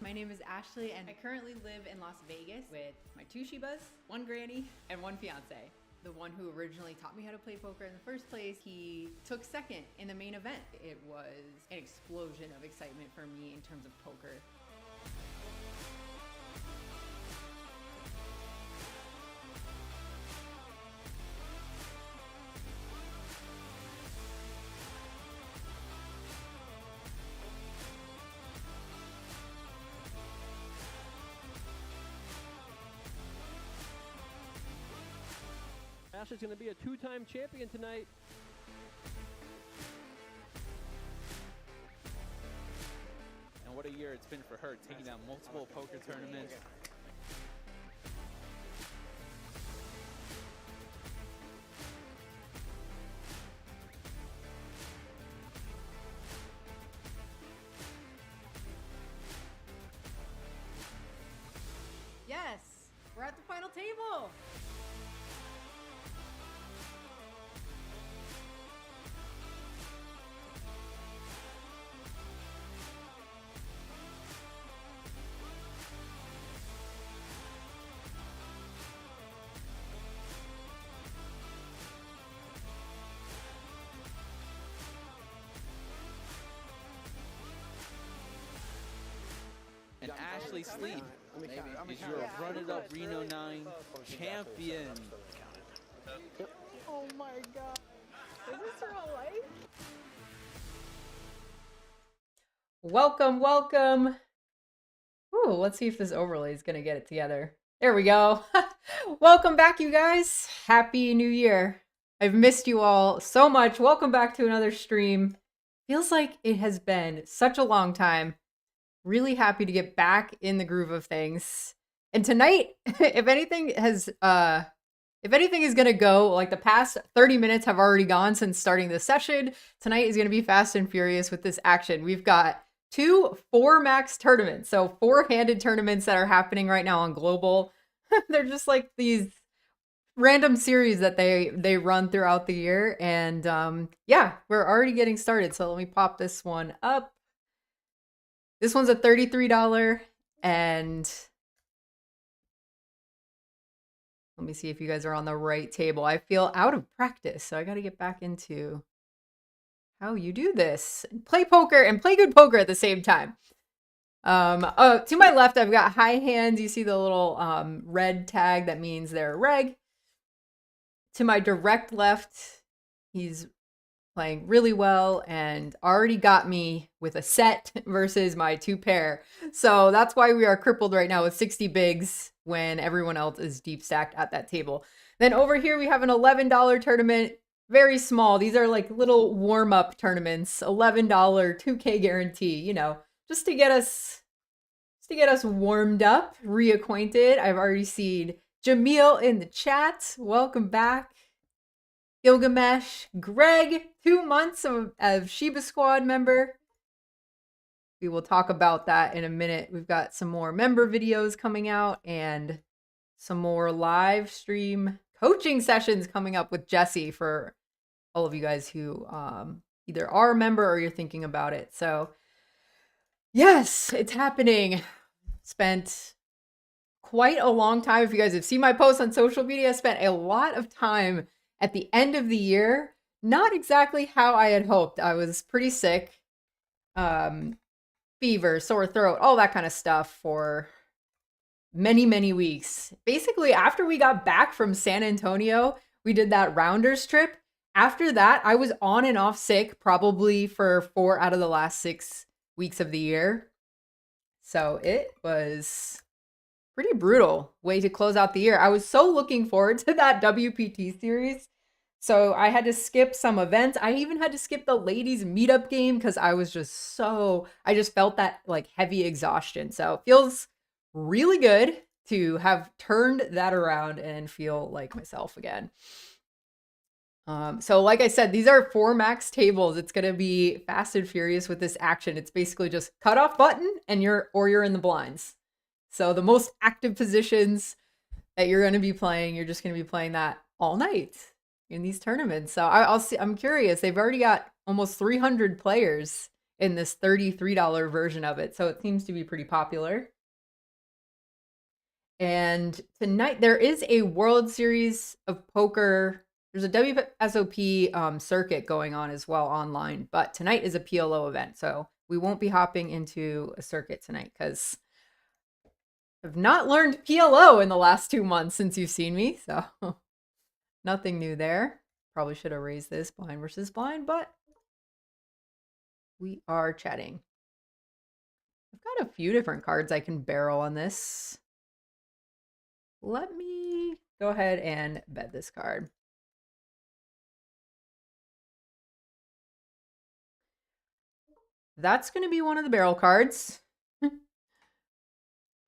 My name is Ashley, and I currently live in Las Vegas with my 2 Shibas, 1 granny, and 1 fiance. The one who originally taught me how to play poker in the first place, he took second in the main event. It was an explosion of excitement for me in terms of poker. Ashley's going to be a 2-time champion tonight. And what a year it's been for her, taking out multiple poker tournaments. Yes, we're at the final table. And Ashley Sleep is your run-it-up Reno 9 champion. Oh my god. Is this real life? Welcome, welcome. Ooh, let's see if this overlay is going to get it together. There we go. Welcome back, you guys. Happy New Year. I've missed you all so much. Welcome back to another stream. Feels like it has been such a long time. Really happy to get back in the groove of things. And tonight, if anything is gonna go, like the past 30 minutes have already gone since starting the session, tonight is gonna be fast and furious with this action. We've got 2 4-max tournaments, so 4-handed tournaments that are happening right now on Global. They're just like these random series that they run throughout the year. And yeah, we're already getting started. So let me pop this one up. This one's a $33, and let me see if you guys are on the right table. I feel out of practice, so I got to get back into how you do this. Play poker and play good poker at the same time. To my left, I've got high hands. You see the little red tag that means they're reg. To my direct left, he's playing really well and already got me with a set versus my 2 pair. So that's why we are crippled right now with 60 bigs when everyone else is deep stacked at that table. Then over here, we have an $11 tournament, very small. These are like little warm-up tournaments, $11 2K guarantee, you know, just to get us warmed up, reacquainted. I've already seen Jamil in the chat. Welcome back. Gilgamesh, Greg, 2 months of Shiba Squad member. We will talk about that in a minute. We've got some more member videos coming out and some more live stream coaching sessions coming up with Jesse for all of you guys who either are a member or you're thinking about it. So yes, it's happening. Spent quite a long time. If you guys have seen my posts on social media, I spent a lot of time at the end of the year, not exactly how I had hoped. I was pretty sick, fever, sore throat, all that kind of stuff for many, many weeks. Basically, after we got back from San Antonio, we did that Rounders trip. After that, I was on and off sick probably for 4 out of the last 6 weeks of the year. So it was pretty brutal way to close out the year. I was so looking forward to that WPT series. So I had to skip some events. I even had to skip the ladies meetup game because I just felt that like heavy exhaustion. So it feels really good to have turned that around and feel like myself again. So like I said, these are 4-max tables. It's going to be fast and furious with this action. It's basically just cut off button and you're in the blinds. So the most active positions that you're going to be playing, you're just going to be playing that all night in these tournaments. So I'm curious. They've already got almost 300 players in this $33 version of it. So it seems to be pretty popular. And tonight there is a World Series of Poker. There's a WSOP circuit going on as well online, but tonight is a PLO event. So we won't be hopping into a circuit tonight because I've not learned PLO in the last 2 months since you've seen me. So nothing new there. Probably should have raised this blind versus blind, but we are chatting. I've got a few different cards I can barrel on this. Let me go ahead and bet this card. That's going to be one of the barrel cards.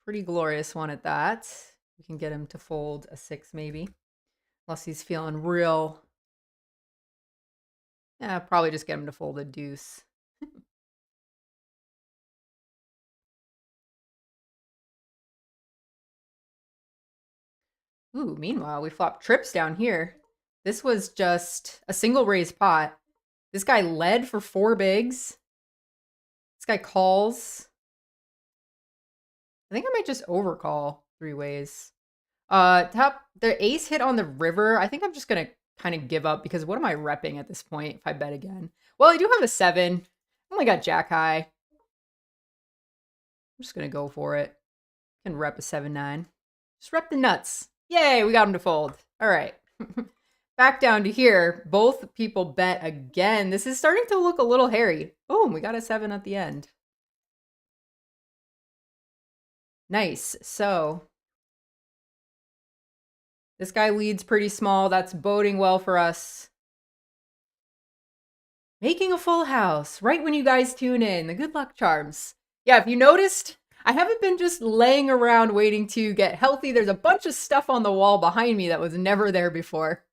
Pretty glorious one at that. We can get him to fold a 6 maybe. Unless he's feeling real. Yeah, probably just get him to fold a deuce. Ooh, meanwhile, we flopped trips down here. This was just a single raise pot. This guy led for 4 bigs. This guy calls. I think I might just overcall 3 ways. The ace hit on the river. I think I'm just going to kind of give up because what am I repping at this point if I bet again? Well, I do have a 7. I only got jack high. I'm just going to go for it. Can rep a 7-9. Just rep the nuts. Yay, we got him to fold. All right. Back down to here. Both people bet again. This is starting to look a little hairy. Boom, we got a 7 at the end. Nice. So this guy leads pretty small. That's boding well for us. Making a full house right when you guys tune in. The good luck charms. Yeah, if you noticed, I haven't been just laying around waiting to get healthy. There's a bunch of stuff on the wall behind me that was never there before.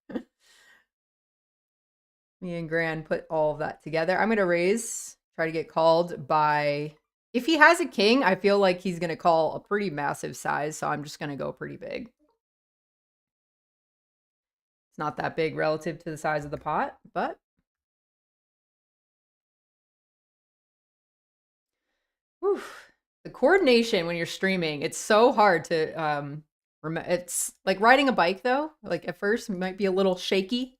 Me and Gran put all of that together. I'm going to raise, try to get called by... If he has a king, I feel like he's going to call a pretty massive size, so I'm just going to go pretty big. It's not that big relative to the size of the pot, but... Whew. The coordination when you're streaming, it's so hard to... it's like riding a bike, though. Like, at first, it might be a little shaky,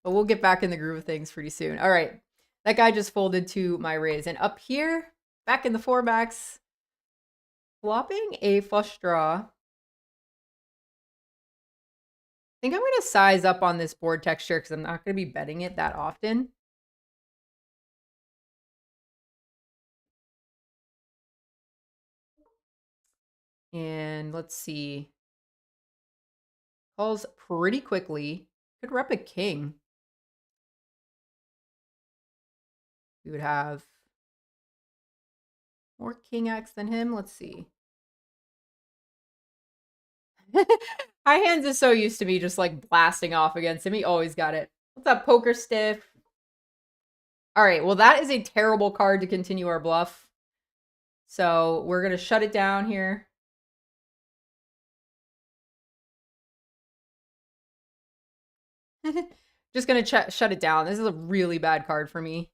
but we'll get back in the groove of things pretty soon. All right. That guy just folded to my raise. And up here, back in the 4-backs, flopping a flush draw. I think I'm going to size up on this board texture because I'm not going to be betting it that often. And let's see. Calls pretty quickly. Could rep a king. We would have more king X than him. Let's see. High hands is so used to me just like blasting off against him. He always got it. What's up, Poker Stiff? All right, well, that is a terrible card to continue our bluff. So we're going to shut it down here. Just going to shut it down. This is a really bad card for me.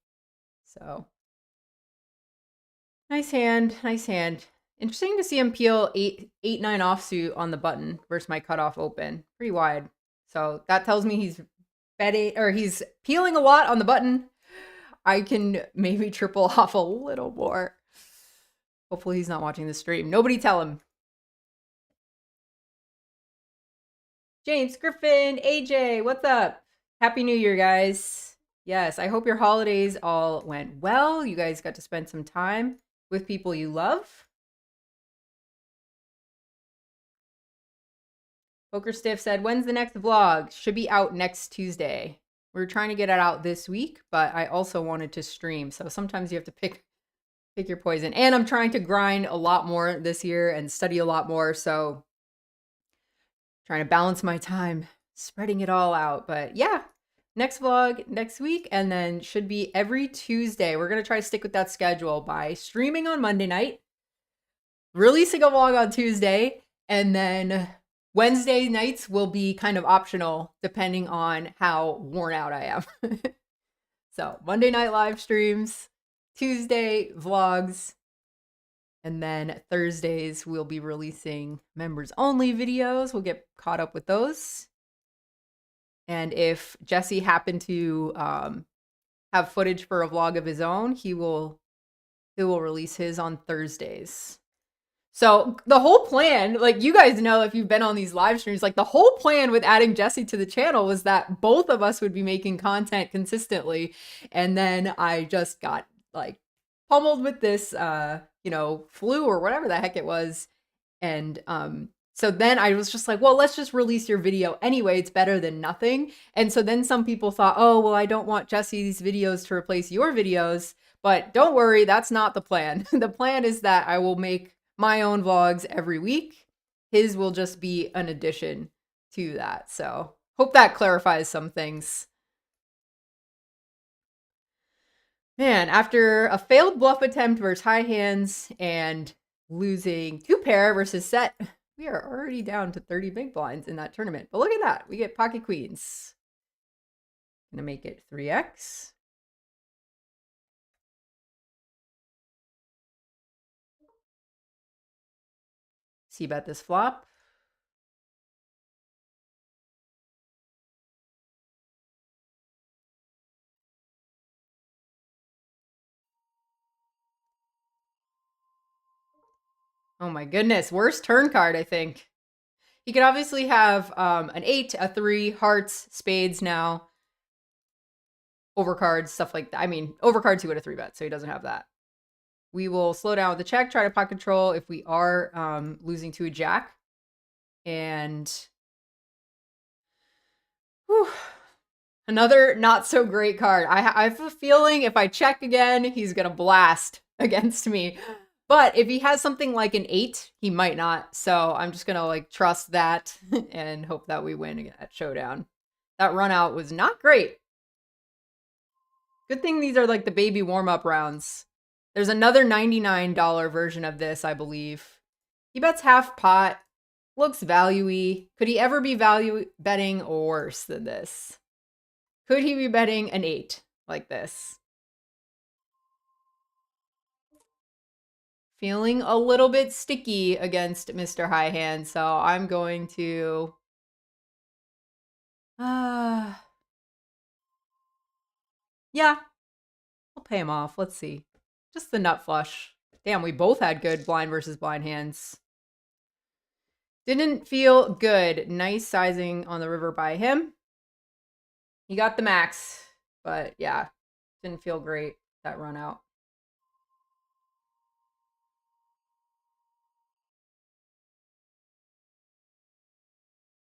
So nice hand, nice hand. Interesting to see him peel 8-9 offsuit on the button versus my cutoff open. Pretty wide. So that tells me he's betting, or he's peeling a lot on the button. I can maybe triple off a little more. Hopefully he's not watching the stream. Nobody tell him. James, Griffin, AJ, what's up? Happy New Year, guys. Yes, I hope your holidays all went well. You guys got to spend some time with people you love. Poker Stiff said, when's the next vlog? Should be out next Tuesday. We're trying to get it out this week, but I also wanted to stream. So sometimes you have to pick your poison. And I'm trying to grind a lot more this year and study a lot more. So trying to balance my time, spreading it all out. But yeah, next vlog next week, and then should be every Tuesday. We're going to try to stick with that schedule by streaming on Monday night, releasing a vlog on Tuesday, and then Wednesday nights will be kind of optional depending on how worn out I am. So Monday night live streams, Tuesday vlogs. And then Thursdays, we'll be releasing members only videos. We'll get caught up with those. And if Jesse happened to have footage for a vlog of his own, he will release his on Thursdays. So the whole plan, like you guys know if you've been on these live streams, like the whole plan with adding Jesse to the channel was that both of us would be making content consistently. And then I just got like pummeled with this flu or whatever the heck it was. And so then I was just like, well, let's just release your video anyway. It's better than nothing. And so then some people thought, oh, well, I don't want Jesse's videos to replace your videos. But don't worry, that's not the plan. The plan is that I will make my own vlogs every week. His will just be an addition to that. So hope that clarifies some things. Man, after a failed bluff attempt versus high hands and losing 2 pair versus set, we are already down to 30 big blinds in that tournament. But look at that. We get pocket queens. Gonna make it 3x. See bet this flop. Oh my goodness, worst turn card, I think. He could obviously have an 8, a 3, hearts, spades now. Overcards, stuff like that. I mean, overcards he would have 3-bet, so he doesn't have that. We will slow down with the check, try to pot control if we are losing to a jack. And whew, another not so great card. I have a feeling if I check again, he's going to blast against me. But if he has something like an 8, he might not. So I'm just going to like trust that and hope that we win at showdown. That run out was not great. Good thing these are like the baby warm-up rounds. There's another $99 version of this, I believe. He bets half pot. Looks value-y. Could he ever be value betting worse than this? Could he be betting an 8 like this? Feeling a little bit sticky against Mr. High Hand, so I'm going to yeah, I'll pay him off. Let's see. Just the nut flush. Damn, we both had good blind versus blind hands. Didn't feel good. Nice sizing on the river by him. He got the max, but yeah, didn't feel great that run out.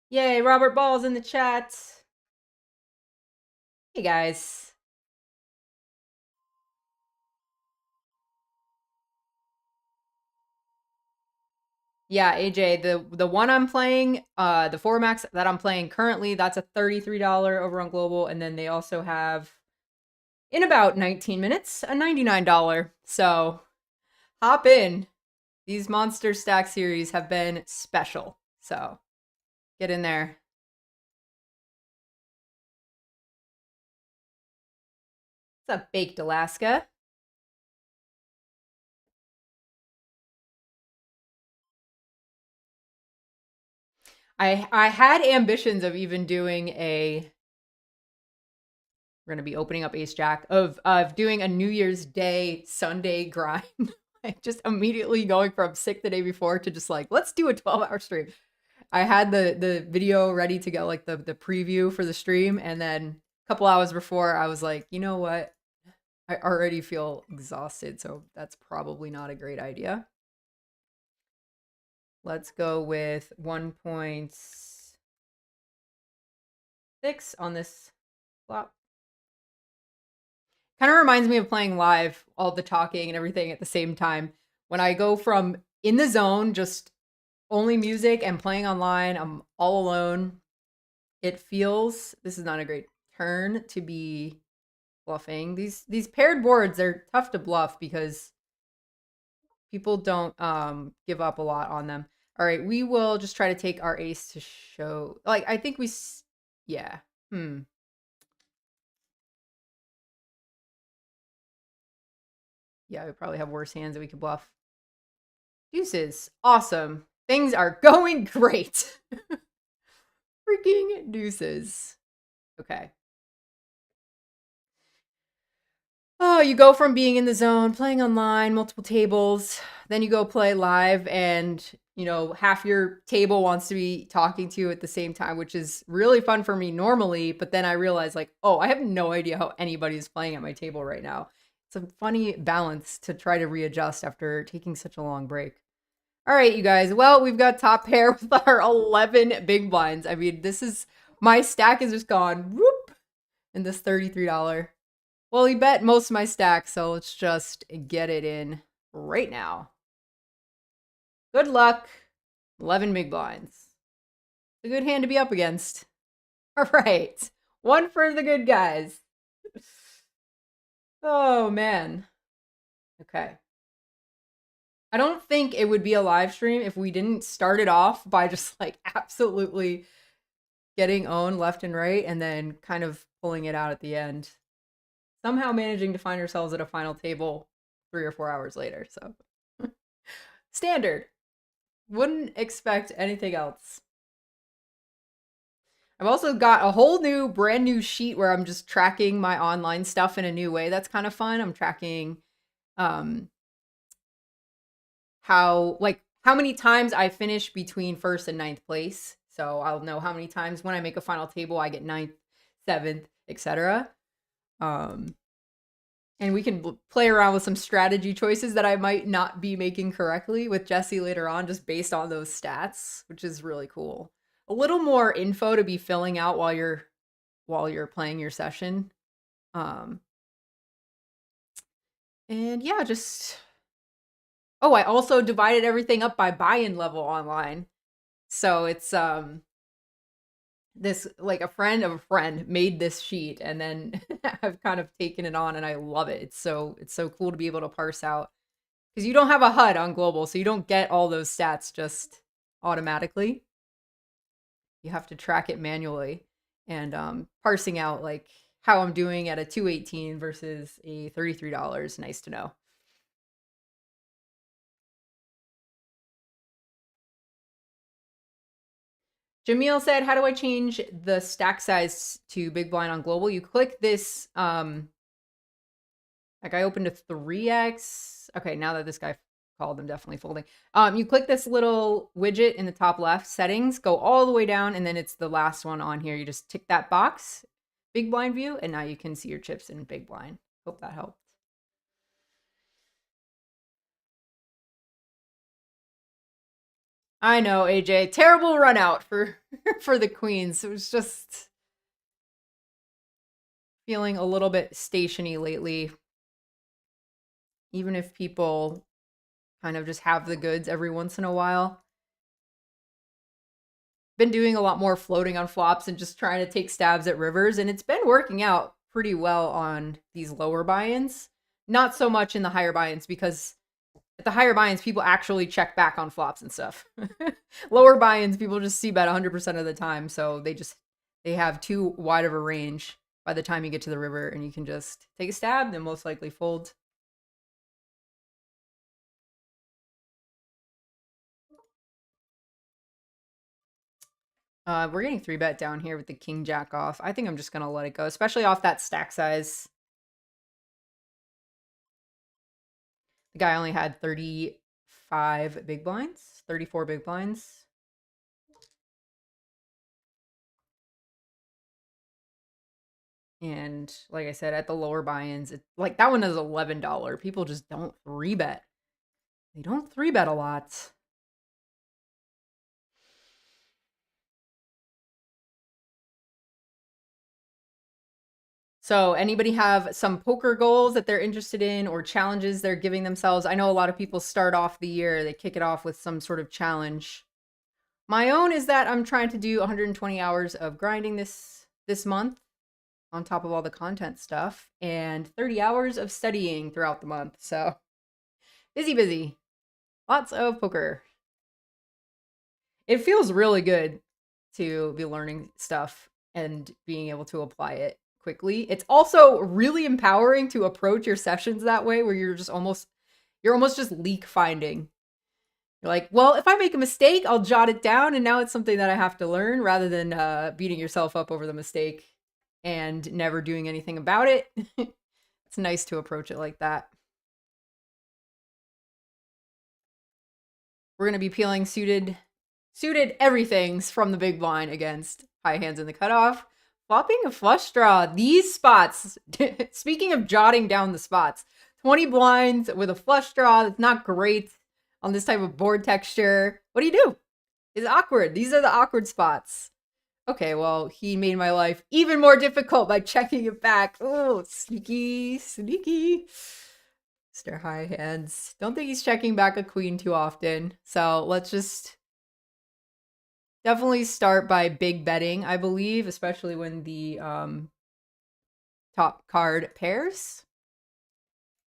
Yay, Robert Ball's in the chat. Hey guys. Yeah, AJ, the one I'm playing, the 4max that I'm playing currently, that's a $33 over on Global, and then they also have, in about 19 minutes, a $99. So, hop in. These Monster Stack series have been special, so get in there. What's up, Baked Alaska? I had ambitions of even doing a, we're going to be opening up Ace Jack, of doing a New Year's Day Sunday grind. Like just immediately going from sick the day before to just like, let's do a 12-hour stream. I had the video ready to go, like the preview for the stream, and then a couple hours before I was like, you know what? I already feel exhausted, so that's probably not a great idea. Let's go with 1.6 on this flop. Kind of reminds me of playing live, all the talking and everything at the same time. When I go from in the zone, just only music, and playing online, I'm all alone. It feels, this is not a great turn to be bluffing. These paired boards, they're tough to bluff because people don't give up a lot on them. All right, we will just try to take our ace to show. Like, I think we, yeah. Yeah, we probably have worse hands that we could bluff. Deuces. Awesome. Things are going great. Freaking deuces. Okay. Oh, you go from being in the zone, playing online, multiple tables, then you go play live and, you know, half your table wants to be talking to you at the same time, which is really fun for me normally, but then I realize like, oh, I have no idea how anybody's playing at my table right now. It's a funny balance to try to readjust after taking such a long break. All right, you guys. Well, we've got top pair with our 11 big blinds. I mean, this is, my stack is just gone, whoop, in this $33. Well, he bet most of my stack, so let's just get it in right now. Good luck. 11 big blinds. It's a good hand to be up against. All right. One for the good guys. Oh, man. Okay. I don't think it would be a live stream if we didn't start it off by just like absolutely getting owned left and right and then kind of pulling it out at the end. Somehow managing to find ourselves at a final table 3 or 4 hours later. So standard. Wouldn't expect anything else. I've also got a whole new brand new sheet where I'm just tracking my online stuff in a new way. That's kind of fun. I'm tracking how many times I finish between first and ninth place. So I'll know how many times when I make a final table I get ninth, seventh, etc. And we can play around with some strategy choices that I might not be making correctly with Jesse later on, just based on those stats, which is really cool. A little more info to be filling out while you're playing your session. And yeah, just, oh, I also divided everything up by buy-in level online. So it's this, like, a friend of a friend made this sheet, and then I've kind of taken it on and I love it. It's so cool to be able to parse out, because you don't have a HUD on global, so you don't get all those stats just automatically. You have to track it manually, and parsing out like how I'm doing at a 218 versus a $33. Nice to know. Jamil said, how do I change the stack size to big blind on global? You click this, like I opened a 3x. Okay, now that this guy called, I'm definitely folding. You click this little widget in the top left, settings, go all the way down, and then it's the last one on here. You just tick that box, big blind view, and now you can see your chips in big blind. Hope that helped. I know, AJ. Terrible run out for for the queens. It was just feeling a little bit stationy lately. Even if people kind of just have the goods every once in a while. Been doing a lot more floating on flops and just trying to take stabs at rivers, and it's been working out pretty well on these lower buy-ins. Not so much in the higher buy-ins, because at the higher buy-ins, people actually check back on flops and stuff. Lower buy-ins, people just see bet 100% of the time, so they have too wide of a range by the time you get to the river, and you can just take a stab and most likely fold. We're getting 3-bet down here with the king jack off. I think I'm just gonna let it go, especially off that stack size. The guy only had 35 big blinds, 34 big blinds. And like I said, at the lower buy-ins, like that one is $11. People just don't 3-bet. They don't 3-bet a lot. So anybody have some poker goals that they're interested in or challenges they're giving themselves? I know a lot of people start off the year, they kick it off with some sort of challenge. My own is that I'm trying to do 120 hours of grinding this month on top of all the content stuff, and 30 hours of studying throughout the month. So busy. Lots of poker. It feels really good to be learning stuff and being able to apply it quickly. It's also really empowering to approach your sessions that way, where you're almost just leak finding. You're like, well, if I make a mistake, I'll jot it down, and now it's something that I have to learn, rather than beating yourself up over the mistake and never doing anything about it. It's nice to approach it like that. We're going to be peeling suited everythings from the big blind against high hands in the cutoff. Flopping a flush draw. These spots, speaking of jotting down the spots, 20 blinds with a flush draw. That's not great on this type of board texture. What do you do? It's awkward. These are the awkward spots. Okay, well, he made my life even more difficult by checking it back. Oh, sneaky, sneaky. Mr. High Hands. Don't think he's checking back a queen too often. So let's just definitely start by big betting, I believe, especially when the top card pairs.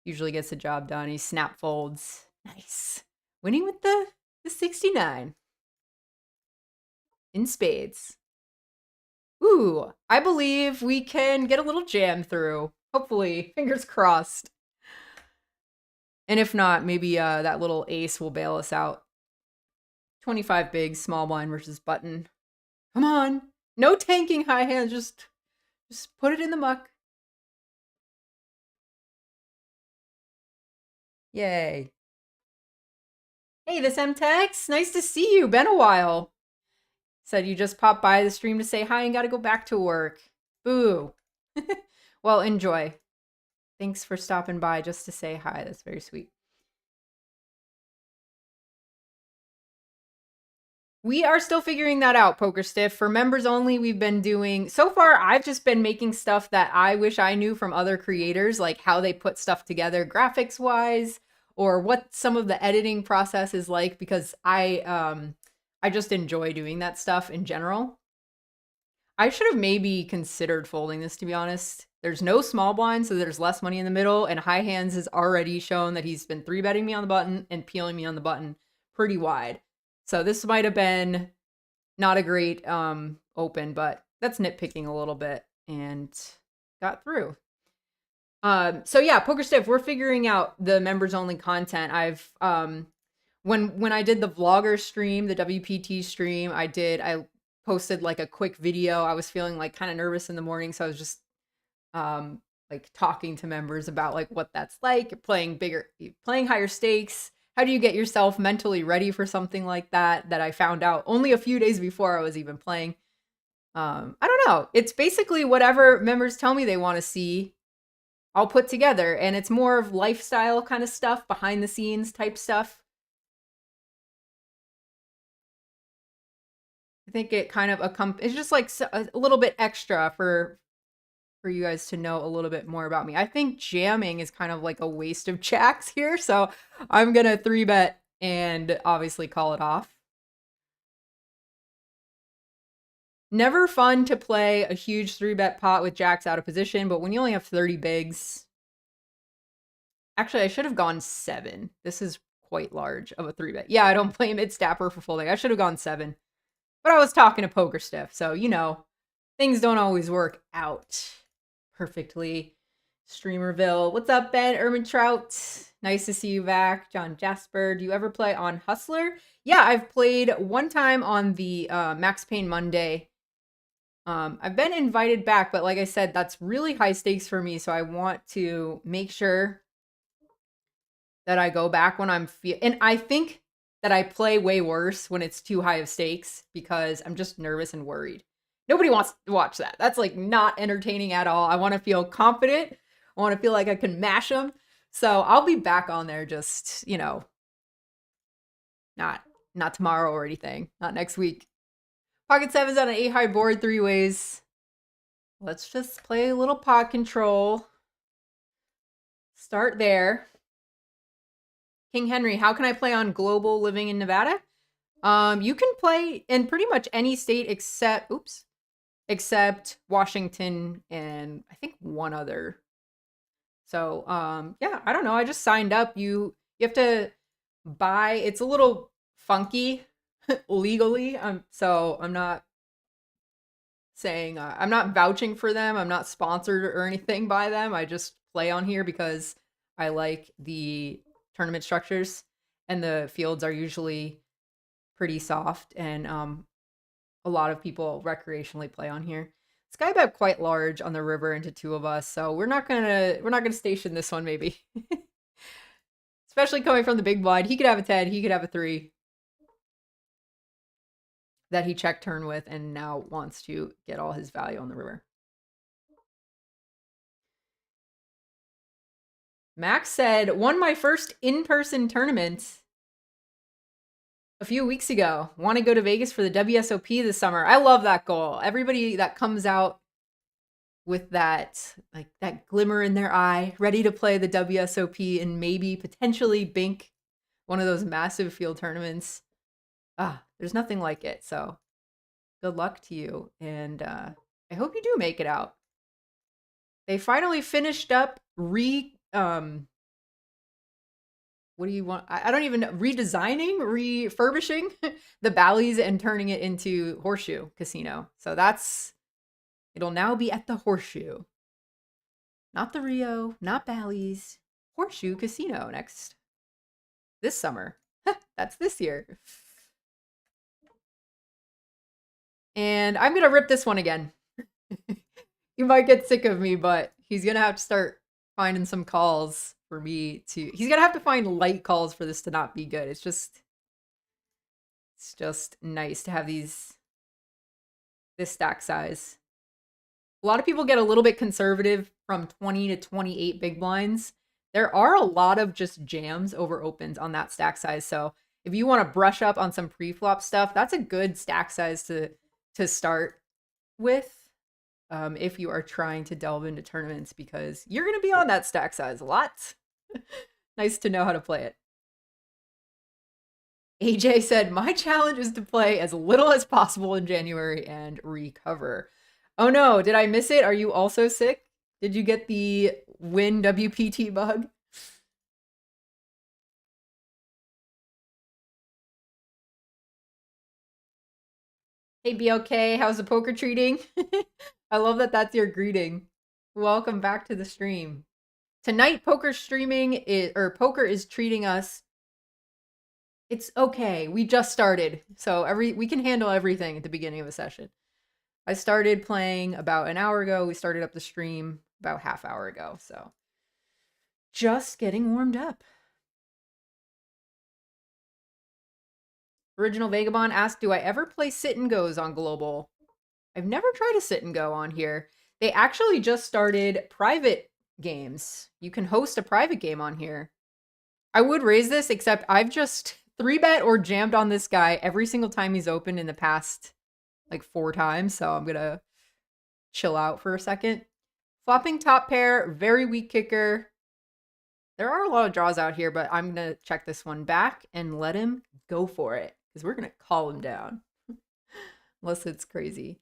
Usually gets the job done. He snap folds. Nice. Winning with the 69. In spades. Ooh, I believe we can get a little jam through. Hopefully, fingers crossed. And if not, maybe that little ace will bail us out. 25 big, small blind versus button. Come on. No tanking high hands. Just put it in the muck. Yay. Hey, this MTX. Nice to see you. Been a while. Said you just popped by the stream to say hi and got to go back to work. Boo. Well, enjoy. Thanks for stopping by just to say hi. That's very sweet. We are still figuring that out, Poker Stiff. For members only, we've been doing... So far, I've just been making stuff that I wish I knew from other creators, like how they put stuff together graphics-wise, or what some of the editing process is like, because I just enjoy doing that stuff in general. I should have maybe considered folding this, to be honest. There's no small blind, so there's less money in the middle, and High Hands has already shown that he's been 3-betting me on the button and peeling me on the button pretty wide. So this might have been not a great open, but that's nitpicking a little bit and got through. So yeah, Poker Stiff, we're figuring out the members only content. I've when I did the vlogger stream, the WPT stream, I posted like a quick video. I was feeling like kind of nervous in the morning, so I was just like talking to members about like what that's like, playing higher stakes. How do you get yourself mentally ready for something like that I found out only a few days before I was even playing? I don't know. It's basically whatever members tell me they want to see, I'll put together. And it's more of lifestyle kind of stuff, behind the scenes type stuff. I think it kind of it's just like a little bit extra for you guys to know a little bit more about me. I think jamming is kind of like a waste of jacks here, so I'm gonna 3-bet and obviously call it off. Never fun to play a huge 3-bet pot with jacks out of position, but when you only have 30 bigs... Actually, I should have gone 7. This is quite large of a 3-bet. Yeah, I don't play mid-stapper for folding. I should have gone 7. But I was talking to Poker Stiff, so, you know, things don't always work out perfectly. Streamerville. What's up, Ben? Ermintrout. Nice to see you back. John Jasper. Do you ever play on Hustler? Yeah, I've played one time on the Max Payne Monday. I've been invited back, but like I said, that's really high stakes for me, so I want to make sure that I go back when I'm and I think that I play way worse when it's too high of stakes because I'm just nervous and worried. Nobody wants to watch that. That's like not entertaining at all. I want to feel confident. I want to feel like I can mash them. So I'll be back on there just, you know, not tomorrow or anything. Not next week. Pocket 7's on an 8-high board 3 ways. Let's just play a little pot control. Start there. King Henry, how can I play on Global living in Nevada? You can play in pretty much any state except Washington and I think one other. So, yeah, I don't know. I just signed up. You have to buy. It's a little funky legally. So I'm not saying I'm not vouching for them. I'm not sponsored or anything by them. I just play on here because I like the tournament structures, and the fields are usually pretty soft, and a lot of people recreationally play on here. Skybet quite large on the river into two of us, so we're not gonna station this one maybe. Especially coming from the big blind. He could have a 10, he could have a 3 that he checked turn with and now wants to get all his value on the river. Max said, won my first in-person tournament a few weeks ago. Want to go to Vegas for the WSOP this summer. I love that goal. Everybody that comes out with that, like that glimmer in their eye, ready to play the WSOP and maybe potentially bink one of those massive field tournaments. There's nothing like it. So good luck to you. And I hope you do make it out. They finally finished up what do you want? I don't even know. Redesigning, refurbishing the Bally's and turning it into Horseshoe Casino. So it'll now be at the Horseshoe. Not the Rio, not Bally's. Horseshoe Casino this summer. That's this year. And I'm going to rip this one again. You might get sick of me, but he's going to have to start finding some calls for me to... He's going to have to find light calls for this to not be good. It's just nice to have this stack size. A lot of people get a little bit conservative from 20 to 28 big blinds. There are a lot of just jams over opens on that stack size. So if you want to brush up on some pre-flop stuff, that's a good stack size to start with if you are trying to delve into tournaments, because you're going to be on that stack size a lot. Nice to know how to play it. AJ said, my challenge is to play as little as possible in January and recover. Oh no, did I miss it? Are you also sick? Did you get the win WPT bug? Hey BLK, how's the poker treating? I love that that's your greeting. Welcome back to the stream. Tonight, poker is treating us. It's okay. We just started, so we can handle everything at the beginning of a session. I started playing about an hour ago. We started up the stream about half hour ago, so just getting warmed up. Original Vagabond asked, do I ever play sit and goes on Global? I've never tried a sit and go on here. They actually just started private games. You can host a private game on here. I would raise this, except I've just 3-bet or jammed on this guy every single time he's opened in the past like 4 times, so I'm gonna chill out for a second. Flopping top pair, very weak kicker. There are a lot of draws out here, but I'm gonna check this one back and let him go for it, because we're gonna call him down. Unless it's crazy.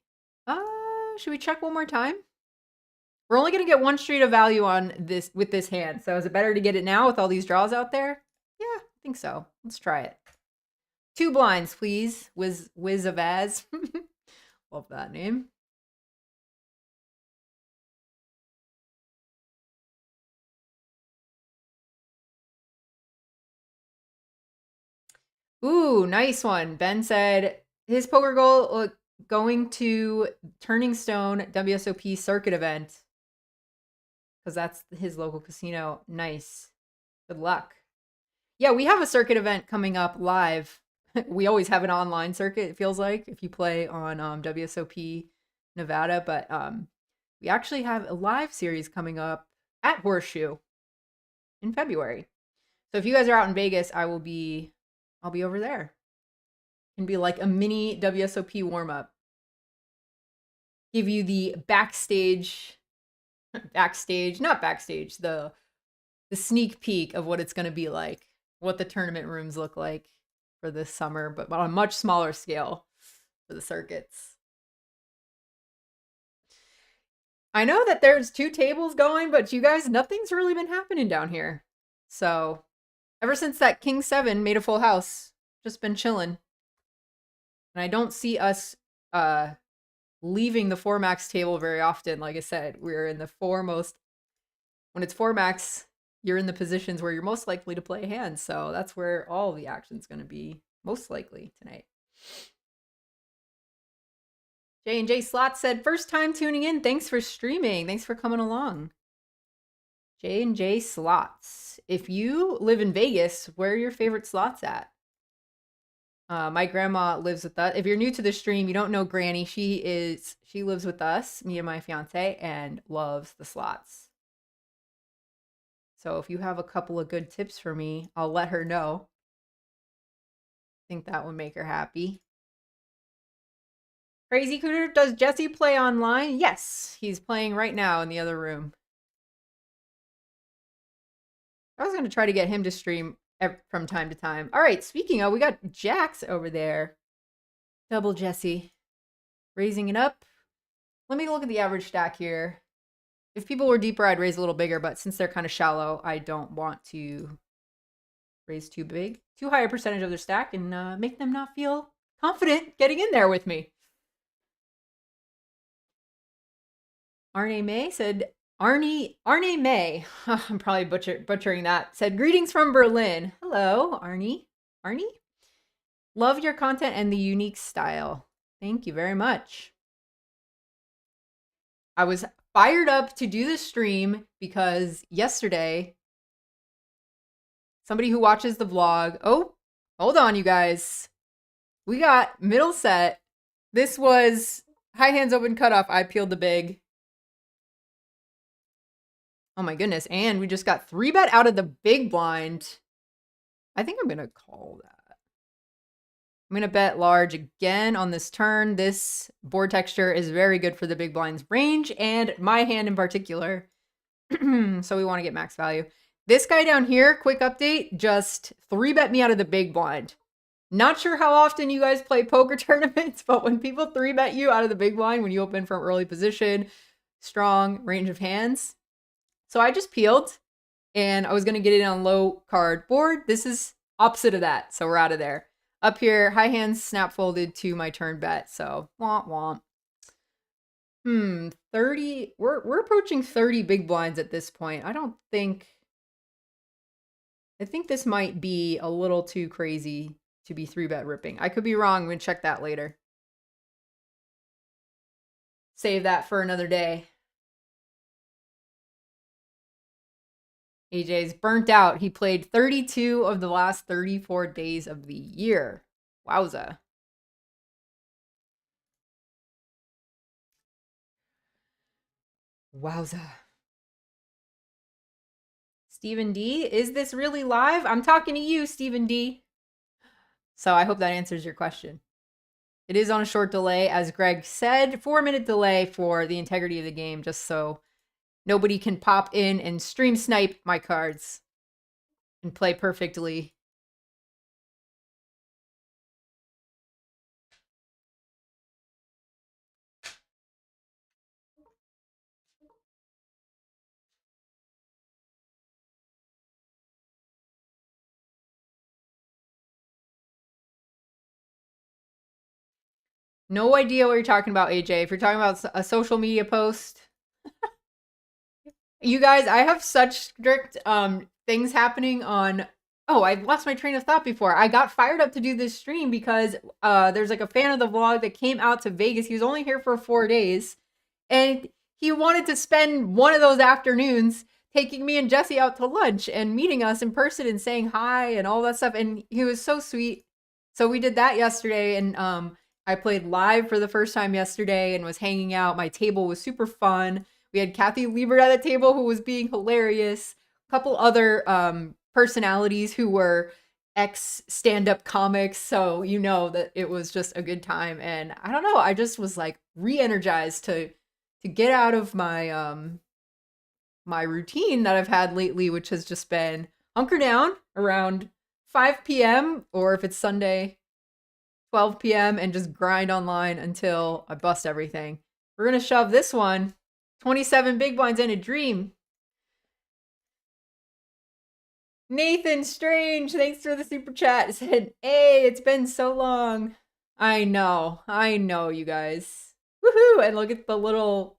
Should we check one more time? We're only gonna get one street of value on this with this hand, so is it better to get it now with all these draws out there? Yeah, I think so. Let's try it. 2 blinds, please. Wiz of Az. Love that name. Ooh, nice one. Ben said his poker goal going to Turning Stone WSOP circuit event, because that's his local casino. Nice. Good luck. Yeah, we have a circuit event coming up live. We always have an online circuit, it feels like, if you play on WSOP Nevada, but we actually have a live series coming up at Horseshoe in February. So if you guys are out in Vegas, I'll be over there. Can be like a mini WSOP warm-up. Give you the the sneak peek of what it's going to be like, what the tournament rooms look like for this summer, but on a much smaller scale for the circuits. I know that there's 2 tables going, but you guys, nothing's really been happening down here. So ever since that King 7 made a full house, just been chilling. And I don't see us leaving the 4-max table very often. Like I said, we're in the foremost. When it's 4-max, you're in the positions where you're most likely to play hands. So that's where all the action's going to be most likely tonight. J&J Slot said, first time tuning in. Thanks for streaming. Thanks for coming along. J&J Slots. If you live in Vegas, where are your favorite slots at? My grandma lives with us. If you're new to the stream, you don't know Granny. She lives with us, me and my fiance, and loves the slots. So if you have a couple of good tips for me, I'll let her know. I think that would make her happy. Crazy Cooter, does Jesse play online? Yes, he's playing right now in the other room. I was going to try to get him to stream from time to time. All right, speaking of, we got Jax over there. Double Jesse. Raising it up. Let me look at the average stack here. If people were deeper, I'd raise a little bigger, but since they're kind of shallow, I don't want to raise too big. Too high a percentage of their stack and make them not feel confident getting in there with me. Arne May said, Arne May, I'm probably butchering that, said, greetings from Berlin. Hello, Arnie. Love your content and the unique style. Thank you very much. I was fired up to do this stream because yesterday, somebody who watches the vlog, oh, hold on, you guys. We got middle set. This was high hands open cutoff. I peeled the big. Oh my goodness. And we just got 3-bet out of the big blind. I think I'm going to call that. I'm going to bet large again on this turn. This board texture is very good for the big blind's range and my hand in particular. So we want to get max value. This guy down here, quick update, just 3-bet me out of the big blind. Not sure how often you guys play poker tournaments, but when people 3-bet you out of the big blind, when you open from early position, strong range of hands. So I just peeled and I was going to get it on low card board. This is opposite of that. So we're out of there. Up here, high hands snap folded to my turn bet. So womp womp. 30. We're approaching 30 big blinds at this point. I think this might be a little too crazy to be 3-bet ripping. I could be wrong. I'm going to check that later. Save that for another day. AJ's burnt out. He played 32 of the last 34 days of the year. Wowza. Wowza. Stephen D, is this really live? I'm talking to you, Stephen D. So I hope that answers your question. It is on a short delay, as Greg said, 4-minute delay for the integrity of the game, just so nobody can pop in and stream snipe my cards and play perfectly. No idea what you're talking about, AJ. If you're talking about a social media post. You guys, I have such strict things happening on... Oh, I lost my train of thought before. I got fired up to do this stream because there's like a fan of the vlog that came out to Vegas. He was only here for 4 days. And he wanted to spend one of those afternoons taking me and Jesse out to lunch and meeting us in person and saying hi and all that stuff. And he was so sweet. So we did that yesterday. And I played live for the first time yesterday and was hanging out. My table was super fun. We had Kathy Liebert at the table who was being hilarious. A couple other personalities who were ex-stand-up comics. So you know that it was just a good time. And I don't know, I just was like re-energized to get out of my my routine that I've had lately, which has just been hunker down around 5 p.m. or if it's Sunday, 12 p.m. and just grind online until I bust everything. We're going to shove this one. 27 big blinds and a dream. Nathan Strange, thanks for the super chat. Said, hey, it's been so long. I know, you guys. Woo. Woohoo! And look at the little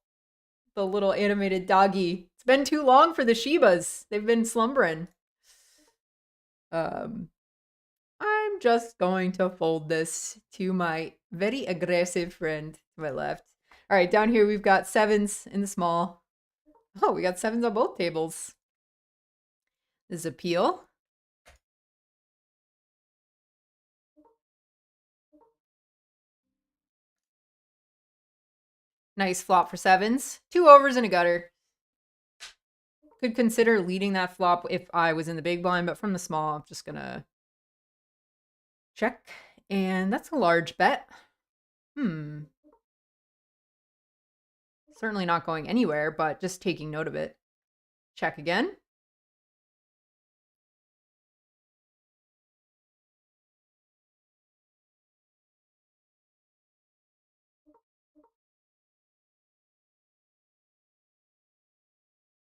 animated doggy. It's been too long for the Shibas. They've been slumbering. I'm just going to fold this to my very aggressive friend to my left. All right, down here we've got 7s in the small. Oh, we got 7s on both tables. This is a peel. Nice flop for 7s. 2 overs and a gutter. Could consider leading that flop if I was in the big blind, but from the small, I'm just gonna check. And that's a large bet. Certainly not going anywhere, but just taking note of it. Check again.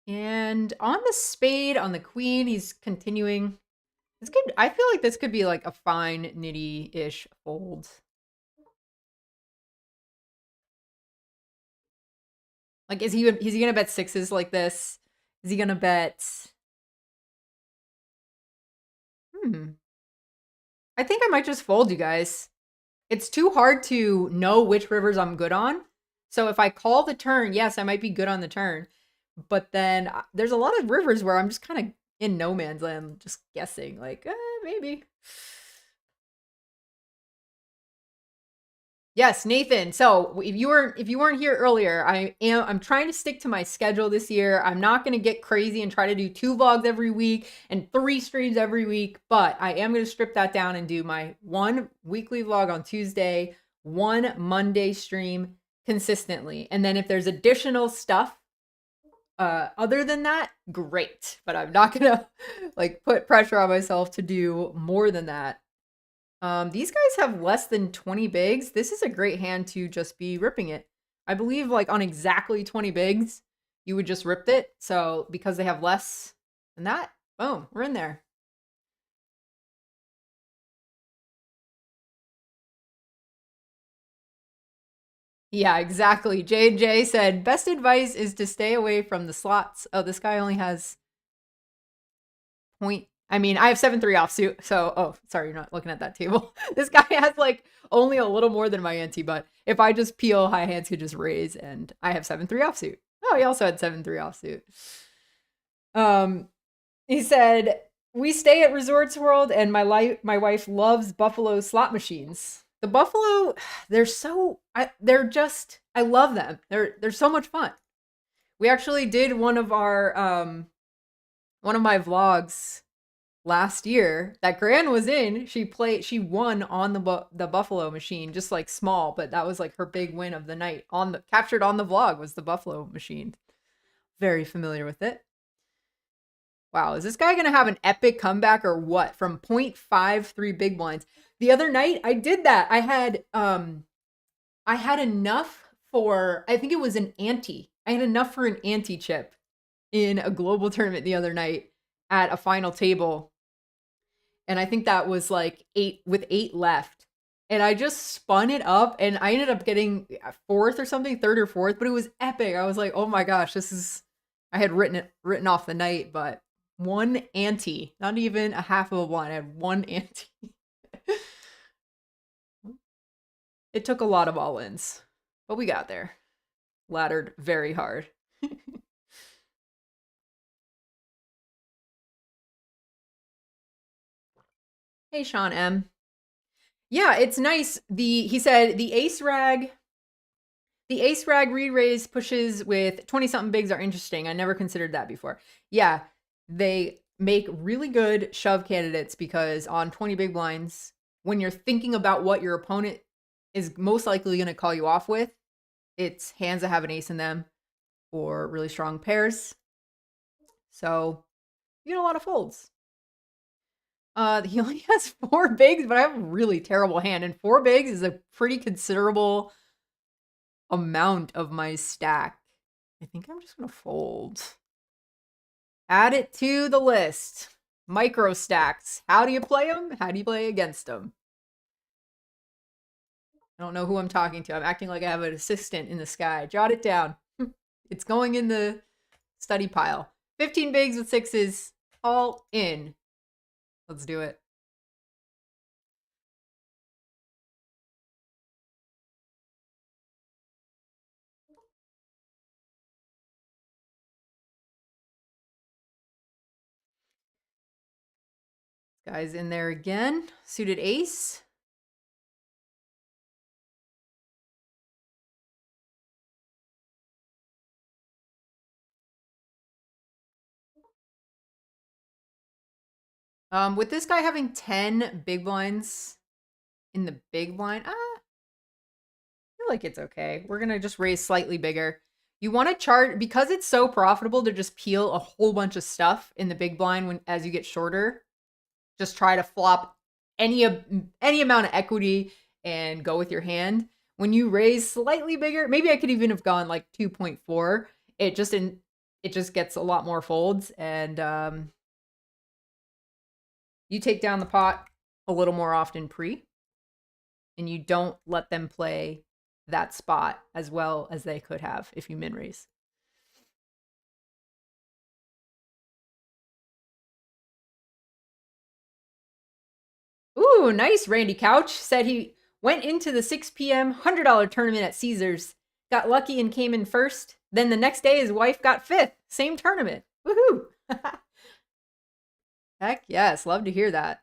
And on the spade, on the queen, he's continuing. This could, I feel like this could be like a fine nitty-ish fold. Like, is he gonna bet 6s like this? Is he gonna bet? I think I might just fold, you guys. It's too hard to know which rivers I'm good on. So if I call the turn, yes, I might be good on the turn. But then there's a lot of rivers where I'm just kind of in no man's land, just guessing, like, maybe. Yes, Nathan. So if you weren't here earlier, I'm trying to stick to my schedule this year. I'm not going to get crazy and try to do 2 vlogs every week and 3 streams every week, but I am going to strip that down and do my 1 weekly vlog on Tuesday, 1 Monday stream consistently. And then if there's additional stuff other than that, great. But I'm not going to like put pressure on myself to do more than that. These guys have less than 20 bigs. This is a great hand to just be ripping it. I believe like on exactly 20 bigs, you would just rip it. So because they have less than that, boom, we're in there. Yeah, exactly. J said, best advice is to stay away from the slots. Oh, this guy only has point. I mean, I have 7-3 offsuit, so, oh, sorry, you're not looking at that table. This guy has, like, only a little more than my ante, but if I just peel, high hands could just raise, and I have 7-3 offsuit. Oh, he also had 7-3 offsuit. He said, we stay at Resorts World, and my wife loves Buffalo slot machines. The Buffalo, I love them. They're so much fun. We actually did one of my vlogs last year that Gran was in. She won on the Buffalo machine, just like small, but that was like her big win of the night. Captured on the vlog was the Buffalo machine. Very familiar with it. Wow, is this guy gonna have an epic comeback or what? From 0.53 big blinds. The other night I did that. I had enough for, I think it was an ante. I had enough for an ante chip in a global tournament the other night at a final table. And I think that was like 8 with 8 left. And I just spun it up and I ended up getting 4th or something, 3rd or 4th, but it was epic. I was like, oh my gosh, I had written off the night, but 1 ante, not even a half of a blind. I had 1 ante. It took a lot of all-ins, but we got there. Laddered very hard. Hey, Sean M. Yeah, it's nice. He said the ace rag re-raise pushes with 20-something bigs are interesting. I never considered that before. Yeah, they make really good shove candidates because on 20 big blinds, when you're thinking about what your opponent is most likely going to call you off with, it's hands that have an ace in them or really strong pairs. So you get a lot of folds. He only has 4 bigs, but I have a really terrible hand, and 4 bigs is a pretty considerable amount of my stack. I think I'm just gonna fold. Add it to the list. Micro stacks. How do you play them? How do you play against them? I don't know who I'm talking to. I'm acting like I have an assistant in the sky. Jot it down. It's going in the study pile. 15 bigs with sixes, all in. Let's do it. Guy's in there again. Suited ace. With this guy having 10 big blinds in the big blind, I feel like it's okay. We're gonna just raise slightly bigger. You want to charge, because it's so profitable to just peel a whole bunch of stuff in the big blind when as you get shorter. Just try to flop any amount of equity and go with your hand. When you raise slightly bigger, maybe I could even have gone like 2.4. It just gets a lot more folds, and you take down the pot a little more often pre, and you don't let them play that spot as well as they could have if you min raise. Ooh, nice. Randy Couch said he went into the 6 p.m. $100 tournament at Caesars, got lucky and came in first. Then the next day, his wife got fifth. Same tournament. Woohoo! Heck yes, love to hear that.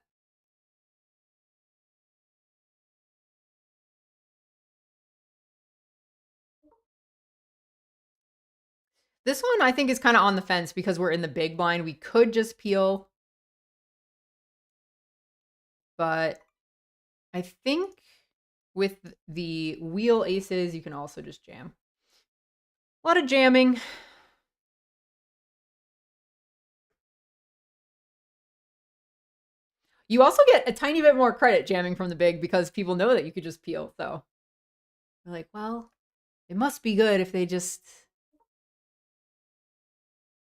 This one I think is kind of on the fence because we're in the big blind. We could just peel, but I think with the wheel aces, you can also just jam. A lot of jamming. You also get a tiny bit more credit jamming from the big because people know that you could just peel. So they're like, well, it must be good if they just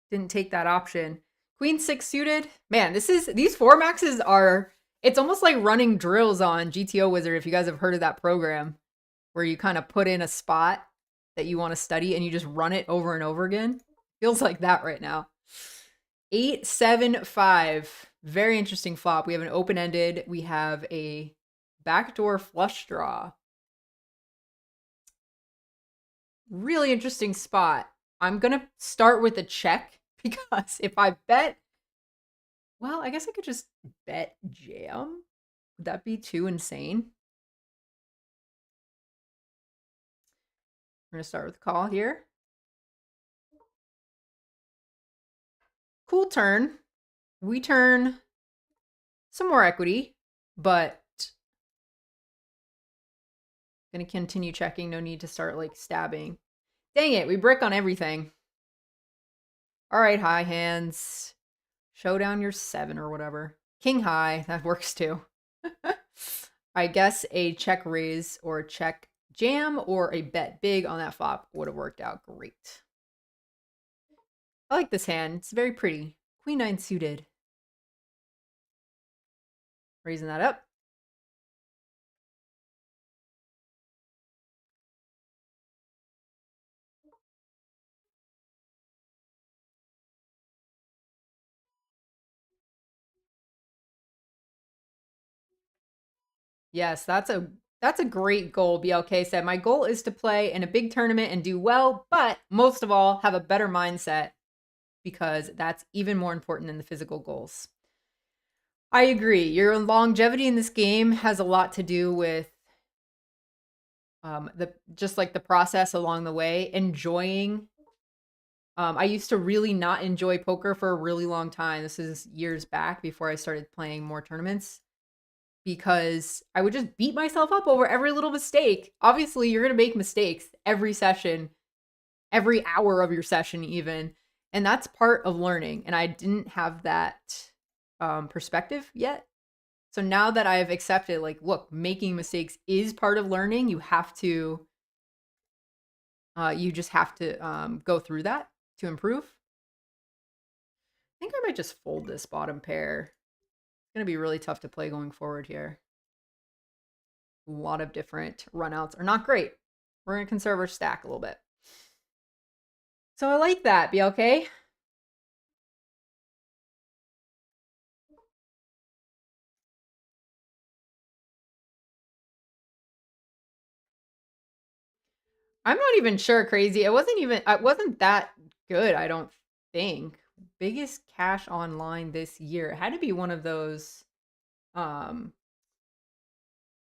didn't take that option. Queen 6 suited. Man, these 4 maxes are, it's almost like running drills on GTO Wizard, if you guys have heard of that program, where you kind of put in a spot that you want to study and you just run it over and over again. Feels like that right now. 8, 7, 5. Very interesting flop. We have an open-ended. We have a backdoor flush draw. Really interesting spot. I'm going to start with a check because if I bet, well, I guess I could just bet jam. Would that be too insane? We're going to start with a call here. Cool turn. We turn some more equity, but going to continue checking. No need to start like stabbing. Dang it, we brick on everything. All right, high hands. Show down your 7 or whatever. King high, that works too. I guess a check raise or a check jam or a bet big on that flop would have worked out great. I like this hand. It's very pretty. Queen 9 suited. Raising that up. Yes, that's a great goal, BLK said. My goal is to play in a big tournament and do well, but most of all, have a better mindset because that's even more important than the physical goals. I agree. Your longevity in this game has a lot to do with just like the process along the way, enjoying. I used to really not enjoy poker for a really long time. This is years back before I started playing more tournaments because I would just beat myself up over every little mistake. Obviously, you're going to make mistakes every session, every hour of your session even, and that's part of learning. And I didn't have that perspective yet. So now that I've accepted, like, look, making mistakes is part of learning. You have to, you just have to go through that to improve. I think I might just fold this bottom pair. It's going to be really tough to play going forward here. a lot of different runouts are not great. We're going to conserve our stack a little bit. So I like that, BLK. I'm not even sure, Crazy. It wasn't that good, I don't think. Biggest cash online this year. It had to be one of those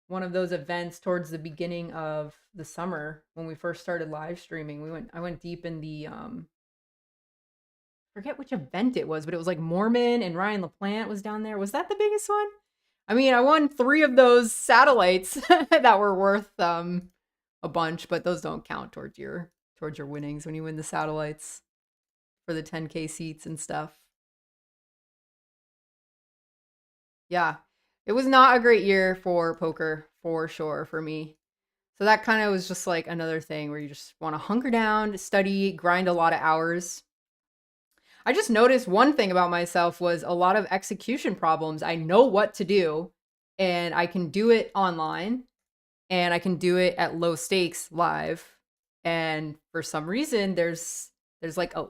events towards the beginning of the summer when we first started live streaming. I went deep in the forget which event it was, but it was like Mormon and Ryan LaPlante was down there. Was that the biggest one? I mean, I won 3 of those satellites that were worth a bunch, but those don't count towards your winnings when you win the satellites for the 10K seats and stuff. Yeah. It was not a great year for poker, for sure, for me. So that kind of was just like another thing where you just want to hunker down, study, grind a lot of hours. I just noticed one thing about myself was a lot of execution problems. I know what to do, and I can do it online, and I can do it at low stakes live. And for some reason, there's like a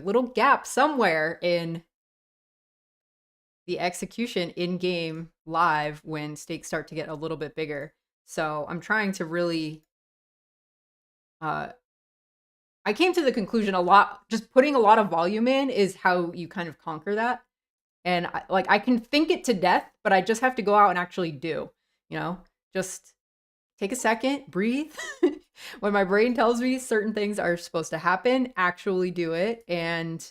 little gap somewhere in the execution in game live when stakes start to get a little bit bigger. So I'm trying to really I came to the conclusion just putting a lot of volume in is how you kind of conquer that. And I can think it to death, but I just have to go out and actually do, just take a second, breathe. When my brain tells me certain things are supposed to happen, actually do it, and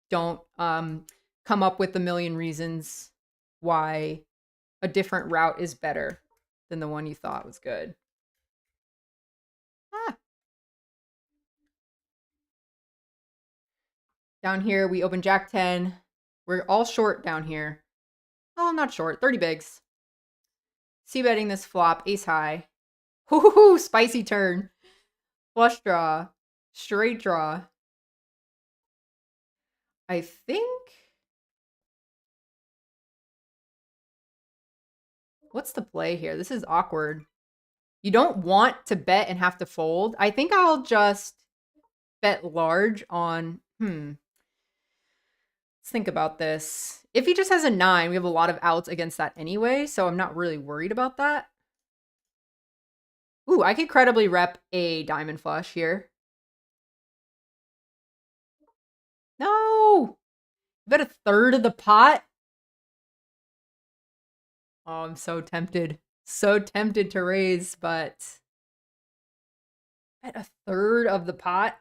don't come up with a million reasons why a different route is better than the one you thought was good. Down here, we open Jack 10. We're all short down here. Oh, not short. 30 bigs. C-betting this flop. Ace high. Hoo, spicy turn. Flush draw. Straight draw. I think... What's the play here? This is awkward. You don't want to bet and have to fold. I think I'll just bet large on... Let's think about this. If he just has a 9, we have a lot of outs against that anyway, so I'm not really worried about that. Ooh, I could credibly rep a diamond flush here. No! Bet a third of the pot? Oh, I'm so tempted. So tempted to raise, but... Bet a third of the pot?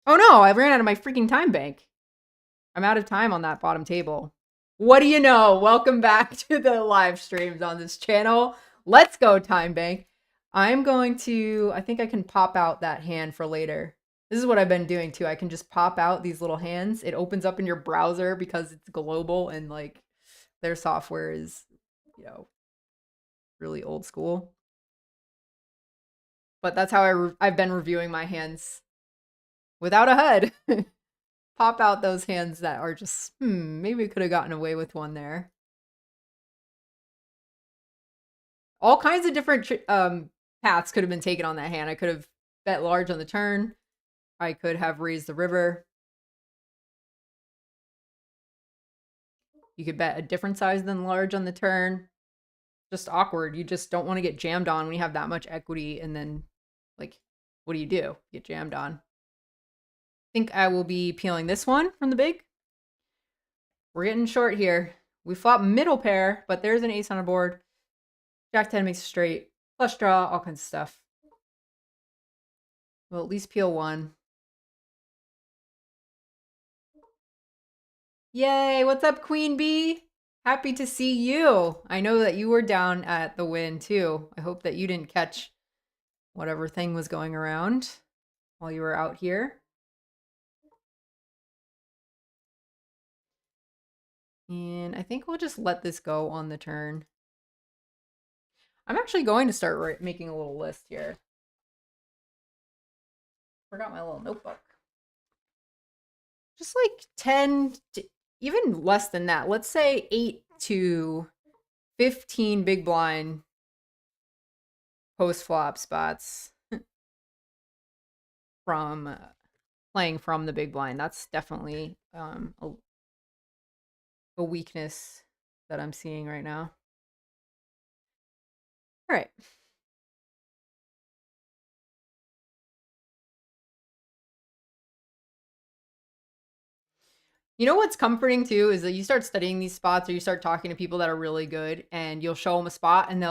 Oh no, I ran out of my freaking time bank. I'm out of time on that bottom table. What do you know? Welcome back to the live streams on this channel. Let's go, time bank. I'm going to... I think I can pop out that hand for later. This is what I've been doing too. I can just pop out these little hands. It opens up in your browser because it's global and like their software is, really old school. But that's how I've been reviewing my hands without a HUD. Pop out those hands that are just, maybe we could have gotten away with one there. All kinds of different paths could have been taken on that hand. I could have bet large on the turn. I could have raised the river. You could bet a different size than large on the turn. Just awkward. You just don't want to get jammed on when you have that much equity, and then, what do? You get jammed on. I think I will be peeling this one from the big. We're getting short here. We flop middle pair, but there's an ace on a board. Jack 10 makes a straight. Flush draw, all kinds of stuff. We'll at least peel one. Yay, what's up, Queen Bee? Happy to see you. I know that you were down at the win too. I hope that you didn't catch whatever thing was going around while you were out here. And I think we'll just let this go on the turn. I'm actually going to start making a little list here. Forgot my little notebook. Just like 10, even less than that. Let's say 8 to 15 big blind post-flop spots from playing from the big blind. That's definitely a weakness that I'm seeing right now. All right. You know what's comforting too is that you start studying these spots or you start talking to people that are really good and you'll show them a spot and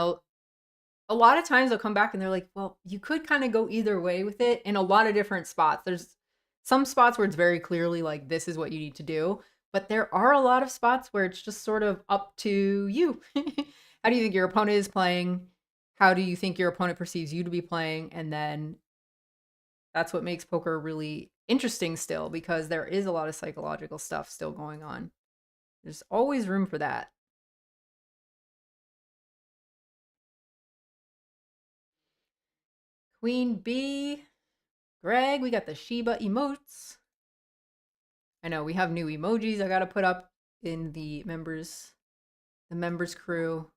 a lot of times they'll come back and they're like, well, you could kind of go either way with it in a lot of different spots. There's some spots where it's very clearly like, this is what you need to do. But there are a lot of spots where it's just sort of up to you. How do you think your opponent is playing? How do you think your opponent perceives you to be playing? And then that's what makes poker really interesting still, because there is a lot of psychological stuff still going on. There's always room for that. Queen B. Greg, we got the Shiba emotes. I know we have new emojis I gotta put up in the members crew.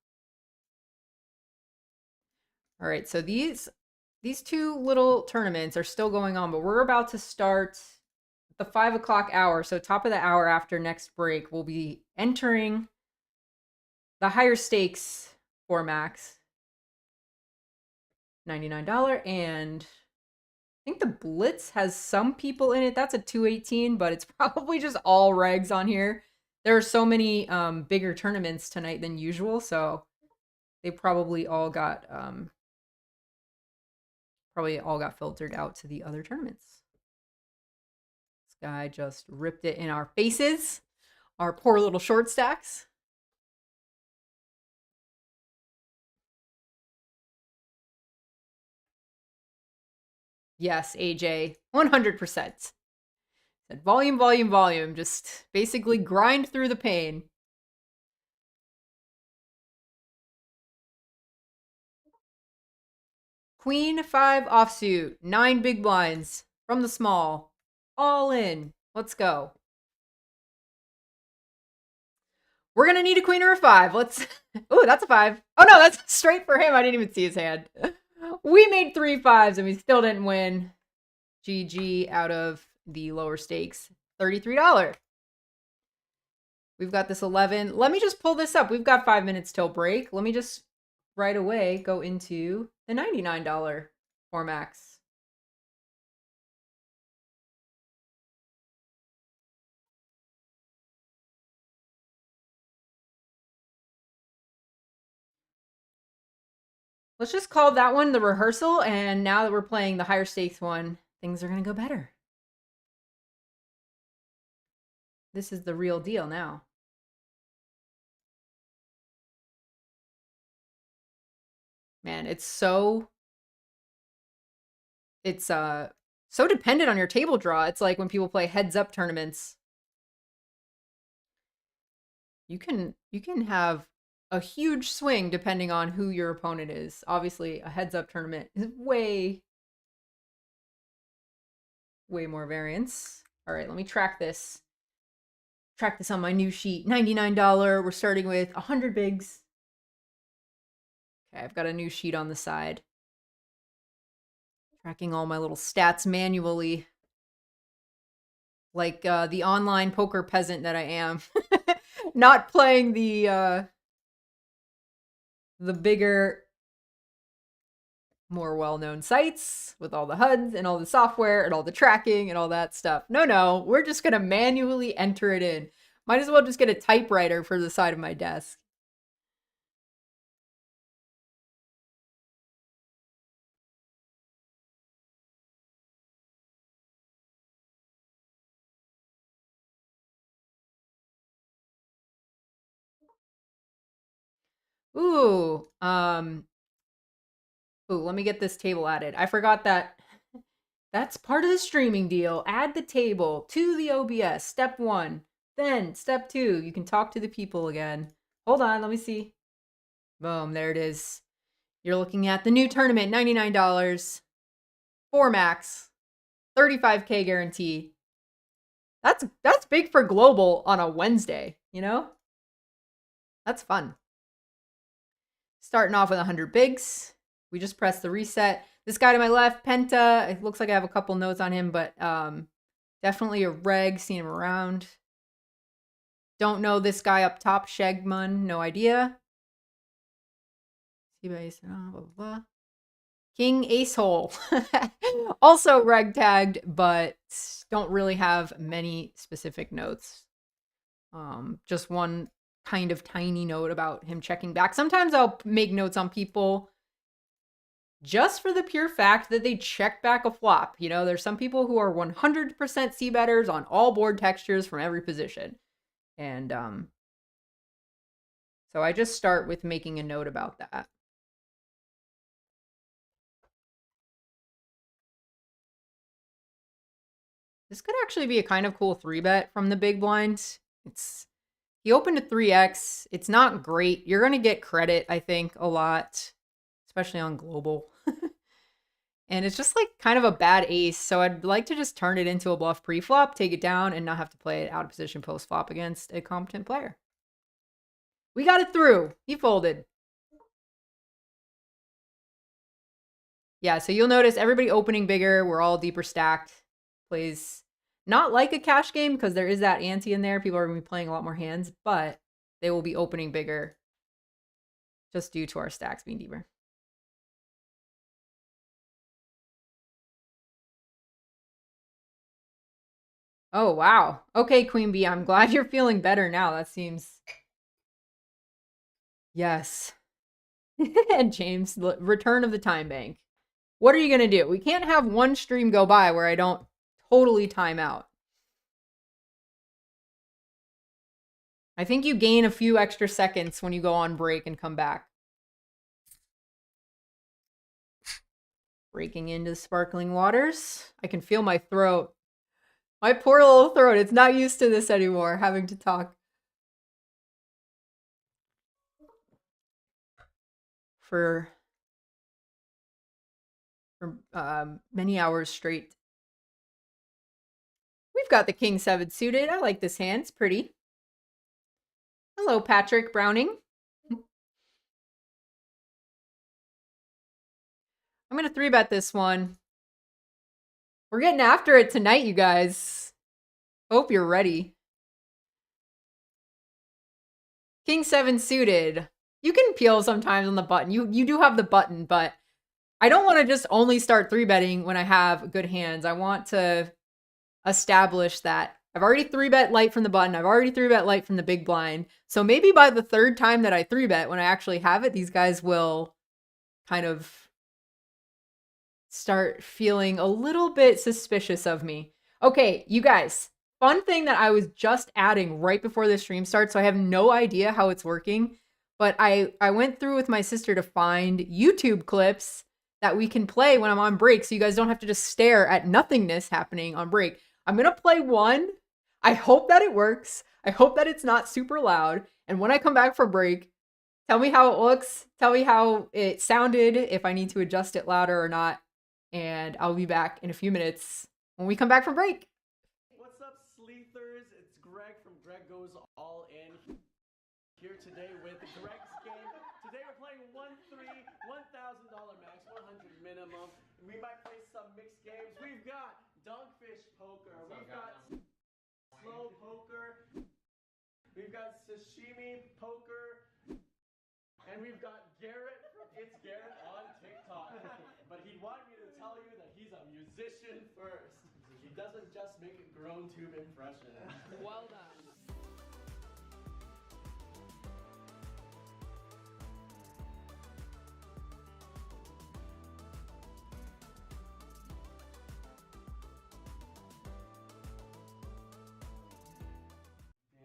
All right, so these two little tournaments are still going on, but we're about to start the 5 o'clock hour. So top of the hour after next break, we'll be entering the higher stakes for max. $99, and I think the Blitz has some people in it. That's a 218, but it's probably just all regs on here. There are so many bigger tournaments tonight than usual, so they probably all got filtered out to the other tournaments. This guy just ripped it in our faces. Our poor little short stacks. Yes, AJ, 100%. Said volume, volume, volume. Just basically grind through the pain. Queen 5 offsuit, 9 big blinds from the small. All in. Let's go. We're going to need a queen or a 5. Let's... Ooh, that's a 5. Oh, no, that's straight for him. I didn't even see his hand. We made 3 5s and we still didn't win. GG out of the lower stakes. $33. We've got this 11. Let me just pull this up. We've got 5 minutes till break. Let me just right away go into the $99 for max. Let's just call that one the rehearsal, and now that we're playing the higher stakes one, things are going to go better. This is the real deal now. Man, it's so dependent on your table draw. It's like when people play heads up tournaments. You can have a huge swing depending on who your opponent is. Obviously, a heads up tournament is way more variance. All right, let me track this. Track this on my new sheet. $99. We're starting with 100 bigs. Okay, I've got a new sheet on the side. Tracking all my little stats manually. Like the online poker peasant that I am. Not playing the bigger, more well-known sites with all the HUDs and all the software and all the tracking and all that stuff. No, we're just going to manually enter it in. Might as well just get a typewriter for the side of my desk. Ooh, let me get this table added. I forgot that that's part of the streaming deal. Add the table to the OBS, step 1. Then step 2, you can talk to the people again. Hold on, let me see. Boom, there it is. You're looking at the new tournament, $99. 4 max, 35K guarantee. That's big for global on a Wednesday, you know? That's fun. Starting off with 100 bigs. We just pressed the reset. This guy to my left, Penta, it looks like I have a couple notes on him, but definitely a reg, seen him around. Don't know this guy up top, Shegmun, no idea. Blah, blah, blah. King Acehole, also reg tagged, but don't really have many specific notes. Just one kind of tiny note about him checking back. Sometimes I'll make notes on people just for the pure fact that they check back a flop. You know, there's some people who are 100% C-betters on all board textures from every position. And so I just start with making a note about that. This could actually be a kind of cool 3-bet from the big blind. He opened to 3x. It's not great. You're going to get credit, I think, a lot, especially on global. And it's just like kind of a bad ace. So I'd like to just turn it into a bluff pre-flop, take it down, and not have to play it out of position post-flop against a competent player. We got it through. He folded. Yeah, so you'll notice everybody opening bigger. We're all deeper stacked. Plays not like a cash game because there is that ante in there. People are going to be playing a lot more hands, but they will be opening bigger just due to our stacks being deeper. Oh, wow. Okay, Queen Bee, I'm glad you're feeling better now. That seems... Yes. And James, return of the time bank. What are you going to do? We can't have one stream go by where I don't totally time out. I think you gain a few extra seconds when you go on break and come back. Breaking into sparkling waters. I can feel my throat. My poor little throat. It's not used to this anymore, having to talk for many hours straight. We've got the King 7 suited. I like this hand. It's pretty. Hello, Patrick Browning. I'm going to 3-bet this one. We're getting after it tonight, you guys. Hope you're ready. King 7 suited. You can peel sometimes on the button. You do have the button, but I don't want to just only start 3-betting when I have good hands. I want to establish that I've already 3-bet light from the button. I've already 3-bet light from the big blind. So maybe by the third time that I 3-bet, when I actually have it, these guys will kind of start feeling a little bit suspicious of me. Okay, you guys, fun thing that I was just adding right before the stream starts, so I have no idea how it's working, but I went through with my sister to find YouTube clips that we can play when I'm on break, so you guys don't have to just stare at nothingness happening on break. I'm gonna play one. I hope that it works. I hope that it's not super loud, and when I come back from break, tell me how it looks, tell me how it sounded, if I need to adjust it louder or not. And I'll be back in a few minutes when we come back from break. What's up, Sleethers? It's Greg from Greg Goes All In here today with Greg's game. Today we're playing 1-3, $1,000 max, 100 minimum. We might play some mixed games. We've got Dogfish Poker. We've got Slow Poker. We've got Sashimi Poker. And we've got Garrett from It's Garrett on TikTok. But he wanted me to tell you that he's a musician first. He doesn't just make a grown tube impression. Well done.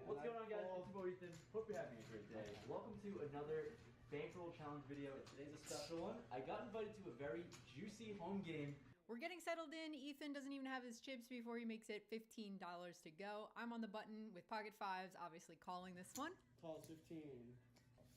What's going on, guys? It's Bo Ethan. Hope you're having a great day. Welcome to another Bankroll Challenge video. Today's a special one. I got invited to a very juicy home game. We're getting settled in. Ethan doesn't even have his chips before he makes it $15 to go. I'm on the button with pocket fives, obviously calling this one. Tall 15.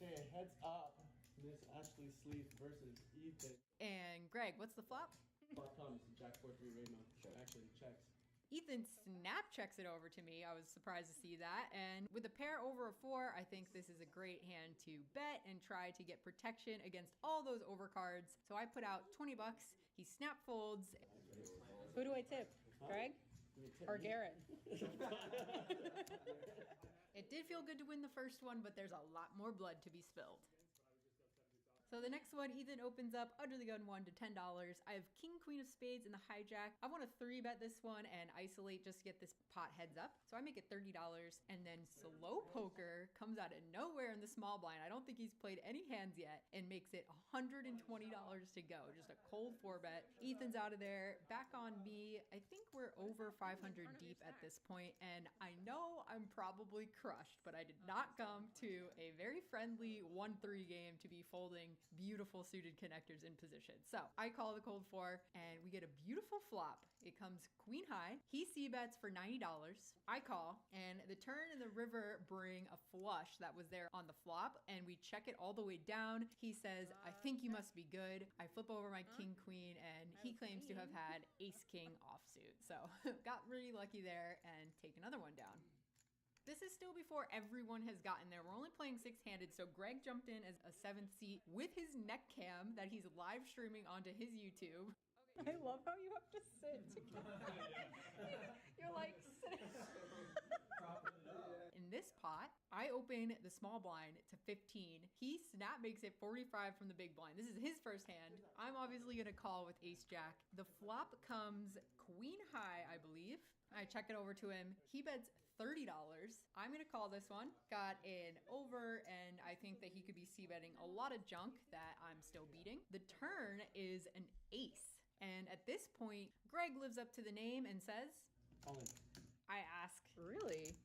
Okay, heads up. Miss Ashley Sleeth versus Ethan. And Greg, what's the flop? Flop comes Jack 4-3 Raymond. Actually, checks. Ethan snap checks it over to me. I was surprised to see that. And with a pair over a 4, I think this is a great hand to bet and try to get protection against all those overcards. So I put out 20 bucks. He snap folds. Who do I tip? Greg or Garrett? It did feel good to win the first one, but there's a lot more blood to be spilled. So the next one, Ethan opens up under the gun one to $10. I have king, queen of spades in the hijack. I want to 3-bet this one and isolate just to get this pot heads up. So I make it $30, and then slow poker comes out of nowhere in the small blind. I don't think he's played any hands yet and makes it $120 to go. Just a cold 4-bet. Ethan's out of there. Back on me. I think we're over 500 deep at this point, and I know I'm probably crushed, but I did not come to a very friendly 1-3 game to be folding beautiful suited connectors in position. So I call the cold 4 and we get a beautiful flop. It comes queen high. He c-bets for $90. I call, and the turn and the river bring a flush that was there on the flop, and we check it all the way down. He says, I think you must be good. I flip over my king queen, and he claims to have had ace king offsuit. So got really lucky there and take another one down. This is still before everyone has gotten there. We're only playing 6-handed, so Greg jumped in as a 7th seat with his neck cam that he's live streaming onto his YouTube. I love how you have to sit together. You're like sitting. In this pot, I open the small blind to 15. He snap makes it 45 from the big blind. This is his first hand. I'm obviously going to call with ace jack. The flop comes queen high, I believe. I check it over to him. He bets $30. I'm going to call this one. Got an over, and I think that he could be c-betting a lot of junk that I'm still beating. The turn is an ace. And at this point, Greg lives up to the name and says, I ask, Really?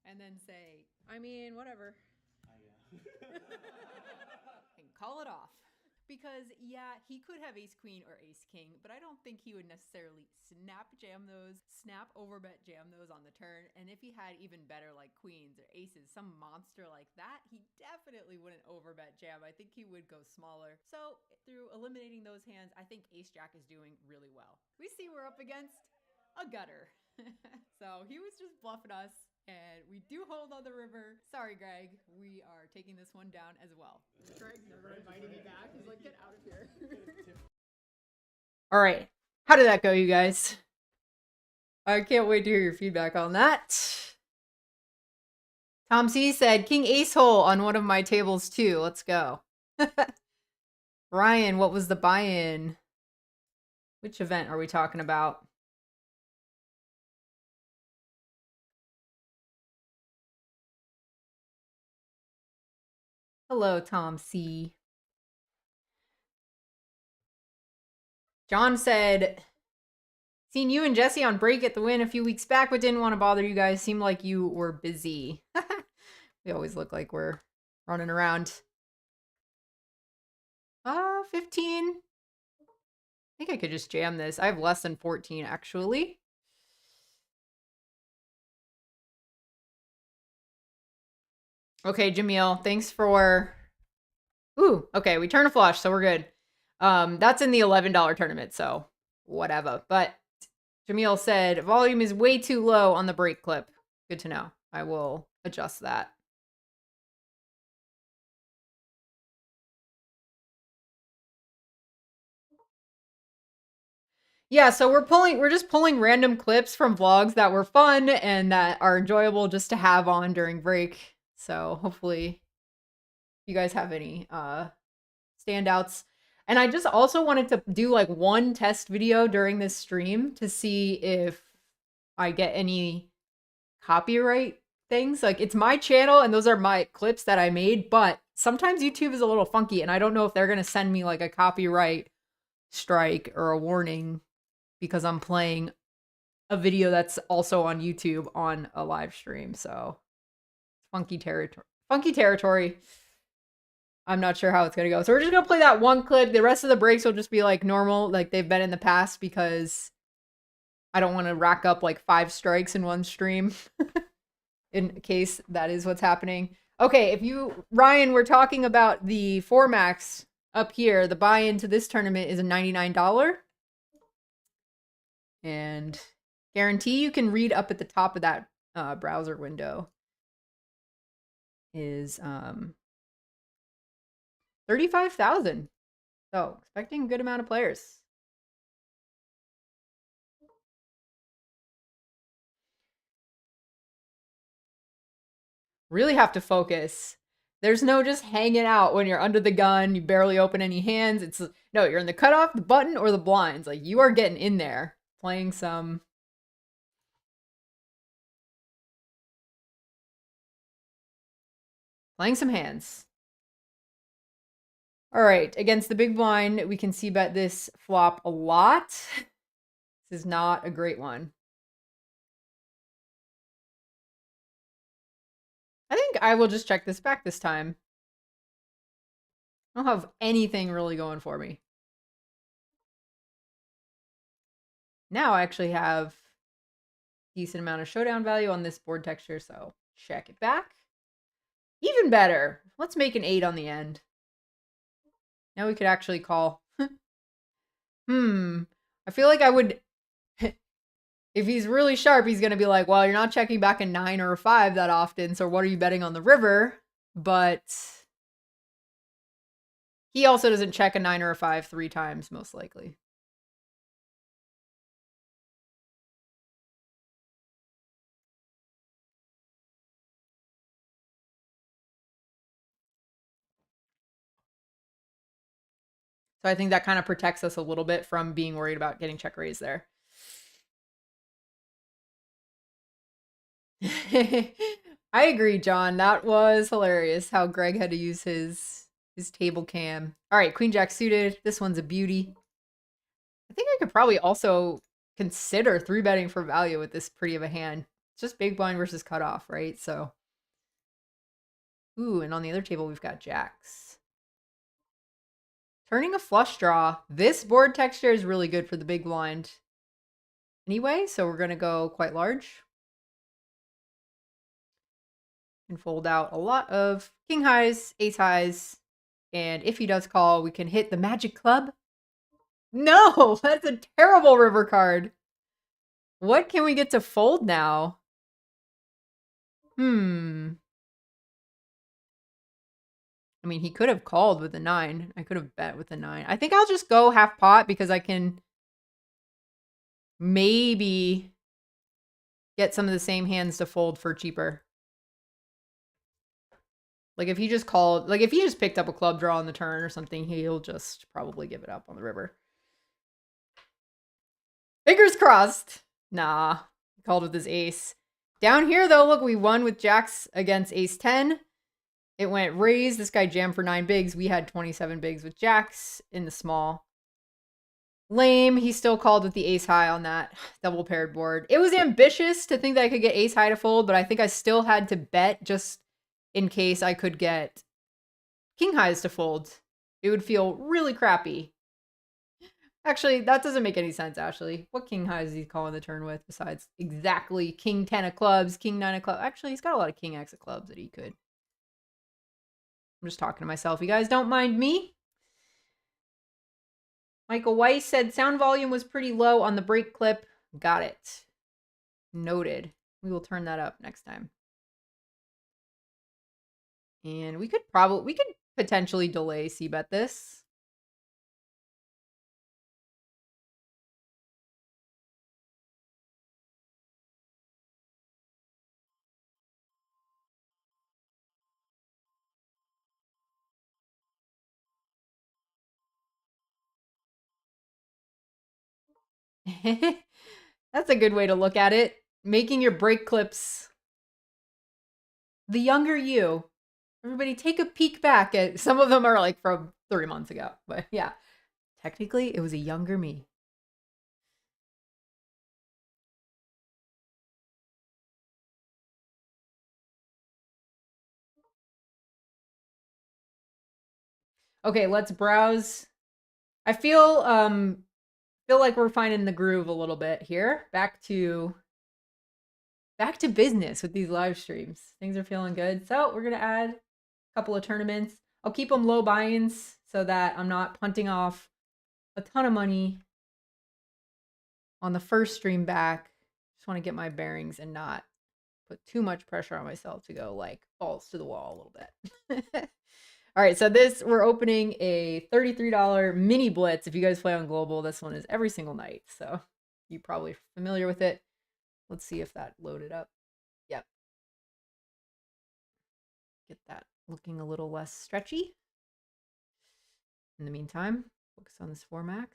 and then say, I mean, whatever. and call it off. Because, yeah, he could have ace queen or ace king, but I don't think he would necessarily snap jam those, snap overbet jam those on the turn. And if he had even better like queens or aces, some monster like that, he definitely wouldn't overbet jam. I think he would go smaller. So through eliminating those hands, I think ace jack is doing really well. We see we're up against a gutter. So he was just bluffing us. And we do hold on the river. Sorry, Greg. We are taking this one down as well. Greg's never inviting me back. He's like, get out of here. All right. How did that go, you guys? I can't wait to hear your feedback on that. Tom C said, King Ace Hole on one of my tables too. Let's go. Ryan, what was the buy-in? Which event are we talking about? Hello, Tom C. John said, seen you and Jesse on break at the win a few weeks back, but didn't want to bother you guys. Seemed like you were busy. We always look like we're running around. 15. I think I could just jam this. I have less than 14, actually. Okay, Jamil, thanks for... Ooh, okay, we turn a flush, so we're good. That's in the $11 tournament, so whatever. But Jamil said, volume is way too low on the break clip. Good to know. I will adjust that. Yeah, so we're just pulling random clips from vlogs that were fun and that are enjoyable just to have on during break. So hopefully you guys have any standouts. And I just also wanted to do like one test video during this stream to see if I get any copyright things. Like, it's my channel and those are my clips that I made, but sometimes YouTube is a little funky and I don't know if they're going to send me like a copyright strike or a warning because I'm playing a video that's also on YouTube on a live stream. So funky territory. I'm not sure how it's going to go. So we're just going to play that one clip. The rest of the breaks will just be like normal, like they've been in the past, because I don't want to rack up like 5 strikes in one stream in case that is what's happening. Okay, Ryan, we're talking about the 4max up here. The buy-in to this tournament is a $99. And Guarantee you can read up at the top of that browser window is 35,000. So expecting a good amount of players. Really have to focus. There's no just hanging out when you're under the gun, you barely open any hands. It's no, you're in the cutoff, the button, or the blinds. Like you are getting in there, playing some hands. All right, against the big blind, we can see bet this flop a lot. This is not a great one. I think I will just check this back this time. I don't have anything really going for me. Now I actually have a decent amount of showdown value on this board texture, so check it back. Even better. Let's make an 8 on the end. Now we could actually call. I feel like I would... If he's really sharp, he's going to be like, well, you're not checking back a 9 or a 5 that often, so what are you betting on the river? But he also doesn't check a 9 or a 5 3 times, most likely. So I think that kind of protects us a little bit from being worried about getting check raised there. I agree, John. That was hilarious how Greg had to use his table cam. All right, Queen Jack suited. This one's a beauty. I think I could probably also consider 3-betting for value with this pretty of a hand. It's just big blind versus cutoff, right? So, ooh, and on the other table we've got jacks. Turning a flush draw. This board texture is really good for the big blind anyway, so we're going to go quite large. And fold out a lot of king highs, ace highs, and if he does call, we can hit the magic club. No, that's a terrible river card. What can we get to fold now? I mean, he could have called with a 9. I could have bet with a 9. I think I'll just go half pot because I can maybe get some of the same hands to fold for cheaper. Like if he just called, like if he just picked up a club draw on the turn or something, he'll just probably give it up on the river. Fingers crossed. Nah, he called with his ace. Down here though, look, we won with jacks against ace 10. It went raise. This guy jammed for 9 bigs. We had 27 bigs with jacks in the small. Lame. He still called with the ace high on that double paired board. It was ambitious to think that I could get ace high to fold, but I think I still had to bet just in case I could get king highs to fold. It would feel really crappy. Actually, that doesn't make any sense, Ashley. What king highs is he calling the turn with besides exactly king 10 of clubs, king 9 of clubs? Actually, he's got a lot of king x of clubs that he could. I'm just talking to myself. You guys don't mind me? Michael Weiss said sound volume was pretty low on the break clip. Got it. Noted. We will turn that up next time. And we could potentially delay c-bet this. That's a good way to look at it. Making your break clips the younger you. Everybody take a peek back at, some of them are like from 3 months ago, but yeah, technically it was a younger me. Okay, let's browse. I feel like we're finding the groove a little bit here. Back to business with these live streams. Things are feeling good. So we're gonna add a couple of tournaments. I'll keep them low buy-ins so that I'm not punting off a ton of money on the first stream back Just want to get my bearings and not put too much pressure on myself to go like balls to the wall a little bit. All right, so we're opening a $33 mini blitz. If you guys play on Global, this one is every single night, so you're probably familiar with it. Let's see if that loaded up. Yep. Get that looking a little less stretchy. In the meantime, focus on this 4 max.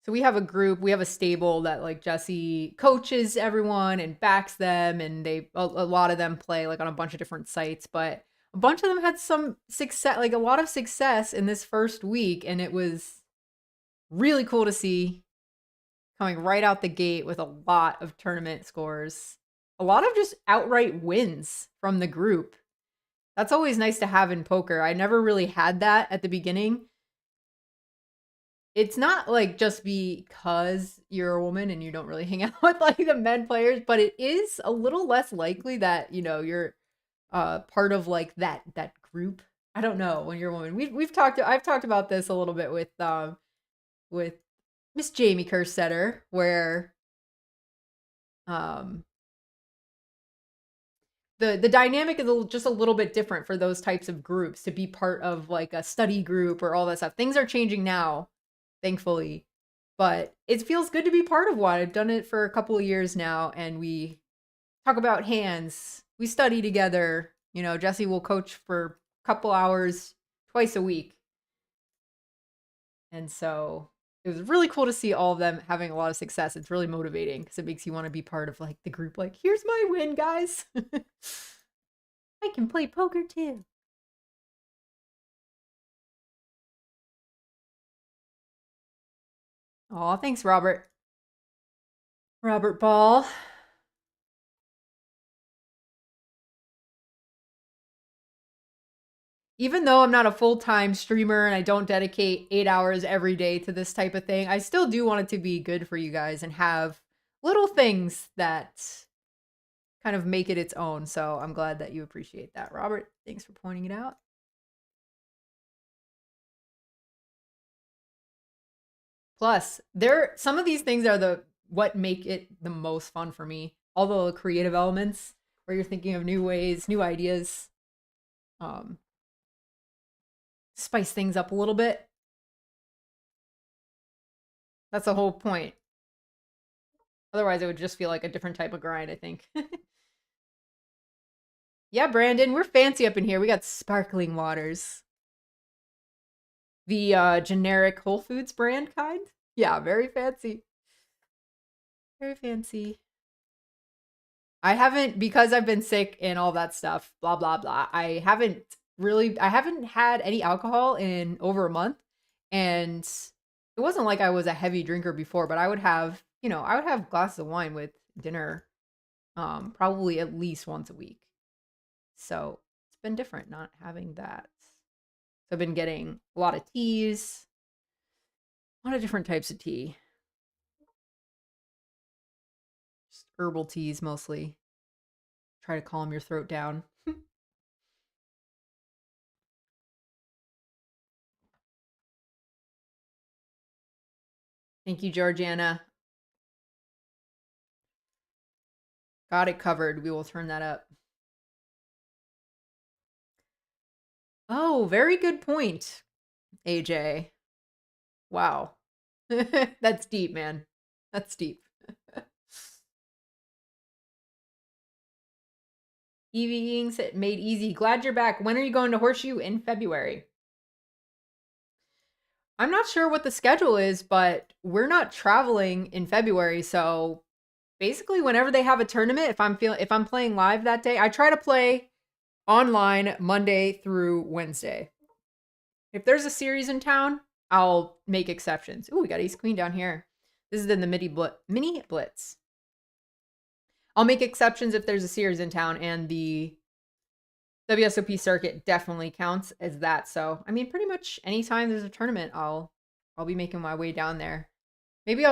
So we have a group, we have a stable that like Jesse coaches everyone and backs them, and a lot of them play like on a bunch of different sites, but a bunch of them had some success, like a lot of success in this first week, and it was really cool to see coming right out the gate with a lot of tournament scores, a lot of just outright wins from the group. That's always nice to have in poker. I never really had that at the beginning. It's not like just because you're a woman and you don't really hang out with like the men players, but it is a little less likely that, you know, you're part of like that group. I don't know, when you're a woman. I've talked about this a little bit with Miss Jamie Kerstetter, where the dynamic is just a little bit different for those types of groups to be part of like a study group or all that stuff. Things are changing now, thankfully, but it feels good to be part of one. I've done it for a couple of years now, and we talk about hands. We study together. You know, Jesse will coach for a couple hours twice a week. And so it was really cool to see all of them having a lot of success. It's really motivating because it makes you want to be part of like the group. Like, here's my win, guys. I can play poker too. Aw, thanks, Robert. Robert Ball. Even though I'm not a full-time streamer and I don't dedicate 8 hours every day to this type of thing, I still do want it to be good for you guys and have little things that kind of make it its own. So I'm glad that you appreciate that, Robert. Thanks for pointing it out. Plus, some of these things are what make it the most fun for me. All the creative elements where you're thinking of new ways, new ideas. Spice things up a little bit. That's the whole point. Otherwise, it would just feel like a different type of grind, I think. Yeah, Brandon, we're fancy up in here. We got sparkling waters. The generic Whole Foods brand kind? Yeah, very fancy. Very fancy. I haven't, because I've been sick and all that stuff, blah, blah, blah. I haven't had any alcohol in over a month. And it wasn't like I was a heavy drinker before, but I would have glasses of wine with dinner probably at least once a week. So it's been different not having that. So I've been getting a lot of teas, a lot of different types of tea. Just herbal teas mostly. Try to calm your throat down. Thank you, Georgiana. Got it covered. We will turn that up. Oh, very good point, AJ. Wow. That's deep, man. That's deep. Evie Ings made easy. Glad you're back. When are you going to Horseshoe? In February. I'm not sure what the schedule is, but we're not traveling in February, so basically whenever they have a tournament, if I'm playing live that day, I try to play online Monday through Wednesday. If there's a series in town, I'll make exceptions. Ooh, we got Ace Queen down here. This is in the mini blitz. I'll make exceptions if there's a series in town, and the WSOP circuit definitely counts as that. So, I mean, pretty much anytime there's a tournament, I'll be making my way down there. Maybe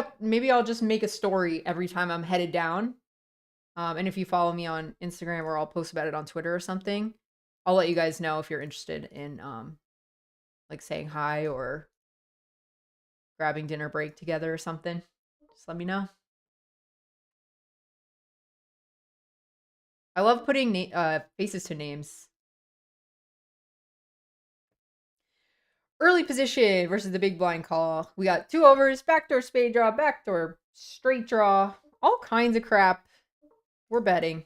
I'll just make a story every time I'm headed down. And if you follow me on Instagram, or I'll post about it on Twitter or something, I'll let you guys know if you're interested in like saying hi or grabbing dinner break together or something. Just let me know. I love putting faces to names. Early position versus the big blind call. We got 2 overs, backdoor spade draw, backdoor straight draw, all kinds of crap. We're betting.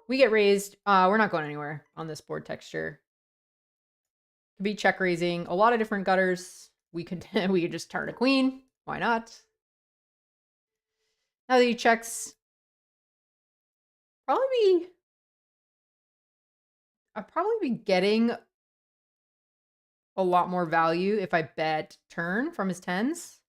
We get raised. We're not going anywhere on this board texture. Could be check raising. A lot of different gutters. We could we could just turn a queen. Why not? Now that he checks, I'd probably be getting a lot more value if I bet turn from his tens.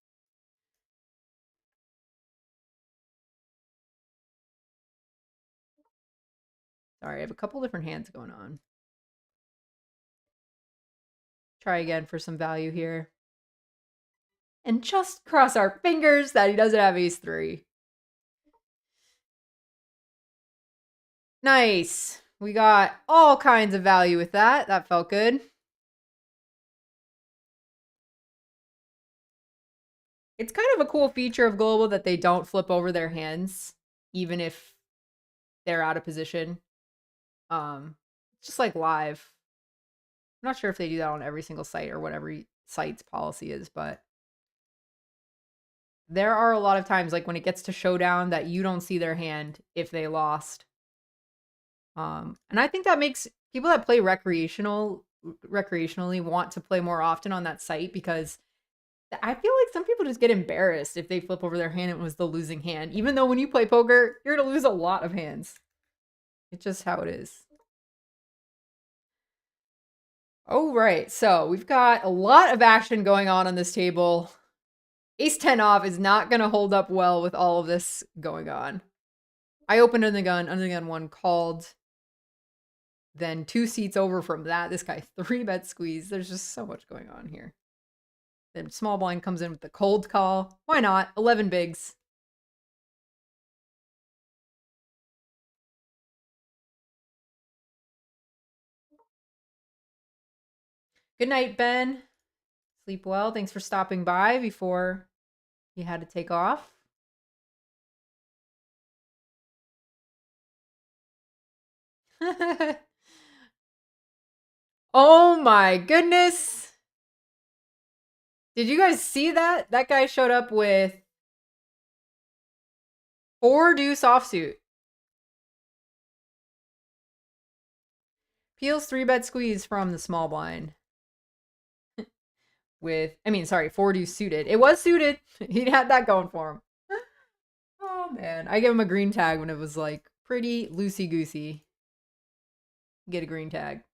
Sorry, I have a couple different hands going on. Try again for some value here. And just cross our fingers that he doesn't have ace 3. Nice. We got all kinds of value with that. That felt good. It's kind of a cool feature of Global that they don't flip over their hands, even if they're out of position. Just like live. I'm not sure if they do that on every single site or what every site's policy is, but there are a lot of times, like when it gets to showdown, that you don't see their hand if they lost. And I think that makes people that play recreationally want to play more often on that site, because I feel like some people just get embarrassed if they flip over their hand and it was the losing hand. Even though when you play poker, you're going to lose a lot of hands. It's just how it is. Oh, right. So we've got a lot of action going on this table. Ace 10 off is not going to hold up well with all of this going on. I opened under the gun 1 called. Then 2 seats over from that, this guy 3-bet squeeze. There's just so much going on here. Then small blind comes in with the cold call. Why not? 11 bigs. Good night, Ben. Sleep well. Thanks for stopping by before you had to take off. Oh my goodness. Did you guys see that? That guy showed up with 4 deuce offsuit. Peels 3-bet squeeze from the small blind. With, 4 deuce suited. It was suited. He had that going for him. Oh man. I gave him a green tag when it was like pretty loosey-goosey. Get a green tag.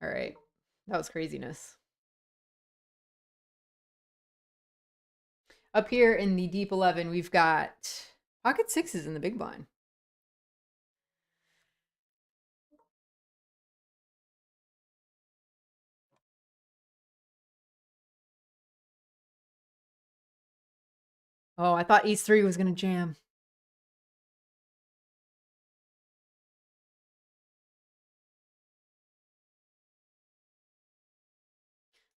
All right. That was craziness. Up here in the deep 11, we've got pocket 6s in the big blind. Oh, I thought ace 3 was going to jam.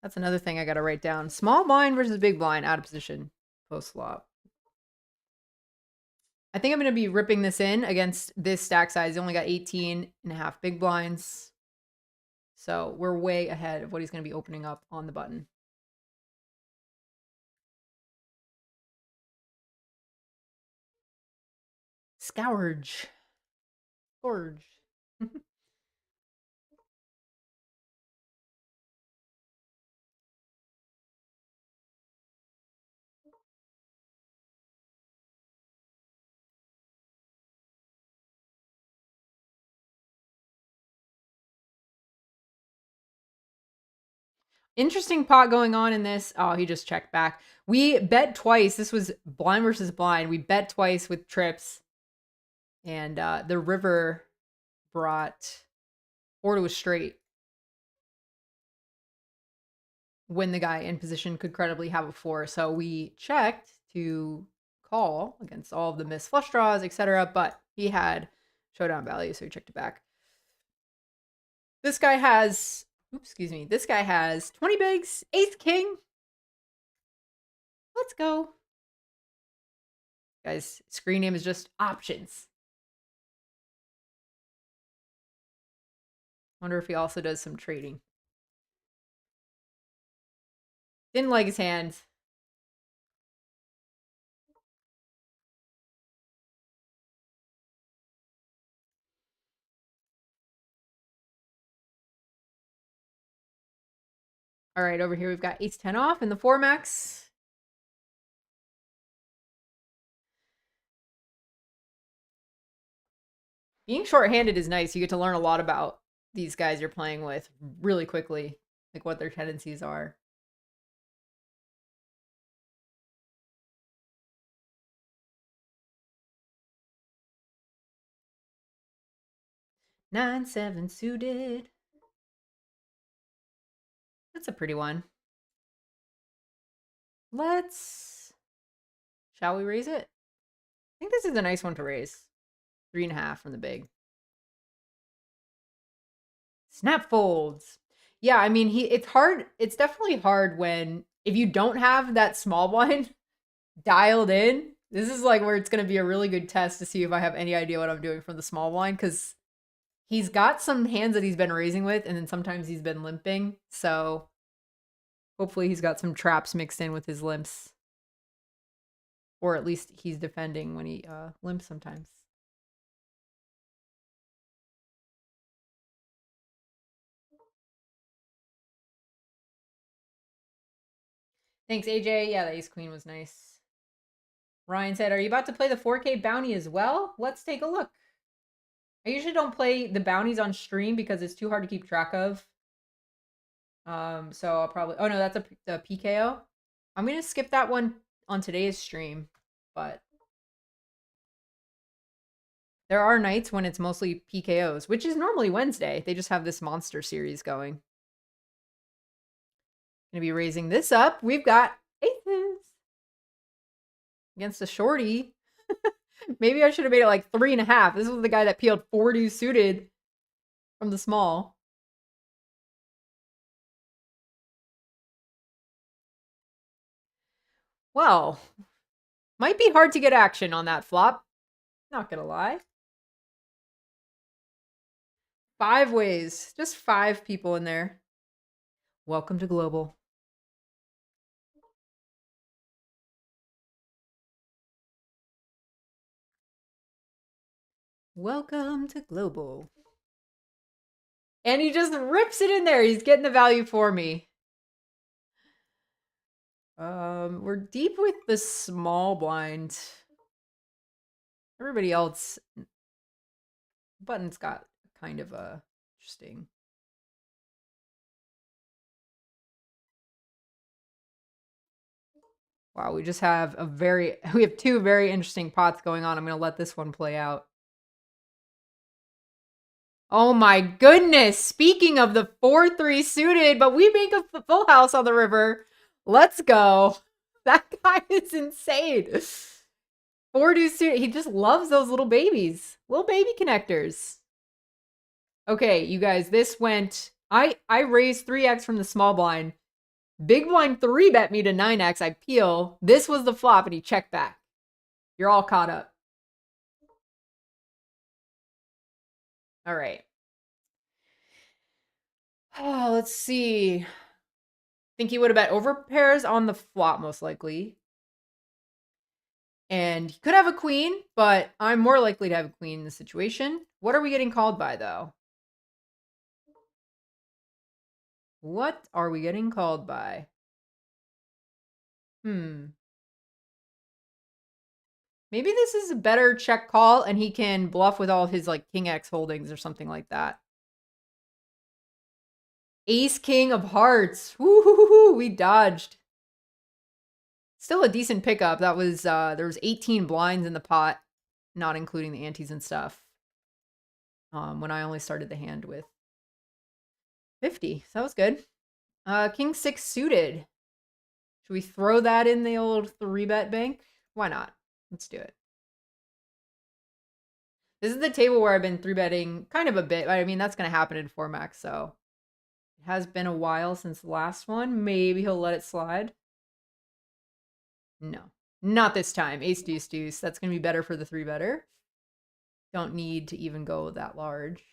That's another thing I got to write down. Small blind versus big blind, out of position, post flop. I think I'm going to be ripping this in against this stack size. He only got 18.5 big blinds. So we're way ahead of what he's going to be opening up on the button. Scourge. Gorge. Interesting pot going on in this. Oh, he just checked back. We bet twice. This was blind versus blind. We bet twice with trips. And the river brought 4 to a straight. When the guy in position could credibly have a 4. So we checked to call against all of the missed flush draws, etc. But he had showdown value, so he checked it back. This guy has, oops, excuse me. This guy has 20 bigs, ace king. Let's go. Guys, screen name is just options. Wonder if he also does some trading. Didn't like his hand. All right, over here we've got ace 10 off in the 4 max. Being short-handed is nice. You get to learn a lot about these guys you're playing with really quickly, like what their tendencies are. Nine, 7 suited. That's a pretty one. Shall we raise it? I think this is a nice one to raise. 3.5 from the big. Snap folds. Yeah, I mean, it's hard. It's definitely hard if you don't have that small blind dialed in. This is like where it's going to be a really good test to see if I have any idea what I'm doing from the small blind, because he's got some hands that he's been raising with, and then sometimes he's been limping. So hopefully he's got some traps mixed in with his limps. Or at least he's defending when he limps sometimes. Thanks, AJ. Yeah, the ace queen was nice. Ryan said, are you about to play the 4K bounty as well? Let's take a look. I usually don't play the bounties on stream because it's too hard to keep track of. So I'll probably... Oh, no, that's a PKO. I'm going to skip that one on today's stream, but... There are nights when it's mostly PKOs, which is normally Wednesday. They just have this monster series going. Gonna be raising this up. We've got aces against a shorty. Maybe I should have made it like 3.5. This was the guy that peeled 4 suited from the small. Well, might be hard to get action on that flop. Not gonna lie. 5 ways. Just 5 people in there. Welcome to Global. Welcome to Global. And he just rips it in there. He's getting the value for me. We're deep with the small blind. Everybody else, button's got kind of a interesting. Wow, we have 2 very interesting pots going on. I'm going to let this one play out. Oh my goodness. Speaking of the 4-3 suited, but we make a full house on the river. Let's go. That guy is insane. 4-2 suited. He just loves those little babies. Little baby connectors. Okay, you guys, this went... I raised 3x from the small blind. Big blind 3-bet me to 9x. I peel. This was the flop, and he checked back. You're all caught up. All right. Oh, let's see. Think he would have bet over pairs on the flop, most likely. And he could have a queen, but I'm more likely to have a queen in the situation. What are we getting called by, though? What are we getting called by? Maybe this is a better check call, and he can bluff with all of his, like, King X holdings or something like that. Ace King of Hearts. Woo-hoo-hoo-hoo, we dodged. Still a decent pickup. That was, there was 18 blinds in the pot, not including the antes and stuff. When I only started the hand with 50. So that was good. King 6 suited. Should we throw that in the old 3-bet bank? Why not? Let's do it. This is the table where I've been 3-betting kind of a bit. I mean, that's going to happen in 4max, so it has been a while since the last one. Maybe he'll let it slide. No, not this time. Ace deuce deuce. That's going to be better for the 3-better. Don't need to even go that large.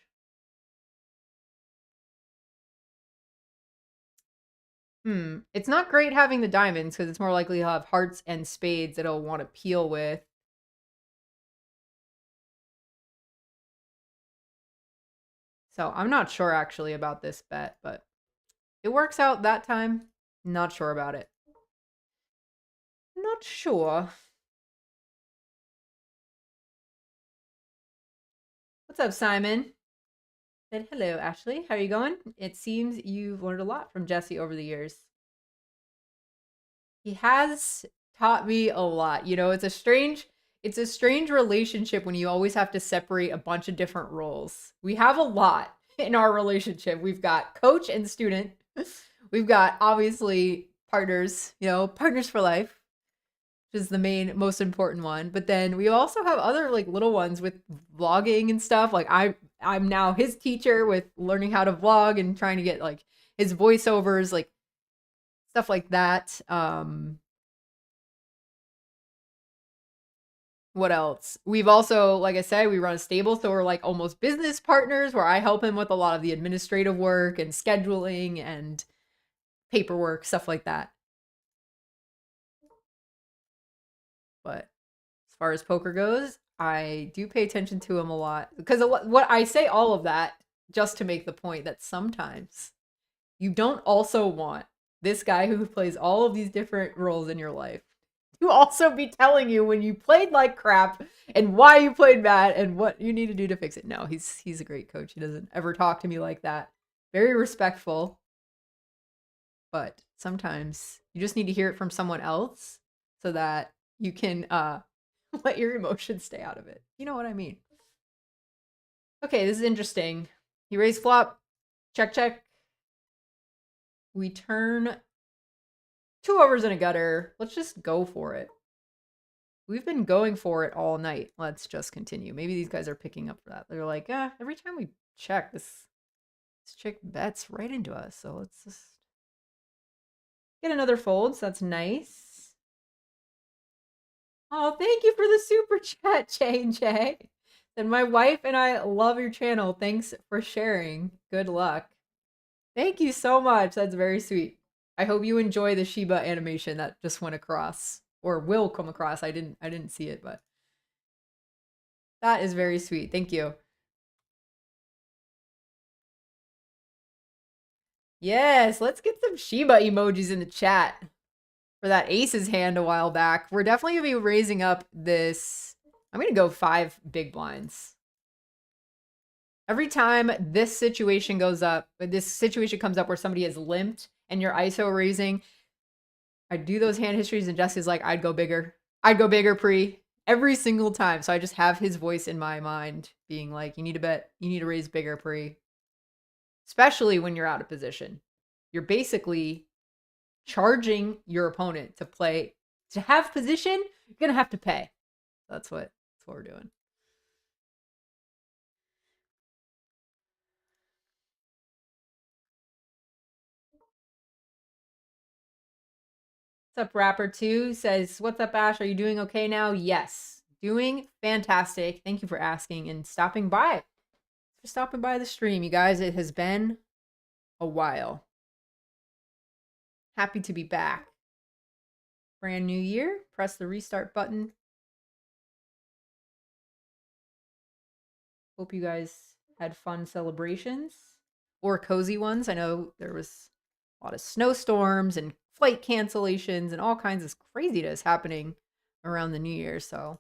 It's not great having the diamonds because it's more likely he'll have hearts and spades that he'll want to peel with. So I'm not sure actually about this bet, but it works out that time. Not sure about it. Not sure. What's up, Simon? Said, hello, Ashley. How are you going? It seems you've learned a lot from Jesse over the years. He has taught me a lot. You know, it's a strange relationship when you always have to separate a bunch of different roles. We have a lot in our relationship. We've got coach and student. We've got obviously partners, you know, partners for life, which is the most important one. But then we also have other like little ones with vlogging and stuff. Like I'm now his teacher with learning how to vlog and trying to get like his voiceovers, like stuff like that. What else? We've also, like I said, we run a stable, so we're like almost business partners where I help him with a lot of the administrative work and scheduling and paperwork, stuff like that. But as far as poker goes, I do pay attention to him a lot because what I say all of that just to make the point that sometimes you don't also want this guy who plays all of these different roles in your life to also be telling you when you played like crap and why you played bad and what you need to do to fix it. No, he's a great coach. He doesn't ever talk to me like that. Very respectful. But sometimes you just need to hear it from someone else so that you can let your emotions stay out of it. You know what I mean? Okay, this is interesting. He raised flop. Check, check. We turn 2 overs and a gutter. Let's just go for it. We've been going for it all night. Let's just continue. Maybe these guys are picking up for that. They're like, every time we check, this chick bets right into us. So let's just get another fold. So that's nice. Oh, thank you for the super chat, J&J. And my wife and I love your channel. Thanks for sharing. Good luck. Thank you so much. That's very sweet. I hope you enjoy the Shiba animation that just went across or will come across. I didn't see it, but that is very sweet. Thank you. Yes, let's get some Shiba emojis in the chat for that aces hand a while back. We're definitely going to be raising up this. I'm going to go 5 big blinds. Every time this situation comes up where somebody is limped and you're ISO raising, I do those hand histories and Jesse's like, I'd go bigger. I'd go bigger pre every single time. So I just have his voice in my mind being like, you need to bet, you need to raise bigger pre. Especially when you're out of position. You're basically charging your opponent to play. To have position, you're going to have to pay. That's what we're doing. What's up, Rapper 2 says, what's up, Ash? Are you doing okay now? Yes. Doing fantastic. Thank you for asking and stopping by. For stopping by the stream, you guys. It has been a while. Happy to be back. Brand new year. Press the restart button. Hope you guys had fun celebrations or cozy ones. I know there was a lot of snowstorms and flight cancellations and all kinds of craziness happening around the new year. So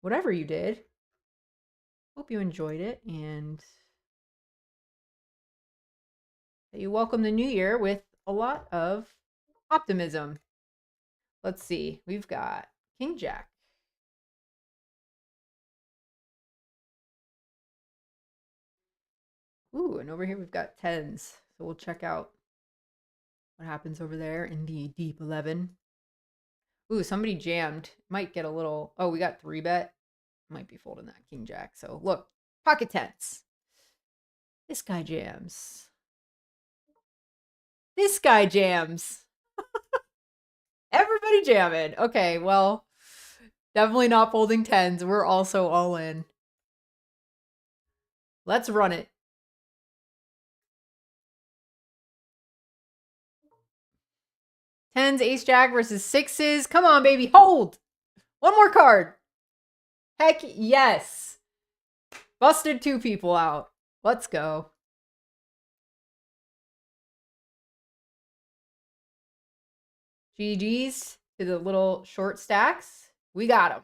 whatever you did, hope you enjoyed it and that you welcome the new year with a lot of optimism. Let's see. We've got King Jack. Ooh, and over here we've got tens. So we'll check out what happens over there in the deep 11. Ooh, somebody jammed. Might get a little... Oh, we got 3-bet. Might be folding that King Jack. So look, pocket tens. This guy jams. This guy jams. Everybody jamming. Okay, well, definitely not folding tens. We're also all in. Let's run it. Tens, ace jack versus sixes. Come on, baby. Hold. One more card. Heck yes. Busted 2 people out. Let's go. GG's to the little short stacks. We got them.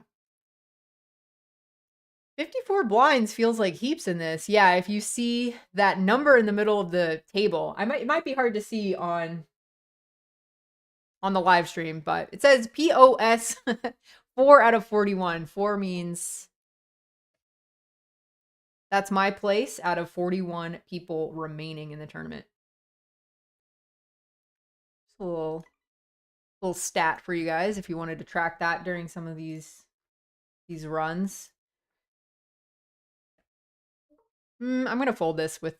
54 blinds feels like heaps in this. Yeah, if you see that number in the middle of the table, it might be hard to see on the live stream, but it says POS 4 out of 41. 4 means that's my place out of 41 people remaining in the tournament. Just a little stat for you guys if you wanted to track that during some of these runs. I'm gonna fold this with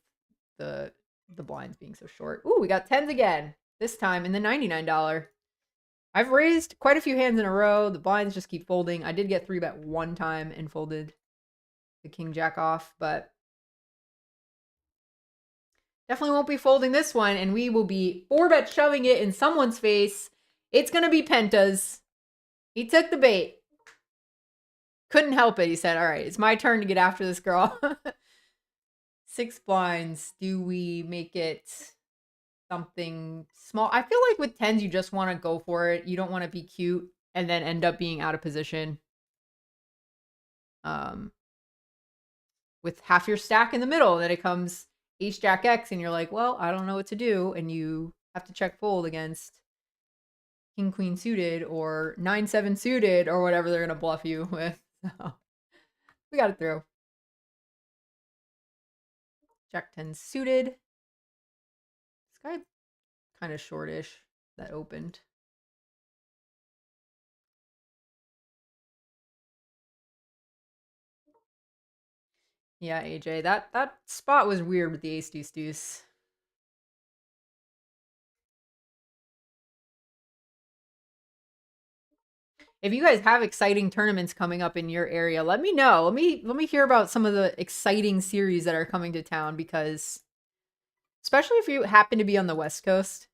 the blinds being so short. Ooh, we got tens again. This time in the $99. I've raised quite a few hands in a row. The blinds just keep folding. I did get 3-bet one time and folded the King Jack off, but definitely won't be folding this one, and we will be 4-bet shoving it in someone's face. It's gonna be Pentas. He took the bait. Couldn't help it. He said, all right, it's my turn to get after this girl. 6 blinds. Do we make it something small? I feel like with tens, you just want to go for it. You don't want to be cute and then end up being out of position. With half your stack in the middle, then it comes ace jack X, and you're like, well, I don't know what to do, and you have to check fold against king queen suited or 9-7 suited or whatever they're gonna bluff you with. So we got it through. Jack 10 suited. This guy kind of shortish that opened. Yeah, AJ, that spot was weird with the ace deuce deuce. If you guys have exciting tournaments coming up in your area, let me know. Let me hear about some of the exciting series that are coming to town, because especially if you happen to be on the West Coast,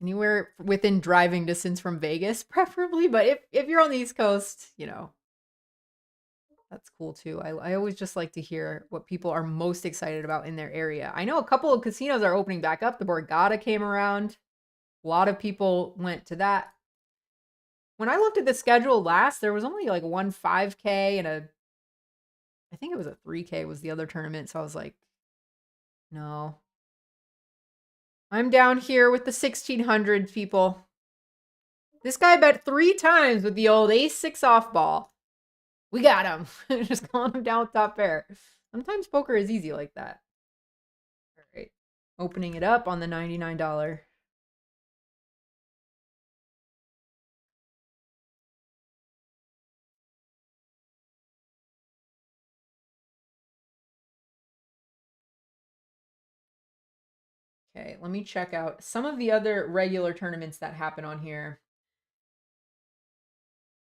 anywhere within driving distance from Vegas, preferably. But if you're on the East Coast, you know, that's cool too. I always just like to hear what people are most excited about in their area. I know a couple of casinos are opening back up. The Borgata came around. A lot of people went to that. When I looked at the schedule last, there was only like one 5K and I think it was a 3K was the other tournament. So I was like, no. I'm down here with the 1600 people. This guy bet 3 times with the old ace-6 off ball. We got him. Just calling him down with top pair. Sometimes poker is easy like that. All right. Opening it up on the $99. Okay, let me check out some of the other regular tournaments that happen on here.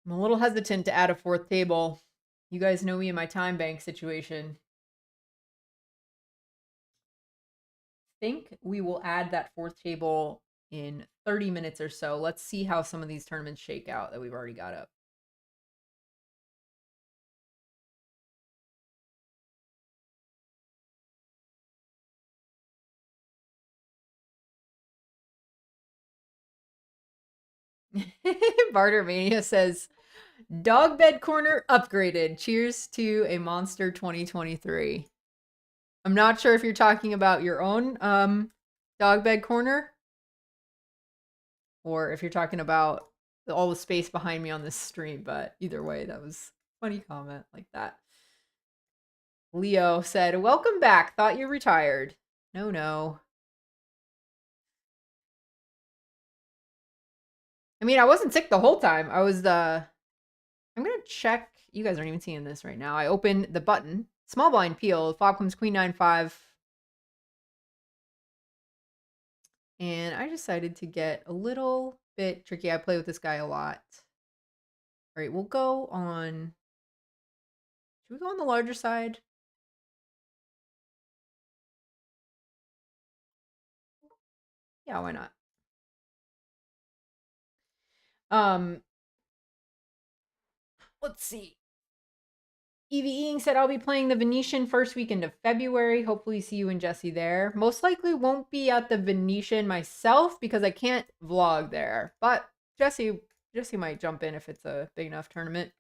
I'm a little hesitant to add a 4th table. You guys know me in my time bank situation. I think we will add that 4th table in 30 minutes or so. Let's see how some of these tournaments shake out that we've already got up. Bartermania says, Dog bed corner upgraded. Cheers to a monster 2023. I'm not sure if you're talking about your own dog bed corner or if you're talking about all the space behind me on this stream, but either way, that was a funny comment like that. Leo said, "Welcome back. Thought you retired." No. I mean, I wasn't sick the whole time. I was I'm gonna check. You guys aren't even seeing this right now. I opened the button. Small blind peel. Flop comes queen 9-5. And I decided to get a little bit tricky. I play with this guy a lot. All right, we'll go on. Should we go on the larger side? Yeah, why not? Let's see. Evie Eing said, "I'll be playing the Venetian first weekend of February. Hopefully see you and Jesse there. Most likely won't be at the Venetian myself because I can't vlog there. But Jesse might jump in if it's a big enough tournament."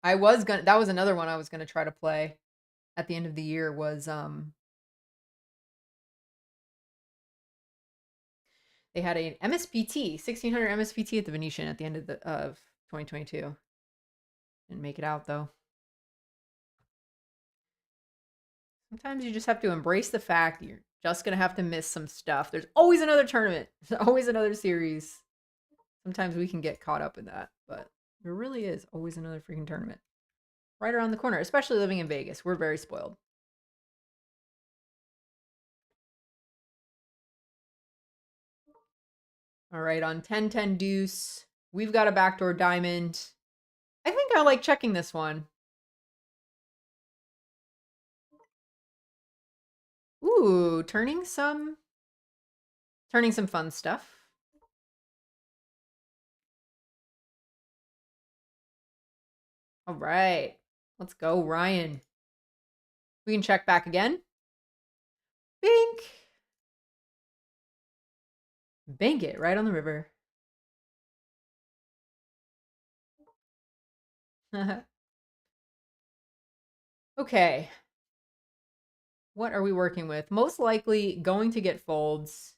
That was another one I was gonna try to play at the end of the year was they had an MSPT, 1600 MSPT at the Venetian at the end of 2022. Didn't make it out though. Sometimes you just have to embrace the fact you're just gonna have to miss some stuff. There's always another tournament. There's always another series. Sometimes we can get caught up in that, but there really is always another freaking tournament right around the corner, especially living in Vegas. We're very spoiled. All right, on 10-10 deuce, we've got a backdoor diamond. I think I like checking this one. Ooh, turning some fun stuff. All right, let's go, Ryan. We can check back again. Bink. Bank it right on the river. Okay. What are we working with? Most likely going to get folds.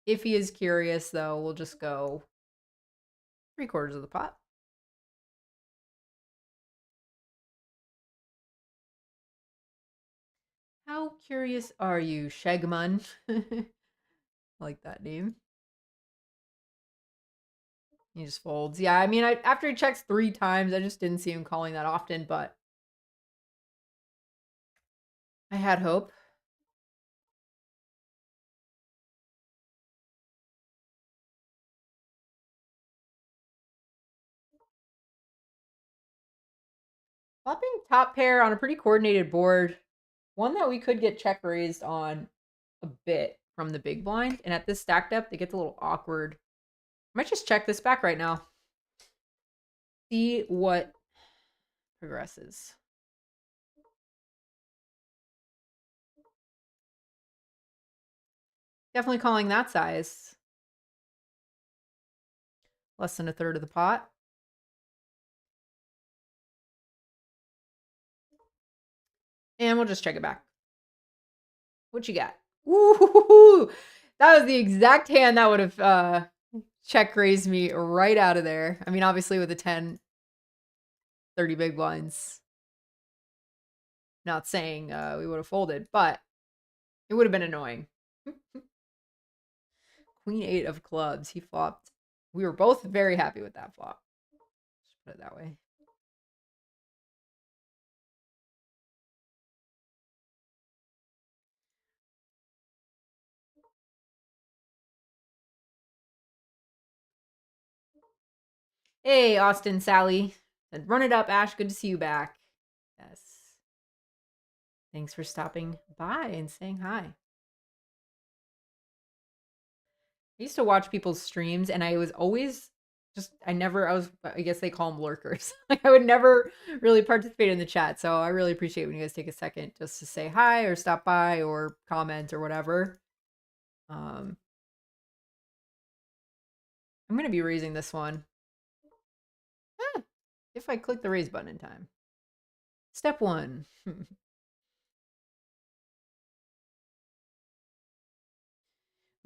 If he is curious, though, we'll just go 3/4 of the pot. How curious are you, Shegman? I like that name. He just folds. Yeah, I mean, after he checks 3 times, I just didn't see him calling that often, but I had hope. Flopping top pair on a pretty coordinated board. One that we could get check raised on a bit from the big blind. And at this stack depth, it gets a little awkward. I might just check this back right now. See what progresses. Definitely calling that size. Less than 1/3 of the pot. And we'll just check it back. What you got? Ooh, that was the exact hand that would have check raised me right out of there. I mean, obviously with a 10, 30 big blinds. Not saying we would have folded, but it would have been annoying. Queen 8 of clubs. He flopped. We were both very happy with that flop. Just put it that way. Hey, Austin, Sally. Said, "Run it up, Ash. Good to see you back." Yes. Thanks for stopping by and saying hi. I used to watch people's streams and I was always I guess they call them lurkers. Like I would never really participate in the chat. So I really appreciate when you guys take a second just to say hi or stop by or comment or whatever. I'm I'm going to be raising this one. If I click the raise button in time. Step 1.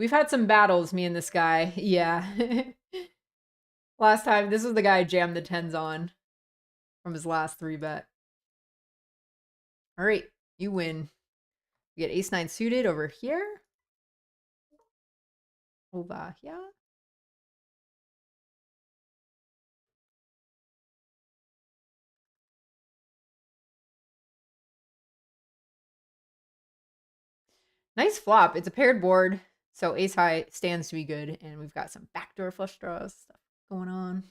We've had some battles, me and this guy. Yeah. Last time, this was the guy I jammed the 10s on from his last 3-bet. All right, you win. We get ace-9 suited over here. Over here. Nice flop. It's a paired board, so ace high stands to be good, and we've got some backdoor flush draws stuff going on.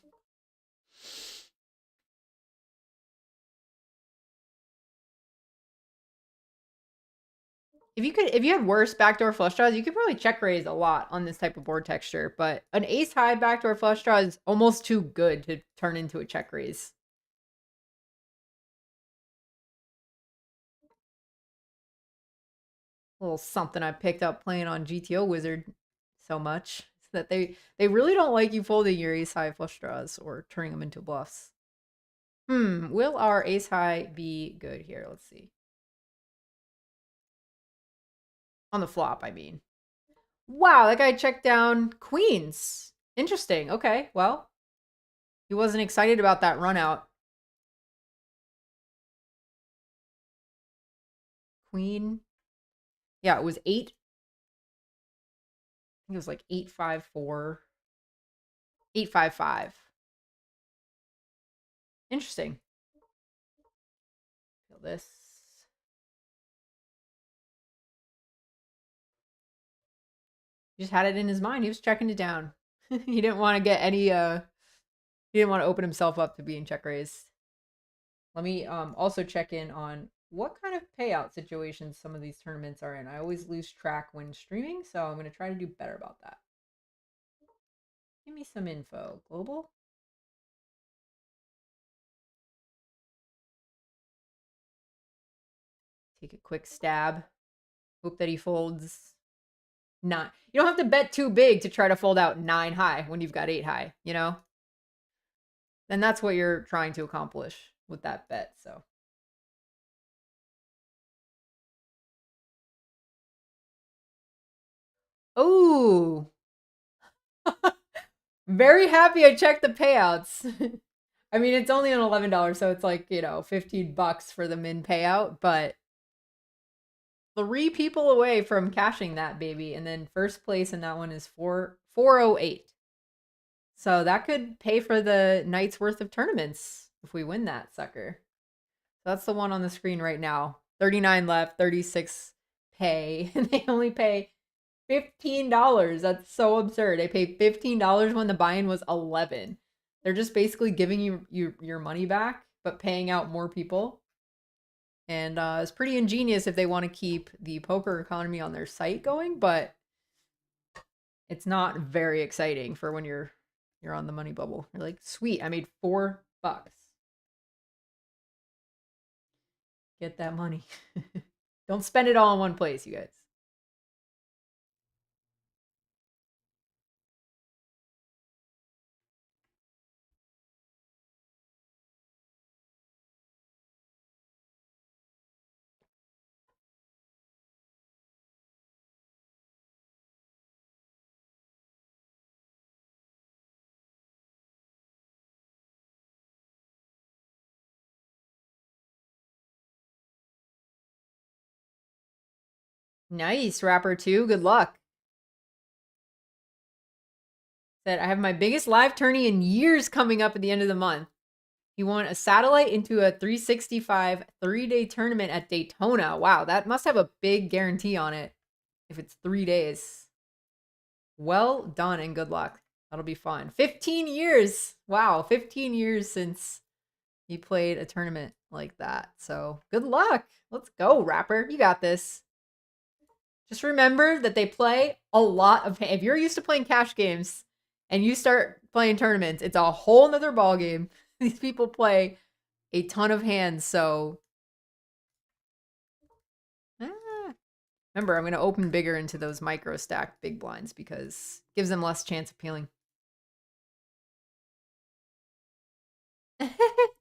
If you had worse backdoor flush draws, you could probably check raise a lot on this type of board texture, but an ace high backdoor flush draw is almost too good to turn into a check raise. A little something I picked up playing on GTO Wizard so much that they really don't like you folding your ace high flush draws or turning them into bluffs. Will our ace high be good here? Let's see. On the flop, I mean. Wow, that guy checked down queens. Interesting. Okay, well, he wasn't excited about that run out. Queen. Yeah, it was 8. I think it was like 8-5-4. 8-5-5. Interesting. Feel this. He just had it in his mind. He was checking it down. He didn't want to get any he didn't want to open himself up to being check raised. Let me also check in on what kind of payout situations some of these tournaments are in. I always lose track when streaming, so I'm going to try to do better about that. Give me some info. Global? Take a quick stab. Hope that he folds 9. You don't have to bet too big to try to fold out 9 high when you've got 8 high, you know? And that's what you're trying to accomplish with that bet, so. Oh. Very happy I checked the payouts. I mean, it's only an $11, so it's like, you know, $15 for the min payout, but 3 people away from cashing that baby, and then first place in that one is 408. So that could pay for the night's worth of tournaments if we win that sucker. So that's the one on the screen right now. 39 left, 36 pay, and they only pay $15. That's so absurd. They pay $15 when the buy-in was 11. They're just basically giving you your money back, but paying out more people. And it's pretty ingenious if they want to keep the poker economy on their site going, but it's not very exciting for when you're on the money bubble. You're like, sweet, I made $4. Get that money. Don't spend it all in one place, you guys. Nice, Rapper 2. Good luck. Said, I have my biggest live tourney in years coming up at the end of the month. He won a satellite into a 365 3-day tournament at Daytona. Wow, that must have a big guarantee on it if it's 3 days. Well done and good luck. That'll be fun. 15 years. Wow, 15 years since he played a tournament like that. So good luck. Let's go, Rapper. You got this. Just remember that they play a lot of... If you're used to playing cash games and you start playing tournaments, it's a whole nother ballgame. These people play a ton of hands, so... Remember, I'm going to open bigger into those micro stacked big blinds because it gives them less chance of peeling.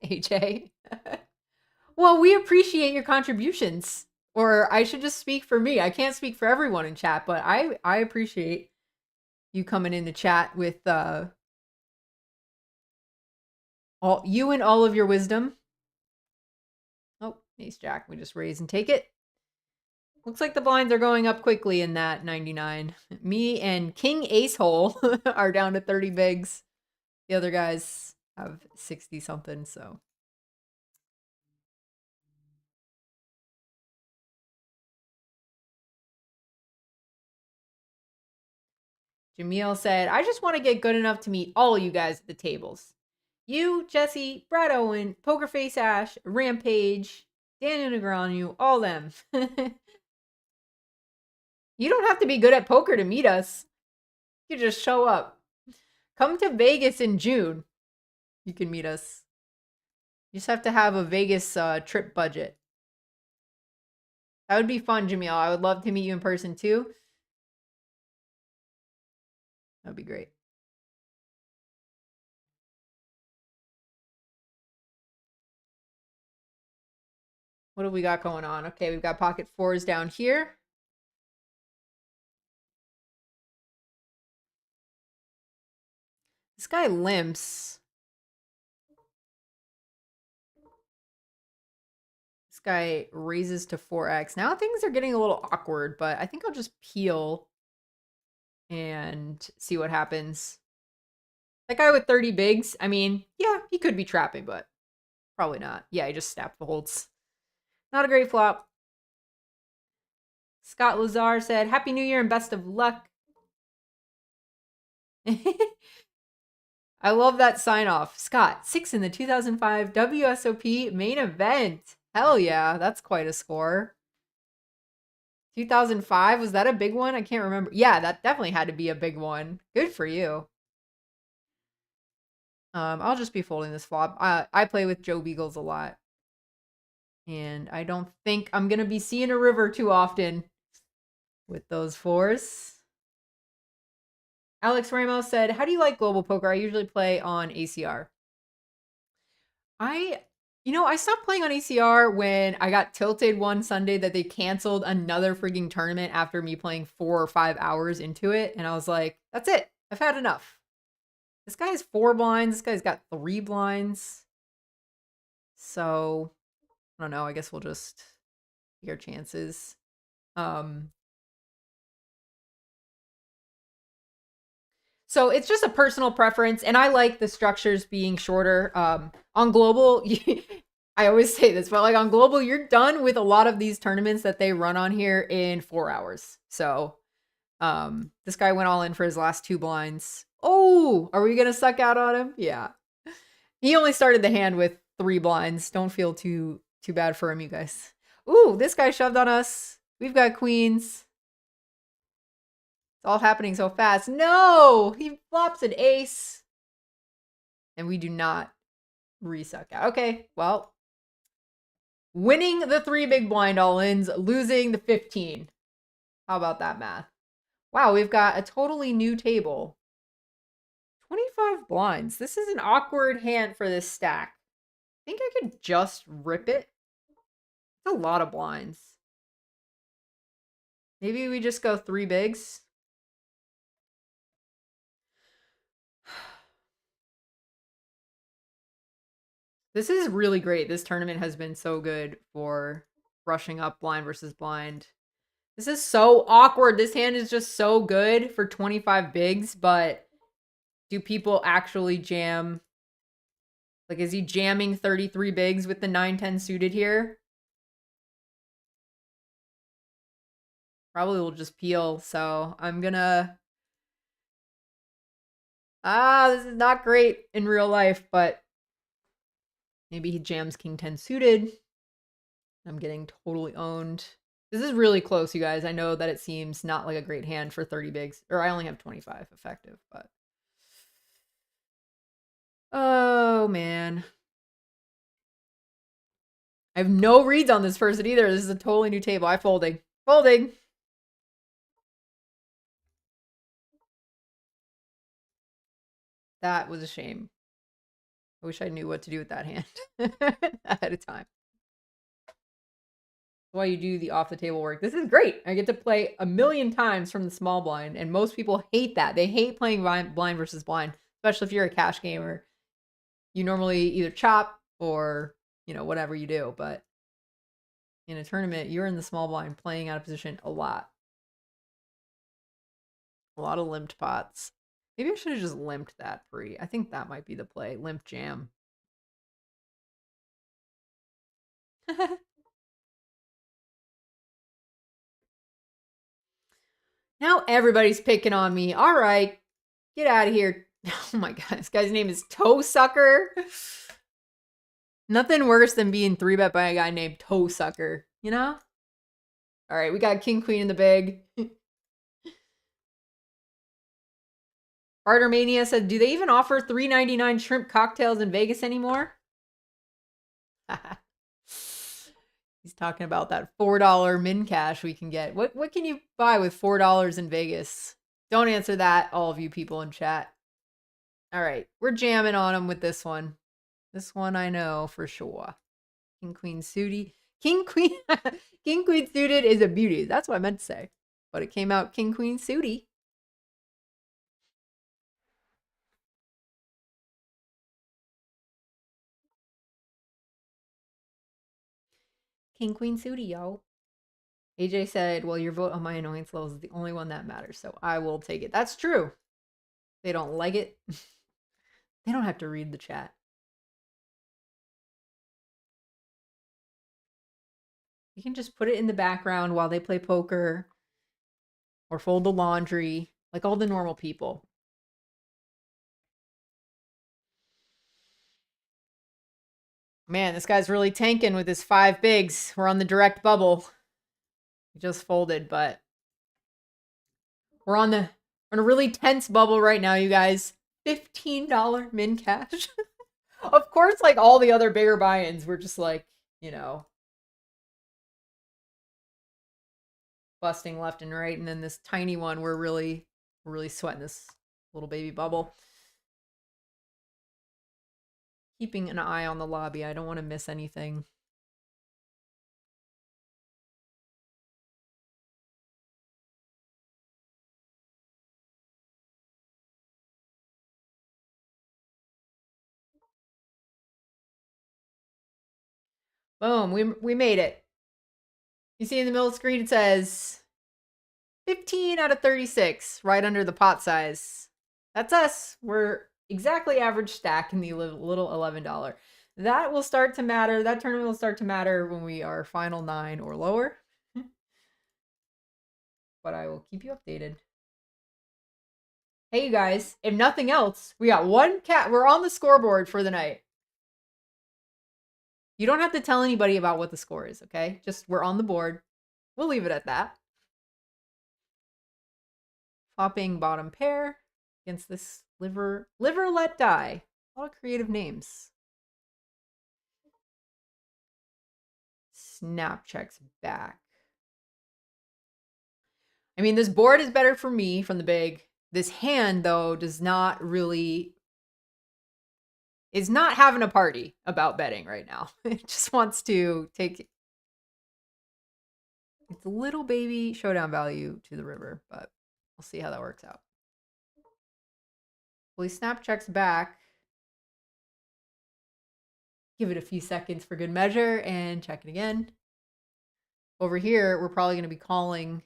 AJ. Well, we appreciate your contributions. Or I should just speak for me. I can't speak for everyone in chat, but I appreciate you coming in to chat with all you and all of your wisdom. Oh, ace jack. We just raise and take it. Looks like the blinds are going up quickly in that 99. Me and King Ace Hole are down to 30 bigs. The other guys have 60 something, so. Jamil said, I just want to get good enough to meet all you guys at the tables. You, Jesse, Brad Owen, Pokerface Ash, Rampage, Daniel Negreanu, all them. You don't have to be good at poker to meet us. You just show up. Come to Vegas in June. You can meet us. You just have to have a Vegas trip budget. That would be fun, Jamil. I would love to meet you in person too. That'd be great. What do we got going on? Okay, we've got pocket fours down here. This guy limps. This guy raises to 4x. Now things are getting a little awkward, but I think I'll just peel and see what happens. That guy with 30 bigs, I mean, yeah, he could be trapping, but probably not. Yeah, he just snapped the holds. Not a great flop. Scott Lazar said, Happy New Year and best of luck. I love that sign off. Scott, 6 in the 2005 WSOP main event. Hell yeah, that's quite a score. 2005, was that a big one? I can't remember. Yeah, that definitely had to be a big one. Good for you. I'll just be folding this flop. I play with Joe Beagles a lot. And I don't think I'm going to be seeing a river too often with those fours. Alex Ramos said, how do you like global poker? I usually play on ACR. I stopped playing on ACR when I got tilted one Sunday that they canceled another freaking tournament after me playing 4 or 5 hours into it. And I was like, that's it. I've had enough. This guy has 4 blinds. This guy's got 3 blinds. So, I don't know. I guess we'll just take our chances. So it's just a personal preference, and I like the structures being shorter. On global, I always say this, but like on global, you're done with a lot of these tournaments that they run on here in 4 hours. So this guy went all in for his last 2 blinds. Oh, are we gonna suck out on him? Yeah. He only started the hand with 3 blinds. Don't feel too bad for him, you guys. Ooh, this guy shoved on us. We've got queens. It's all happening so fast. No! He flops an ace. And we do not resuck out. Okay, well. Winning the 3 big blind all-ins, losing the 15. How about that math? Wow, we've got a totally new table. 25 blinds. This is an awkward hand for this stack. I think I could just rip it. It's a lot of blinds. Maybe we just go 3 bigs. This is really great. This tournament has been so good for rushing up blind versus blind. This is so awkward. This hand is just so good for 25 bigs, but do people actually jam? Like, is he jamming 33 bigs with the 9-10 suited here? Probably will just peel, so I'm gonna... this is not great in real life, but maybe he jams King 10 suited. I'm getting totally owned. This is really close, you guys. I know that it seems not like a great hand for 30 bigs. Or I only have 25 effective, but... Oh, man. I have no reads on this person either. This is a totally new table. I'm folding. Folding! That was a shame. I wish I knew what to do with that hand ahead of time. That's why you do the off the table work. This is great. I get to play a million times from the small blind, and most people hate that. They hate playing blind versus blind, especially if you're a cash gamer. You normally either chop or, you know, whatever you do, but in a tournament, you're in the small blind playing out of position a lot. A lot of limped pots. Maybe I should have just limped that pre. I think that might be the play. Limp jam. Now everybody's picking on me. All right. Get out of here. Oh my god. This guy's name is Toe Sucker. Nothing worse than being 3-bet by a guy named Toe Sucker, you know? All right, we got King Queen in the big. Bartermania said, do they even offer $3.99 shrimp cocktails in Vegas anymore? He's talking about that $4 min cash we can get. What can you buy with $4 in Vegas? Don't answer that, all of you people in chat. All right, we're jamming on him with this one. This one I know for sure. King Queen suited. King Queen King Queen suited is a beauty. That's what I meant to say. But it came out King Queen suited. King Queen suited, yo. AJ said, well, your vote on my annoyance level is the only one that matters, so I will take it. That's true. They don't like it. They don't have to read the chat. You can just put it in the background while they play poker or fold the laundry, like all the normal people. Man, this guy's really tanking with his 5 bigs. We're on the direct bubble. He just folded, but we're on a really tense bubble right now, you guys. $15 min cash. Of course, like all the other bigger buy-ins, we're just like, you know, busting left and right. And then this tiny one, we're really sweating this little baby bubble. Keeping an eye on the lobby. I don't want to miss anything. Boom, we made it. You see in the middle of the screen, it says 15 out of 36, right under the pot size. That's us. We're exactly average stack in the little $11. That will start to matter. That tournament will start to matter when we are final 9 or lower. But I will keep you updated. Hey, you guys, if nothing else, we got one cat. We're on the scoreboard for the night. You don't have to tell anybody about what the score is, okay? Just we're on the board. We'll leave it at that. Flopping bottom pair against this liver let die. A lot of creative names. Snap checks back. I mean, this board is better for me from the big. This hand, though, does not really... is not having a party about betting right now. It just wants to take its little baby showdown value to the river, but we'll see how that works out. Well, he snap checks back. Give it a few seconds for good measure and check it again. Over here, we're probably going to be calling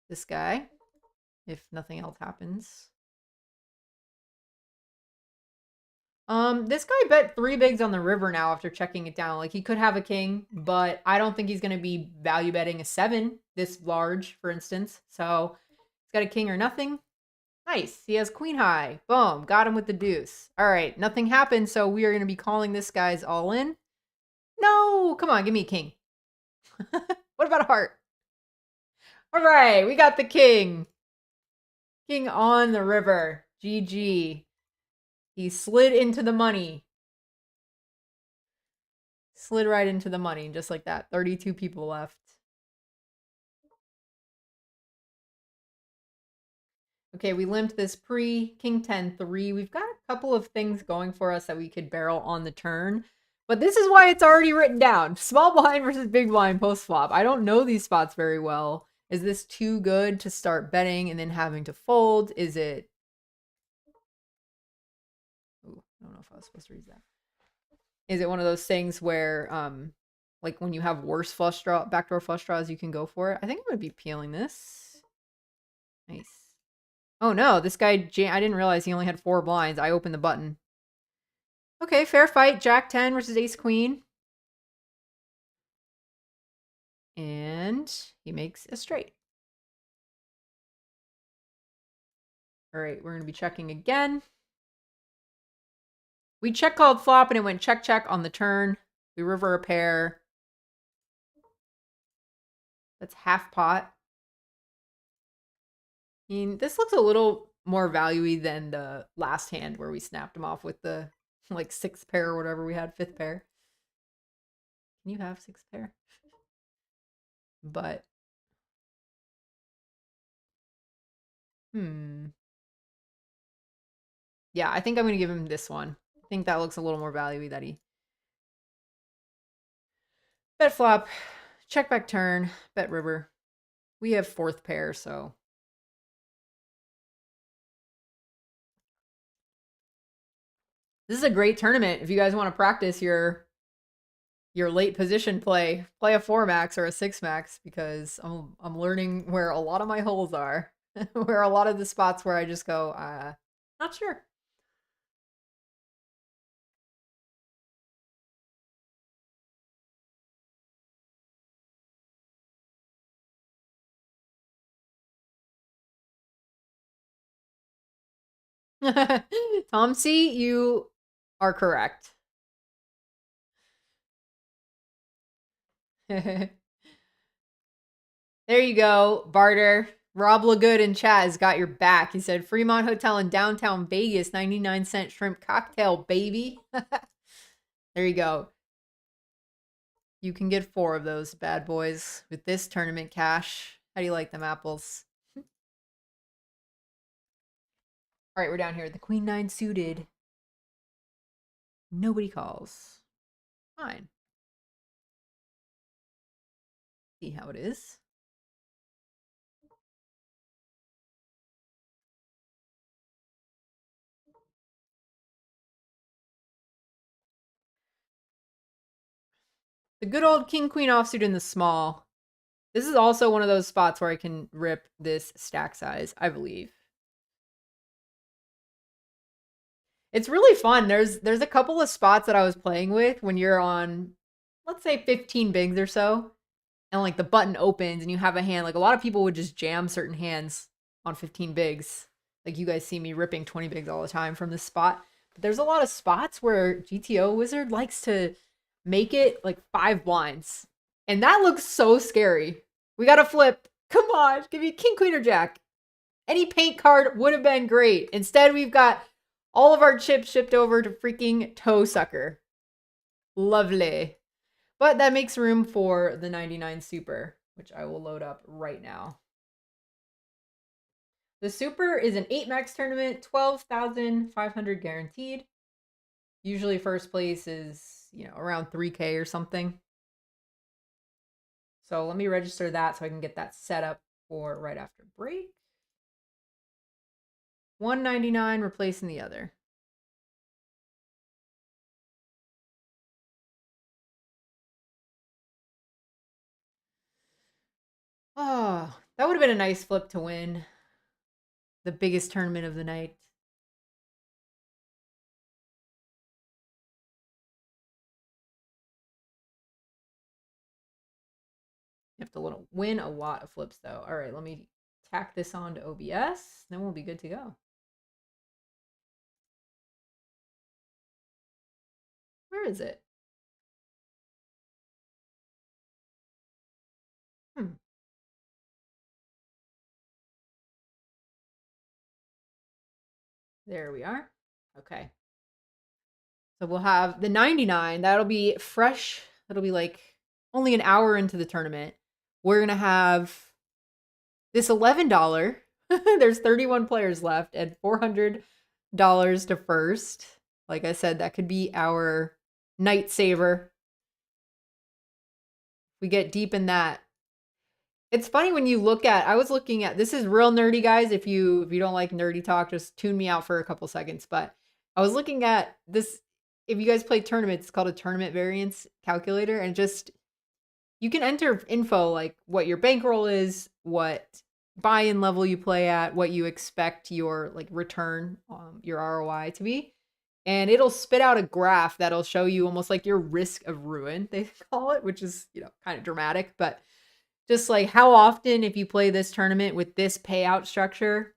this guy if nothing else happens. This guy bet 3 bigs on the river now after checking it down. Like, he could have a king, but I don't think he's going to be value betting a 7 this large, for instance. So he's got a king or nothing. Nice. He has queen high. Boom. Got him with the deuce. All right. Nothing happened, so we are going to be calling this guy's all in. No. Come on. Give me a king. What about a heart? All right. We got the king. King on the river. GG. He slid into the money. Slid right into the money, just like that. 32 people left. Okay, we limped this pre King 10-3. We've got a couple of things going for us that we could barrel on the turn. But this is why it's already written down. Small blind versus big blind post flop. I don't know these spots very well. Is this too good to start betting and then having to fold? Is it... Ooh, I don't know if I was supposed to read that. Is it one of those things where, like when you have worse flush draw, backdoor flush draws, you can go for it? I think I'm going to be peeling this. Nice. Oh no, this guy, I didn't realize he only had 4 blinds. I opened the button. Okay, fair fight. Jack 10 versus Ace Queen. And he makes a straight. All right, we're going to be checking again. We check called flop and it went check, check on the turn. We river a pair. That's half pot. I mean, this looks a little more value-y than the last hand where we snapped him off with the like 6th pair or whatever we had, 5th pair. Can you have 6th pair? But yeah, I think I'm gonna give him this one. I think that looks a little more value-y that he bet flop, check back turn, bet river. We have 4th pair, so this is a great tournament if you guys want to practice your late position play. Play a 4-max or a 6-max because I'm learning where a lot of my holes are. Where a lot of the spots where I just go, not sure. Tom C, you are correct. There you go, barter. Rob LaGood in chat has got your back. He said, Fremont Hotel in downtown Vegas, 99-cent shrimp cocktail, baby. There you go. You can get 4 of those bad boys with this tournament cash. How do you like them apples? All right, we're down here. The Queen 9 suited. Nobody calls. Fine. See how it is. The good old King Queen offsuit in the small. This is also one of those spots where I can rip this stack size, I believe. It's really fun. There's a couple of spots that I was playing with when you're on, let's say 15 bigs or so, and like the button opens and you have a hand. Like a lot of people would just jam certain hands on 15 bigs. Like you guys see me ripping 20 bigs all the time from this spot. But there's a lot of spots where GTO Wizard likes to make it like 5 blinds. And that looks so scary. We got to flip. Come on, give me King, Queen, or Jack. Any paint card would have been great. Instead, we've got all of our chips shipped over to freaking Toe Sucker. Lovely. But that makes room for the 99 Super, which I will load up right now. The Super is an 8-max tournament, 12,500 guaranteed. Usually first place is, you know, around 3K or something. So let me register that so I can get that set up for right after break. $199 replacing the other. Oh, that would have been a nice flip to win the biggest tournament of the night. You have to win a lot of flips though. All right, let me tack this on to OBS. Then we'll be good to go. Where is it? There we are. Okay. So we'll have the 99. That'll be fresh. That'll be like only an hour into the tournament. We're going to have this $11 There's 31 players left and $400 to first. Like I said, that could be our night saver. We get deep in that. It's funny when you look at, I was looking at, this is real nerdy, guys. If you don't like nerdy talk, just tune me out for a couple seconds. But I was looking at this, if you guys play tournaments, it's called a tournament variance calculator. And just, you can enter info like what your bankroll is, what buy-in level you play at, what you expect your like return, your ROI to be. And it'll spit out a graph that'll show you almost like your risk of ruin, they call it, which is, kind of dramatic, but just like how often, if you play this tournament with this payout structure,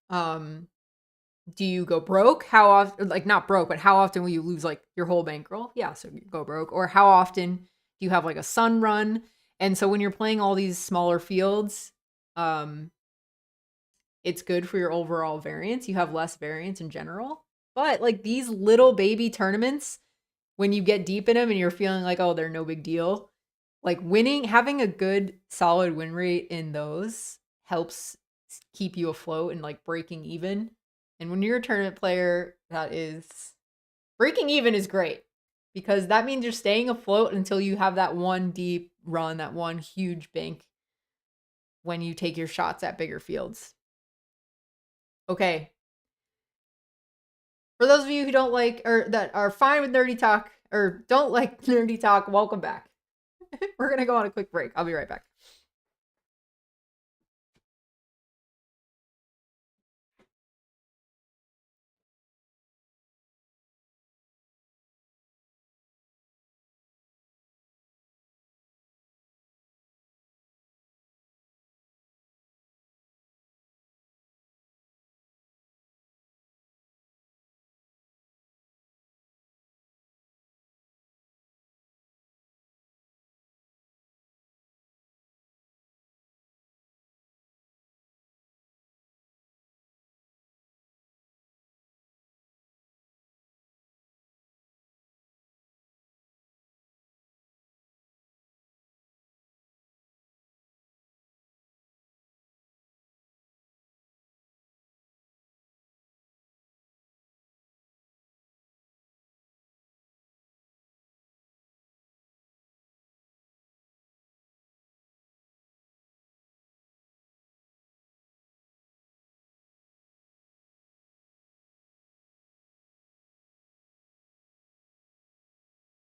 do you go broke? How often, like not broke, but how often will you lose like your whole bankroll? Yeah, so you go broke. Or how often do you have like a sun run? And so when you're playing all these smaller fields, it's good for your overall variance. You have less variance in general. But like these little baby tournaments, when you get deep in them and you're feeling like, oh, they're no big deal, like winning, having a good solid win rate in those helps keep you afloat and like breaking even. And when you're a tournament player, that is breaking even is great because that means you're staying afloat until you have that one deep run, that one huge bank when you take your shots at bigger fields. Okay. For those of you who don't like or that are fine with nerdy talk or don't like nerdy talk, welcome back. We're going to go on a quick break. I'll be right back.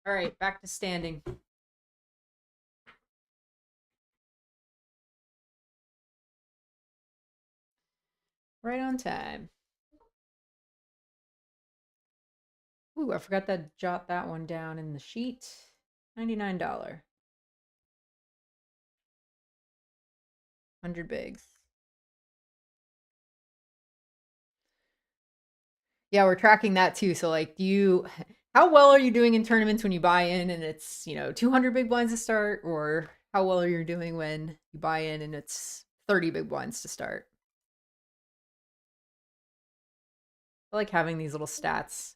All right, back to standing. Right on time. Ooh, I forgot to jot that one down in the sheet. $99. 100 bigs. Yeah, we're tracking that too. So like how well are you doing in tournaments when you buy in and it's, 200 big blinds to start, or how well are you doing when you buy in and it's 30 big blinds to start? I like having these little stats.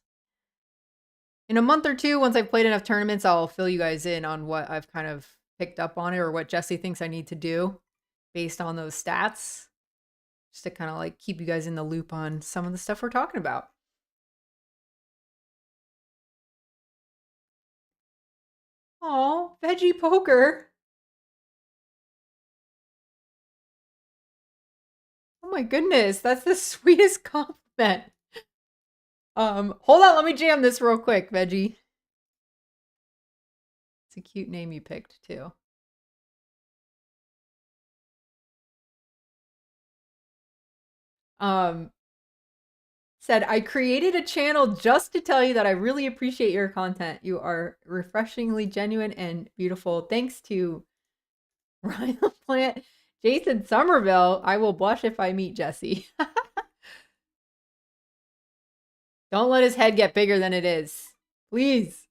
In a month or two, once I've played enough tournaments, I'll fill you guys in on what I've kind of picked up on it or what Jesse thinks I need to do based on those stats, just to kind of like keep you guys in the loop on some of the stuff we're talking about. Oh, veggie poker. Oh my goodness, that's the sweetest compliment. Hold on, let me jam this real quick, Veggie. It's a cute name you picked too. Said, I created a channel just to tell you that I really appreciate your content. You are refreshingly genuine and beautiful. Thanks to Ryan Plant, Jason Somerville. I will blush if I meet Jesse. Don't let his head get bigger than it is. Please.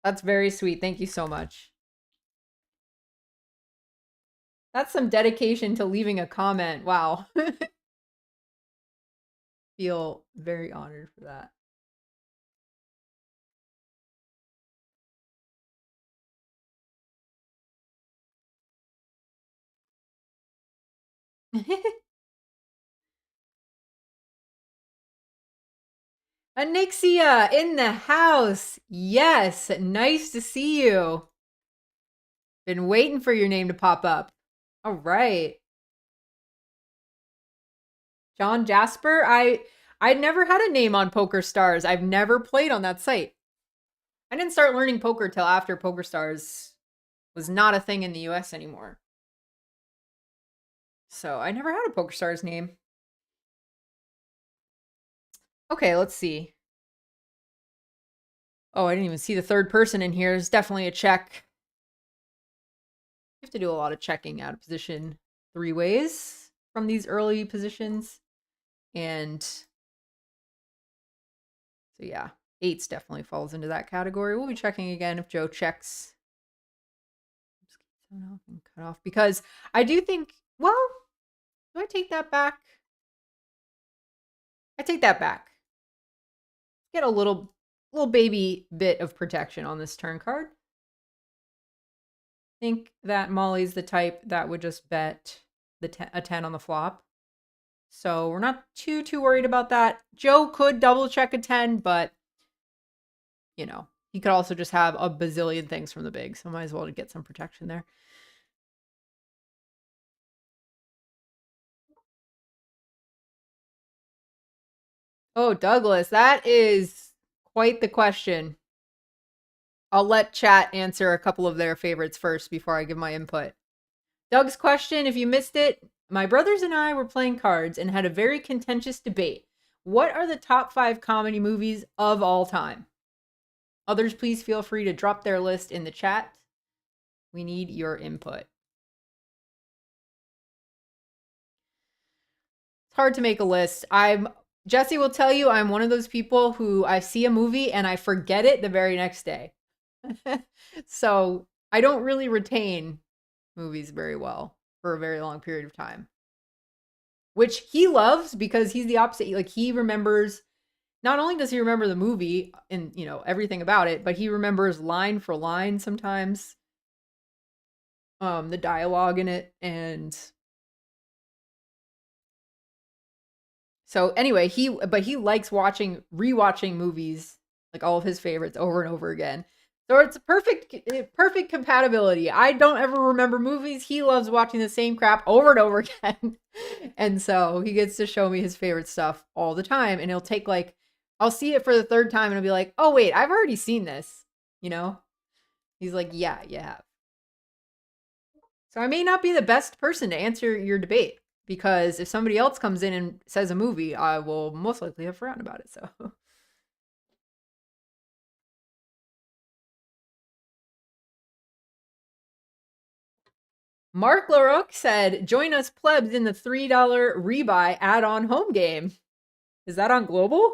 That's very sweet. Thank you so much. That's some dedication to leaving a comment. Wow. Feel very honored for that. Anixia in the house. Yes, nice to see you. Been waiting for your name to pop up. All right. John Jasper, I'd never had a name on PokerStars. I've never played on that site. I didn't start learning poker till after PokerStars was not a thing in the US anymore. So I never had a PokerStars name. Okay, let's see. Oh, I didn't even see the third person in here. There's definitely a check. You have to do a lot of checking out of position 3 ways from these early positions. And so yeah, 8s definitely falls into that category. We'll be checking again if Joe checks. And cut off because I do think, well, do I take that back? I take that back. Get a little baby bit of protection on this turn card. I think that Molly's the type that would just bet a 10 on the flop. So we're not too worried about that. Joe could double check a 10, but you know, he could also just have a bazillion things from the big. So might as well get some protection there. Oh, Douglas, that is quite the question. I'll let chat answer a couple of their favorites first before I give my input. Doug's question, if you missed it, my brothers and I were playing cards and had a very contentious debate. What are the top 5 comedy movies of all time? Others, please feel free to drop their list in the chat. We need your input. It's hard to make a list. Jesse will tell you I'm one of those people who I see a movie and I forget it the very next day. So I don't really retain movies very well for a very long period of time. Which he loves because he's the opposite. Like he remembers, not only does he remember the movie and, you know, everything about it, but he remembers line for line sometimes. The dialogue in it. And so anyway, he likes rewatching movies, like all of his favorites over and over again. So it's perfect compatibility. I don't ever remember movies. He loves watching the same crap over and over again. And so he gets to show me his favorite stuff all the time. And he'll take I'll see it for the 3rd time and I'll be like, oh wait, I've already seen this. You know? He's like, yeah, you have. So I may not be the best person to answer your debate. Because if somebody else comes in and says a movie, I will most likely have forgotten about it. So Mark LaRoque said, join us plebs in the $3 rebuy add-on home game. Is that on Global?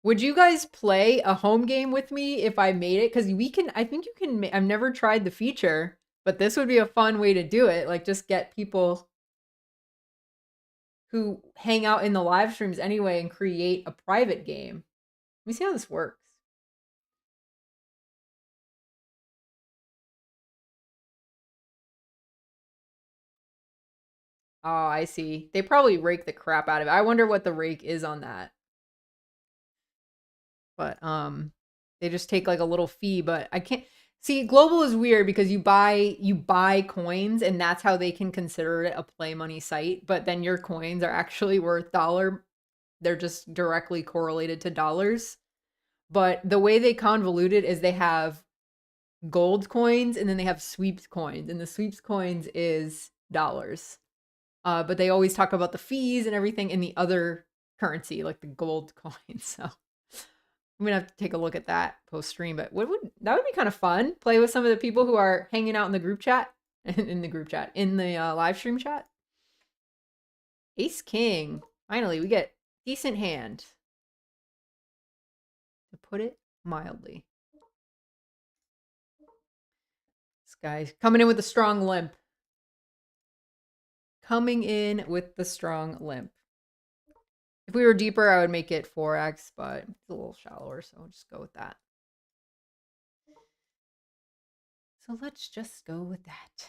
Would you guys play a home game with me if I made it? Because I think you can, I've never tried the feature, but this would be a fun way to do it. Like just get people who hang out in the live streams anyway and create a private game. Let me see how this works. Oh, I see. They probably rake the crap out of it. I wonder what the rake is on that. But they just take like a little fee, but I can't see. Global is weird because you buy coins and that's how they can consider it a play money site, but then your coins are actually worth $1. They're just directly correlated to dollars. But the way they convolute it is they have gold coins and then they have sweeps coins, and the sweeps coins is dollars. But they always talk about the fees and everything in the other currency, like the gold coins. So I'm gonna have to take a look at that post stream. But that would be kind of fun? Play with some of the people who are hanging out in the group chat, in the live stream chat. Ace King. Finally, we get decent hand. To put it mildly. This guy's coming in with a strong limp. Coming in with the strong limp. If we were deeper, I would make it 4x, but it's a little shallower, so I'll just go with that. So let's just go with that.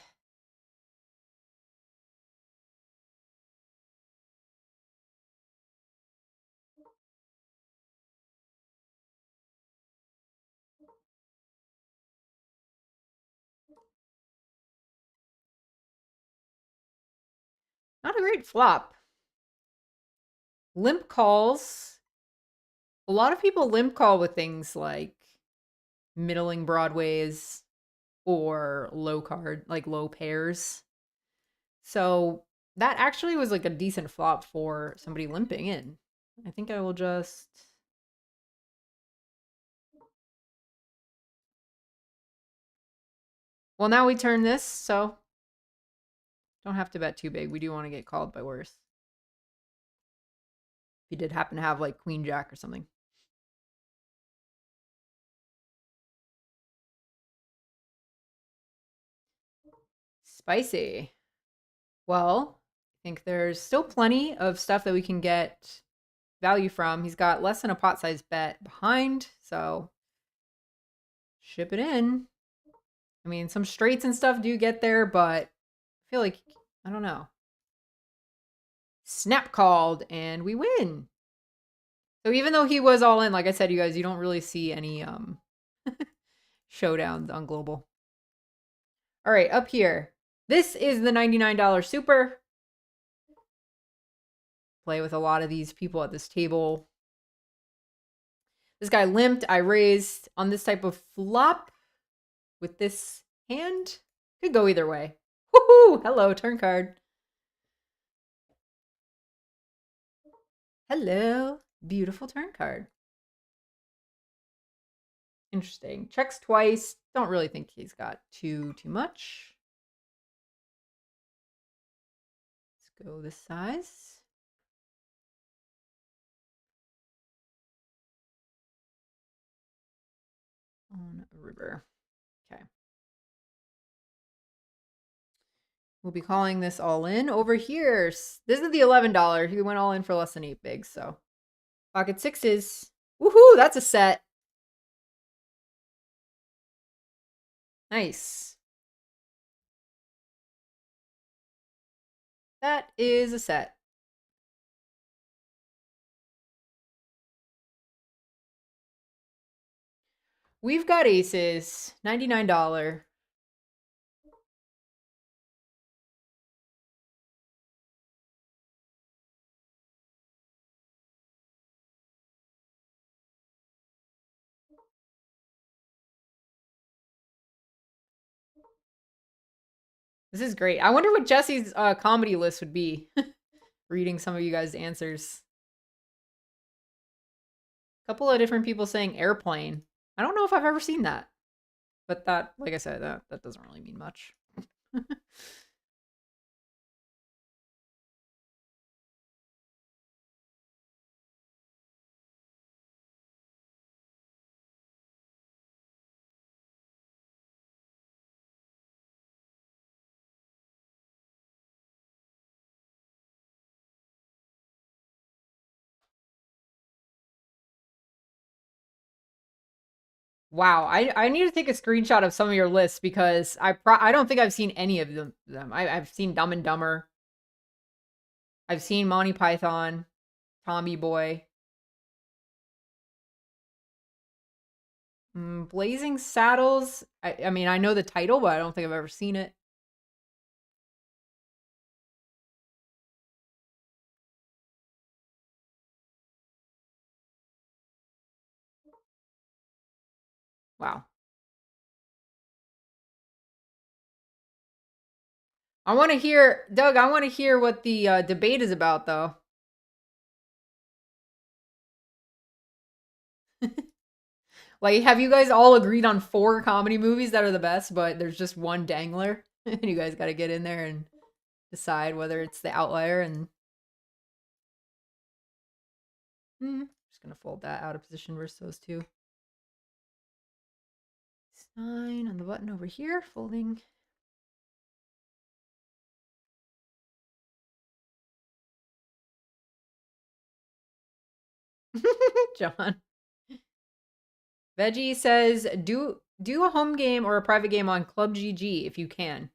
Not a great flop. Limp calls. A lot of people limp call with things like middling broadways or low card, like low pairs. So that actually was like a decent flop for somebody limping in. I think I will just... Well, now we turn this, so don't have to bet too big. We do want to get called by worse. If you did happen to have like Queen Jack or something. Spicy. Well, I think there's still plenty of stuff that we can get value from. He's got less than a pot size bet behind, so ship it in. I mean, some straights and stuff do get there, but I feel like, I don't know. Snap called, and we win. So even though he was all in, like I said, you guys, you don't really see any showdowns on Global. All right, up here. This is the $99 super. Play with a lot of these people at this table. This guy limped. I raised on this type of flop with this hand. Could go either way. Woohoo! Hello, turn card. Hello, beautiful turn card. Interesting. Checks twice. Don't really think he's got too much. Let's go this size. On a river. Okay. We'll be calling this all in over here. This is the $11. He went all in for less than 8 bigs, so. Pocket sixes. Woohoo, that's a set. Nice. That is a set. We've got aces, $99. This is great. I wonder what Jesse's comedy list would be. Reading some of you guys' answers. A couple of different people saying airplane. I don't know if I've ever seen that. But that, like I said, that doesn't really mean much. Wow, I need to take a screenshot of some of your lists because I don't think I've seen any of them. I've seen Dumb and Dumber. I've seen Monty Python, Tommy Boy. Blazing Saddles. I mean, I know the title, but I don't think I've ever seen it. Wow. I want to hear, Doug, I want to hear what the debate is about, though. Like, have you guys all agreed on 4 comedy movies that are the best, but there's just one dangler? And you guys got to get in there and decide whether it's the outlier. And just going to fold that out of position versus those two. 9 on the button over here, folding. John. Veggie says, do a home game or a private game on Club GG if you can.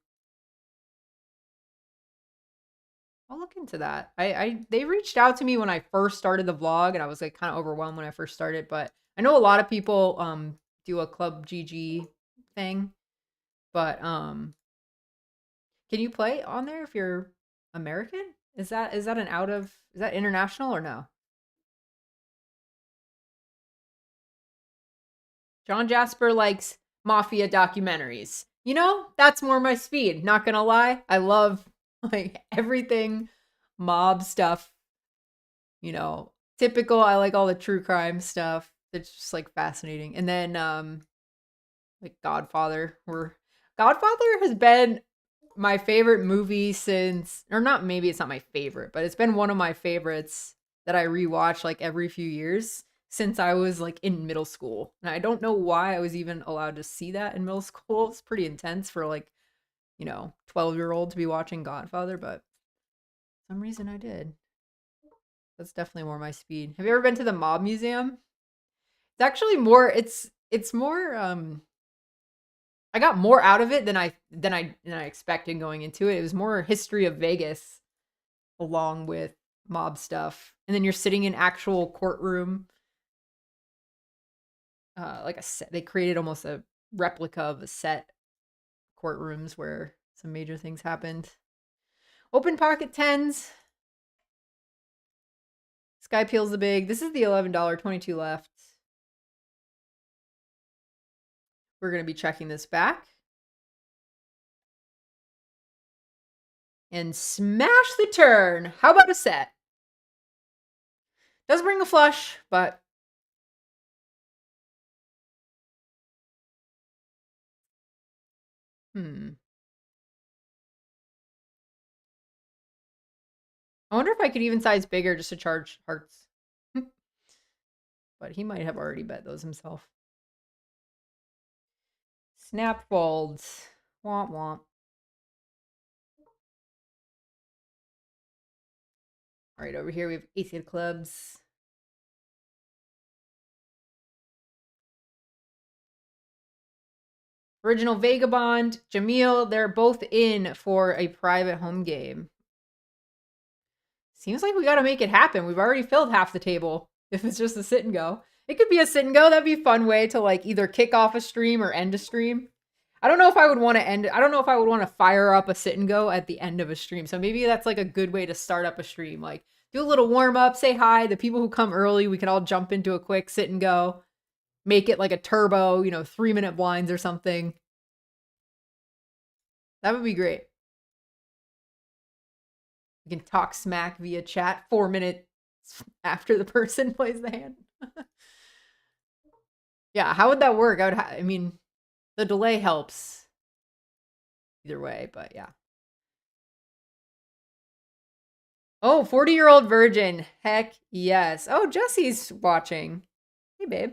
I'll look into that. They reached out to me when I first started the vlog, and I was like kind of overwhelmed when I first started, but I know a lot of people do a Club GG thing. But can you play on there if you're American? Is that an out of, is that international or no? John Jasper likes mafia documentaries. You know, that's more my speed. Not gonna lie. I love like everything mob stuff. You know, typical. I like all the true crime stuff. It's just like fascinating. And then like Godfather. Godfather has been my favorite movie since, or not, maybe it's not my favorite, but it's been one of my favorites that I rewatch like every few years since I was like in middle school. And I don't know why I was even allowed to see that in middle school. It's pretty intense for like, 12-year-old to be watching Godfather, but for some reason I did. That's definitely more my speed. Have you ever been to the Mob Museum? It's actually more, it's more I got more out of it than I expected going into it. It was more history of Vegas along with mob stuff. And then you're sitting in actual courtroom. Like a set. They created almost a replica of a set courtrooms where some major things happened. Open pocket tens. Sky Peels the Big. This is the $11, 22 left. We're going to be checking this back. And smash the turn. How about a set? Does bring a flush, but I wonder if I could even size bigger just to charge hearts. But he might have already bet those himself. Snap folds. Womp womp. All right, over here we have ace of clubs. Original Vagabond, Jamil, they're both in for a private home game. Seems like we got to make it happen. We've already filled half the table. If it's just a sit and go. It could be a sit and go. That'd be a fun way to like either kick off a stream or end a stream. I don't know if I would want to end. I don't know if I would want to fire up a sit and go at the end of a stream. So maybe that's like a good way to start up a stream. Like do a little warm up, say hi. The people who come early, we can all jump into a quick sit and go. Make it like a turbo, 3-minute blinds or something. That would be great. You can talk smack via chat 4 minutes after the person plays the hand. Yeah, how would that work? I mean, the delay helps either way, but yeah. Oh, 40-year-old virgin. Heck yes. Oh, Jesse's watching. Hey, babe.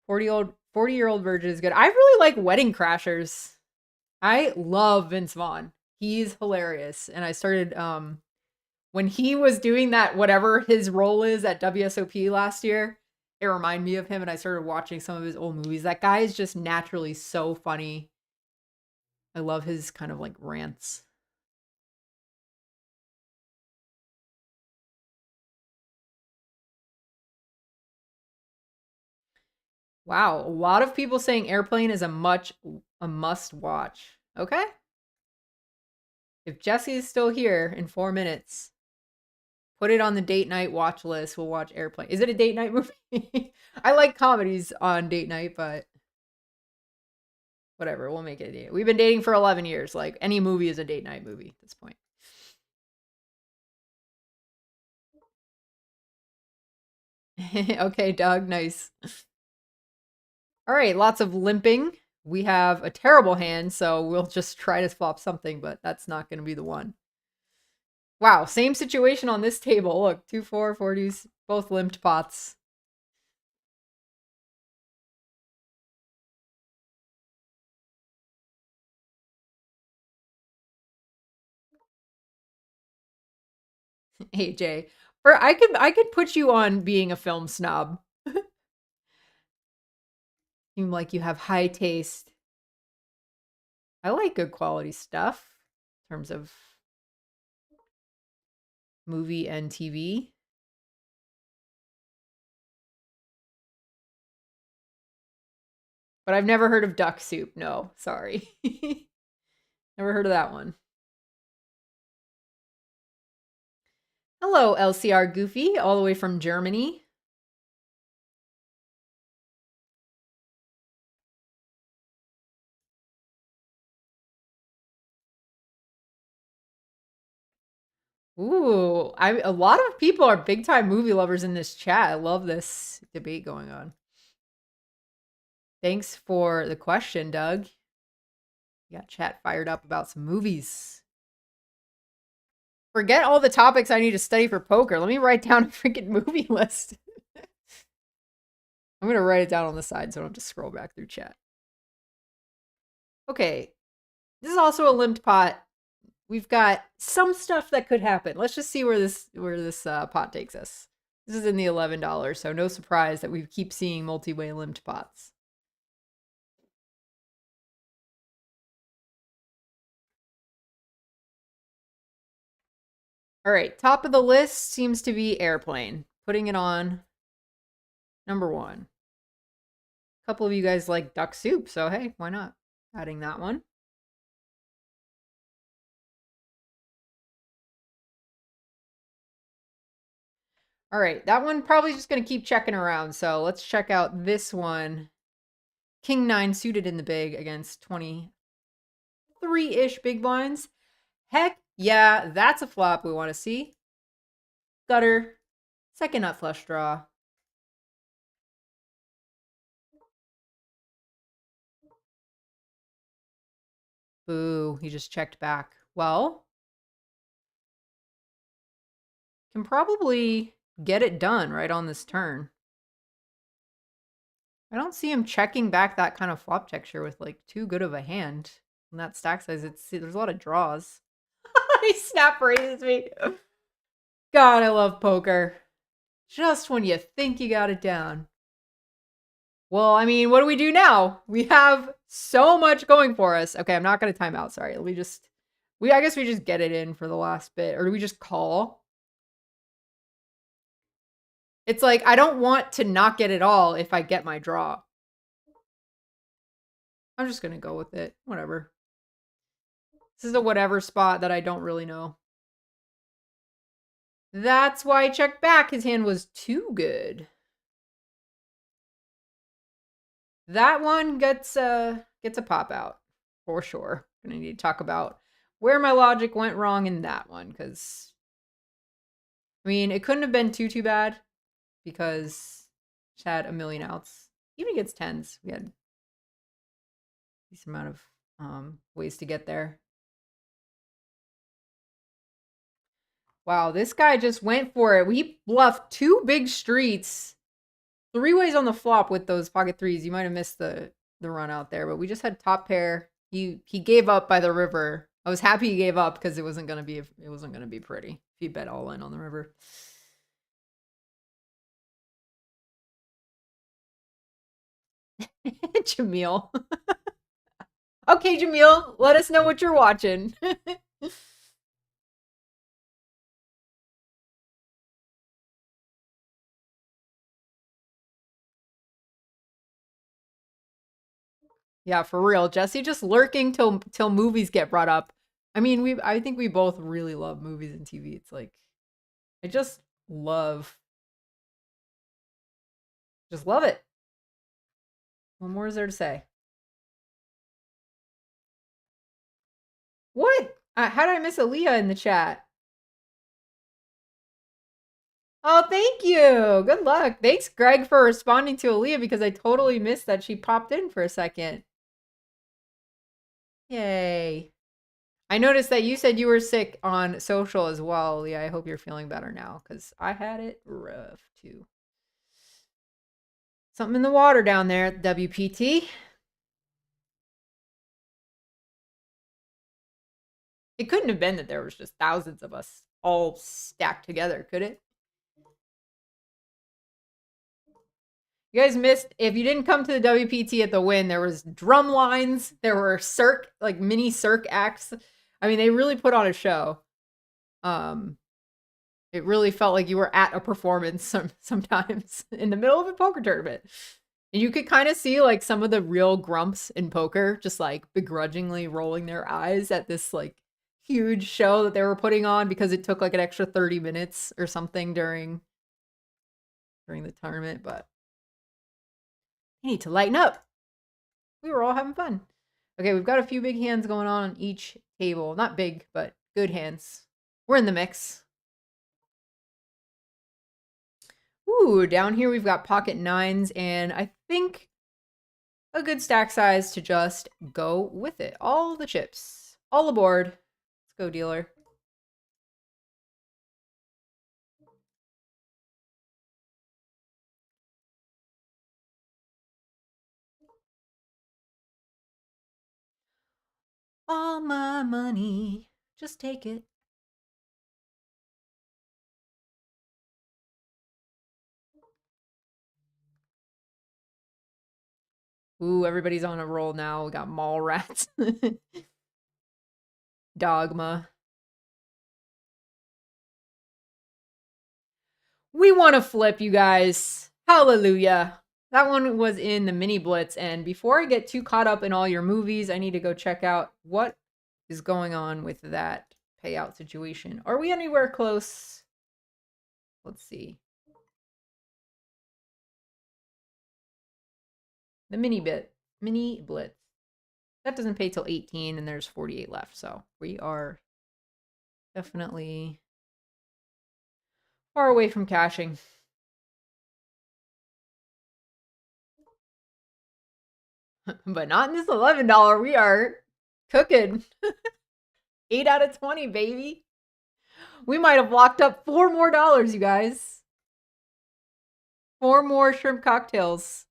40-year-old virgin is good. I really like Wedding Crashers. I love Vince Vaughn. He's hilarious. And I started when he was doing that, whatever his role is at WSOP last year, it reminded me of him, and I started watching some of his old movies. That guy is just naturally so funny. I love his kind of like rants. Wow, a lot of people saying Airplane is a must watch. Okay. If Jesse is still here in 4 minutes, put it on the date night watch list. We'll watch Airplane. Is it a date night movie? I like comedies on date night, but whatever. We'll make it a date. We've been dating for 11 years. Like any movie is a date night movie at this point. Okay, Doug. Nice. All right, lots of limping. We have a terrible hand, so we'll just try to flop something, but that's not going to be the one. Wow, same situation on this table. Look, 2-4, 40s, both limped pots. AJ, I could put you on being a film snob. Seem like you have high taste. I like good quality stuff in terms of movie and TV. But I've never heard of Duck Soup. No, sorry. Never heard of that one. Hello, LCR Goofy, all the way from Germany. Ooh, a lot of people are big time movie lovers in this chat. I love this debate going on. Thanks for the question, Doug. You got chat fired up about some movies. Forget all the topics I need to study for poker. Let me write down a freaking movie list. I'm going to write it down on the side so I don't have to scroll back through chat. Okay. This is also a limped pot. We've got some stuff that could happen. Let's just see where this pot takes us. This is in the $11, so no surprise that we keep seeing multi-way limped pots. All right, top of the list seems to be Airplane. Putting it on number 1. A couple of you guys like Duck Soup, so hey, why not? Adding that one. All right, that one probably just going to keep checking around, so let's check out this one. King 9 suited in the big against 23-ish big blinds. Heck yeah, that's a flop we want to see. Gutter, second nut flush draw. Boo, he just checked back. Well, can probably get it done right on this turn. I don't see him checking back that kind of flop texture with like too good of a hand. And that stack size, there's a lot of draws. He snap raises me. God, I love poker. Just when you think you got it down. Well, I mean, what do we do now? We have so much going for us. Okay, I'm not going to time out. Sorry. I guess we just get it in for the last bit. Or do we just call? It's like, I don't want to not get it all if I get my draw. I'm just going to go with it. Whatever. This is a whatever spot that I don't really know. That's why I checked back. His hand was too good. That one gets a pop out for sure. Gonna need to talk about where my logic went wrong in that one, because I mean, it couldn't have been too bad because it had a million outs. Even against tens, we had a decent amount of ways to get there. Wow, this guy just went for it. We bluffed 2 big streets. 3 ways on the flop with those pocket threes. You might have missed the run out there, but we just had top pair. He gave up by the river. I was happy he gave up because it wasn't gonna be pretty if he bet all in on the river. Jamil. Okay, Jamil, let us know what you're watching. Yeah, for real. Jesse just lurking till movies get brought up. I mean, I think we both really love movies and TV. It's like, I just love it. What more is there to say? What? How did I miss Aaliyah in the chat? Oh, thank you. Good luck. Thanks, Greg, for responding to Aaliyah because I totally missed that she popped in for a second. Yay. I noticed that you said you were sick on social as well, Aaliyah. I hope you're feeling better now because I had it rough too. Something in the water down there at WPT. It couldn't have been that there was just thousands of us all stacked together, could it? You guys missed, if you didn't come to the WPT at the Wynn, there was drum lines, there were Cirque, like mini Cirque acts. I mean, they really put on a show. It really felt like you were at a performance sometimes in the middle of a poker tournament. And you could kind of see like some of the real grumps in poker just like begrudgingly rolling their eyes at this like huge show that they were putting on because it took like an extra 30 minutes or something during the tournament, but you need to lighten up. We were all having fun. Okay, we've got a few big hands going on each table. Not big, but good hands. We're in the mix. Ooh, down here we've got pocket nines, and I think a good stack size to just go with it. All the chips. All aboard. Let's go, dealer. All my money. Just take it. Ooh, everybody's on a roll now. We got mall rats. Dogma. We want to flip, you guys. Hallelujah. That one was in the mini blitz. And before I get too caught up in all your movies, I need to go check out what is going on with that payout situation. Are we anywhere close? Let's see. The mini blitz. That doesn't pay till 18 and there's 48 left. So we are definitely far away from cashing. But not in this $11. We are cooking. 8 out of 20, baby. We might have locked up $4 more, you guys. 4 more shrimp cocktails.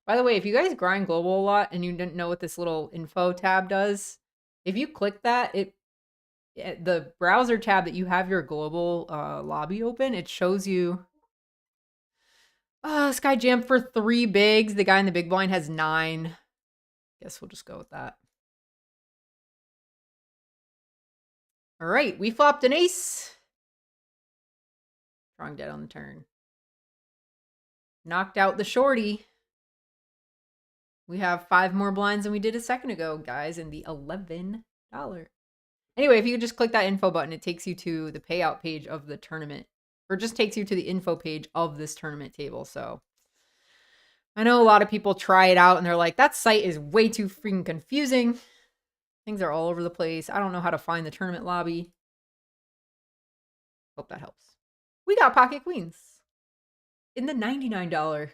By the way, if you guys grind global a lot and you didn't know what this little info tab does, if you click that, the browser tab that you have your global lobby open, it shows you this guy jammed for 3 bigs. The guy in the big blind has 9. Guess we'll just go with that. All right, we flopped an ace. Drawing dead on the turn. Knocked out the shorty. We have 5 more blinds than we did a second ago, guys, in the $11. Anyway, if you just click that info button, it takes you to the payout page of the tournament. Or just takes you to the info page of this tournament table. So I know a lot of people try it out and they're like, that site is way too freaking confusing. Things are all over the place. I don't know how to find the tournament lobby. Hope that helps. We got pocket queens in the $99.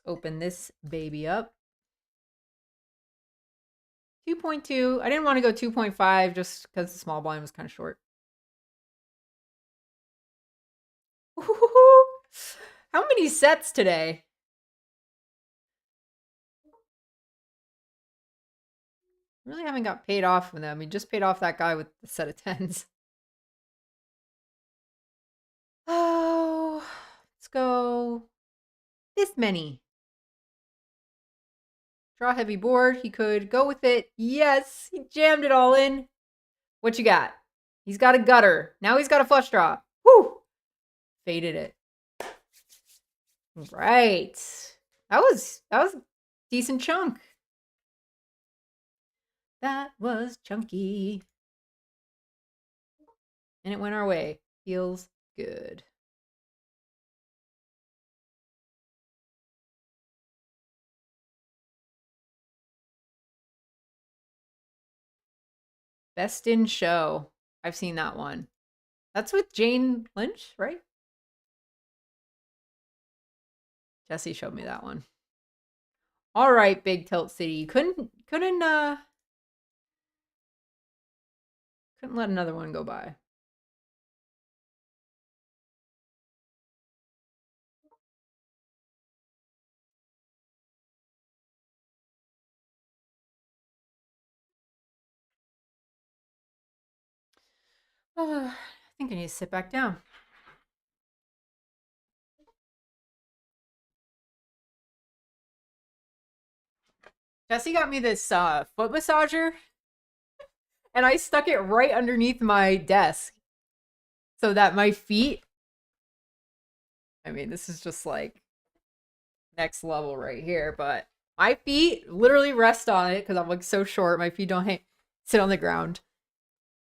Open this baby up. 2.2. I didn't want to go 2.5 just because the small blind was kind of short. How many sets today? Really haven't got paid off from them. We just paid off that guy with the set of 10s. Oh, let's go this many. Draw heavy board. He could go with it. Yes, he jammed it all in. What you got? He's got a gutter. Now he's got a flush draw. Whew. Faded it. Right. That was a decent chunk. That was chunky. And it went our way. Feels good. Best in Show. I've seen that one. That's with Jane Lynch, right? Jesse showed me that one. All right, Big Tilt City. You couldn't let another one go by. I think I need to sit back down. Jesse got me this foot massager, and I stuck it right underneath my desk so that my feet, I mean, this is just like next level right here, but my feet literally rest on it because I'm like so short. My feet don't sit on the ground,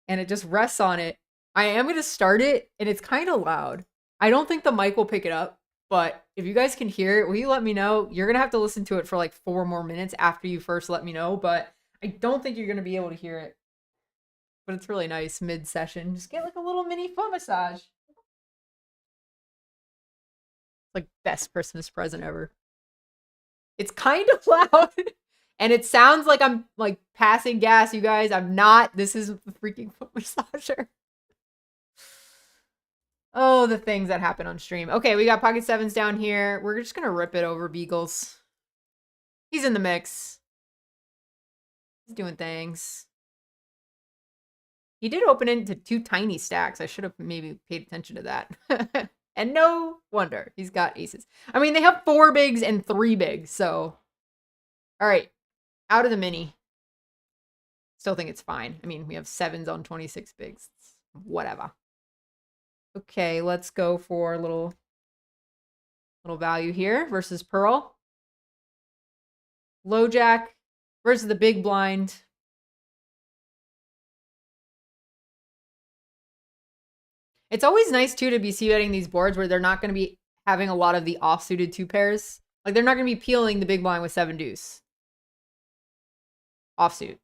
and it just rests on it. I am going to start it, and it's kind of loud. I don't think the mic will pick it up, but if you guys can hear it, will you let me know? You're going to have to listen to it for like 4 more minutes after you first let me know, but I don't think you're going to be able to hear it. But it's really nice mid-session. Just get like a little mini foot massage. Like best Christmas present ever. It's kind of loud. And it sounds like I'm like passing gas, you guys. I'm not. This is the freaking foot massager. Oh, the things that happen on stream. Okay, we got Pocket Sevens down here. We're just going to rip it over Beagles. He's in the mix. He's doing things. He did open into 2 tiny stacks. I should have maybe paid attention to that. And no wonder. He's got aces. I mean, they have 4 bigs and 3 bigs, so... All right. Out of the mini. Still think it's fine. I mean, we have 7s on 26 bigs. It's whatever. Okay, let's go for a little value here versus Pearl. Low jack versus the big blind. It's always nice, too, to be c-betting these boards where they're not going to be having a lot of the offsuited 2 pairs. Like, they're not going to be peeling the big blind with 7 deuce. Offsuit.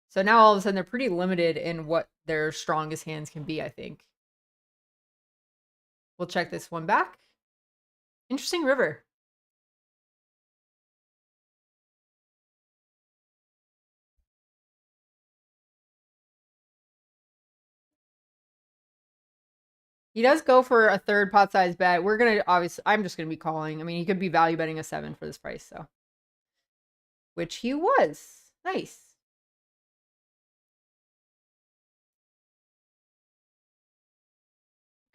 So now all of a sudden they're pretty limited in what their strongest hands can be, I think. We'll check this one back. Interesting river. He does go for a 3rd pot size bet. We're going to obviously, I'm just going to be calling. I mean, he could be value betting a 7 for this price, so. Which he was. Nice.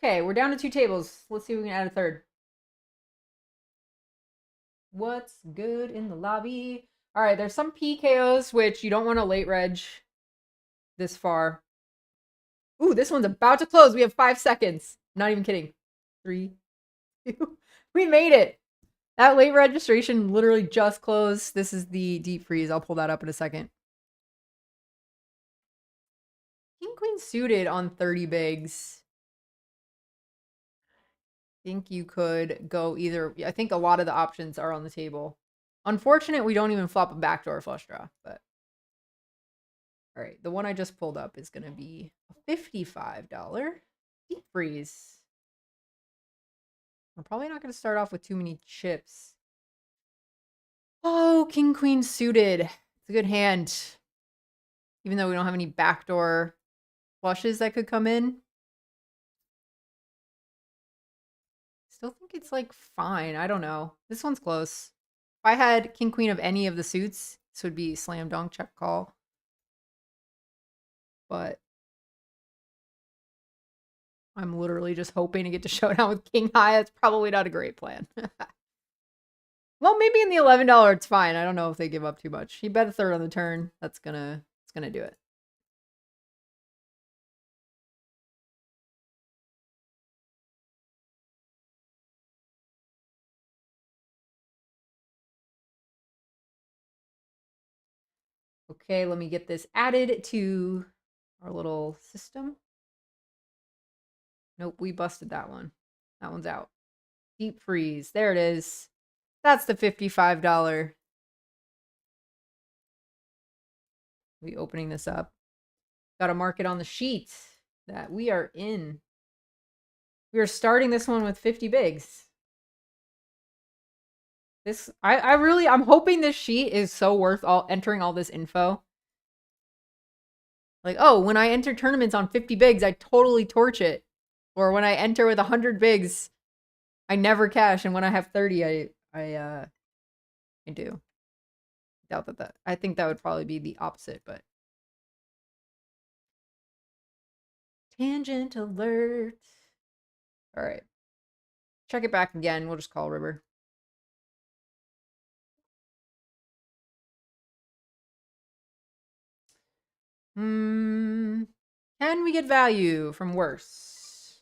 Okay, we're down to 2 tables. Let's see if we can add a 3rd. What's good in the lobby? All right, there's some PKOs, which you don't want to late reg this far. Ooh, this one's about to close. We have 5 seconds. Not even kidding. 3, 2. We made it. That late registration literally just closed. This is the deep freeze. I'll pull that up in a second. King Queen suited on 30 bigs. Think you could go either. I think a lot of the options are on the table. Unfortunate we don't even flop a backdoor flush draw, but all right, the one I just pulled up is going to be a $55 deep freeze. We're probably not going to start off with too many chips. Oh, King Queen suited. It's a good hand. Even though we don't have any backdoor flushes that could come in. Still think it's like fine. I don't know. This one's close. If I had King Queen of any of the suits, this would be slam dunk check call. But I'm literally just hoping to get to showdown with King High. It's probably not a great plan. Well, maybe in the $11 it's fine. I don't know if they give up too much. He bet a 3rd on the turn. It's gonna do it. Okay, let me get this added to our little system. Nope, we busted that one. That one's out. Deep freeze. There it is. That's the $55. We opening this up. Got to mark it on the sheet that we are in. We are starting this one with 50 bigs. This, I'm hoping this sheet is so worth entering all this info. Like, oh, when I enter tournaments on 50 bigs, I totally torch it. Or when I enter with 100 bigs, I never cash. And when I have 30, I do. Doubt that. I think that would probably be the opposite, but. Tangent alert. All right. Check it back again. We'll just call river. Can we get value from worse?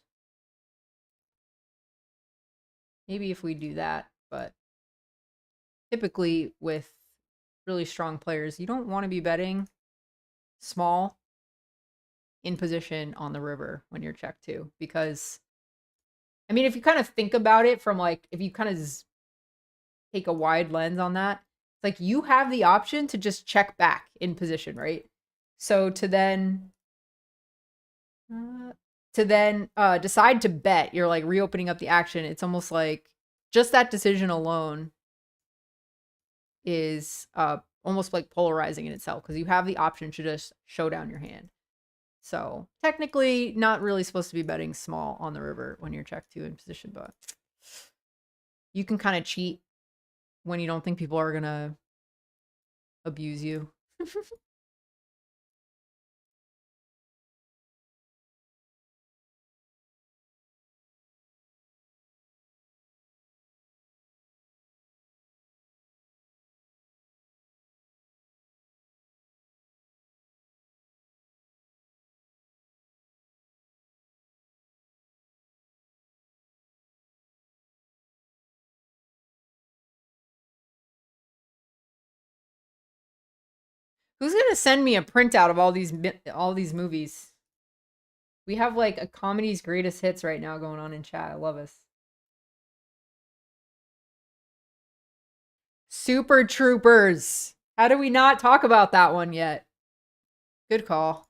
Maybe if we do that, but typically with really strong players, you don't want to be betting small in position on the river when you're check two, because I mean, if you kind of think about it from like, if you kind of take a wide lens on that, it's like you have the option to just check back in position, right? So to then decide to bet, you're like reopening up the action. It's almost like just that decision alone is almost like polarizing in itself, because you have the option to just show down your hand. So technically not really supposed to be betting small on the river when you're check two in position, but you can kind of cheat when you don't think people are gonna abuse you. Who's gonna send me a printout of all these movies? We have like a comedy's greatest hits right now going on in chat. I love us. Super Troopers. How do we not talk about that one yet? Good call.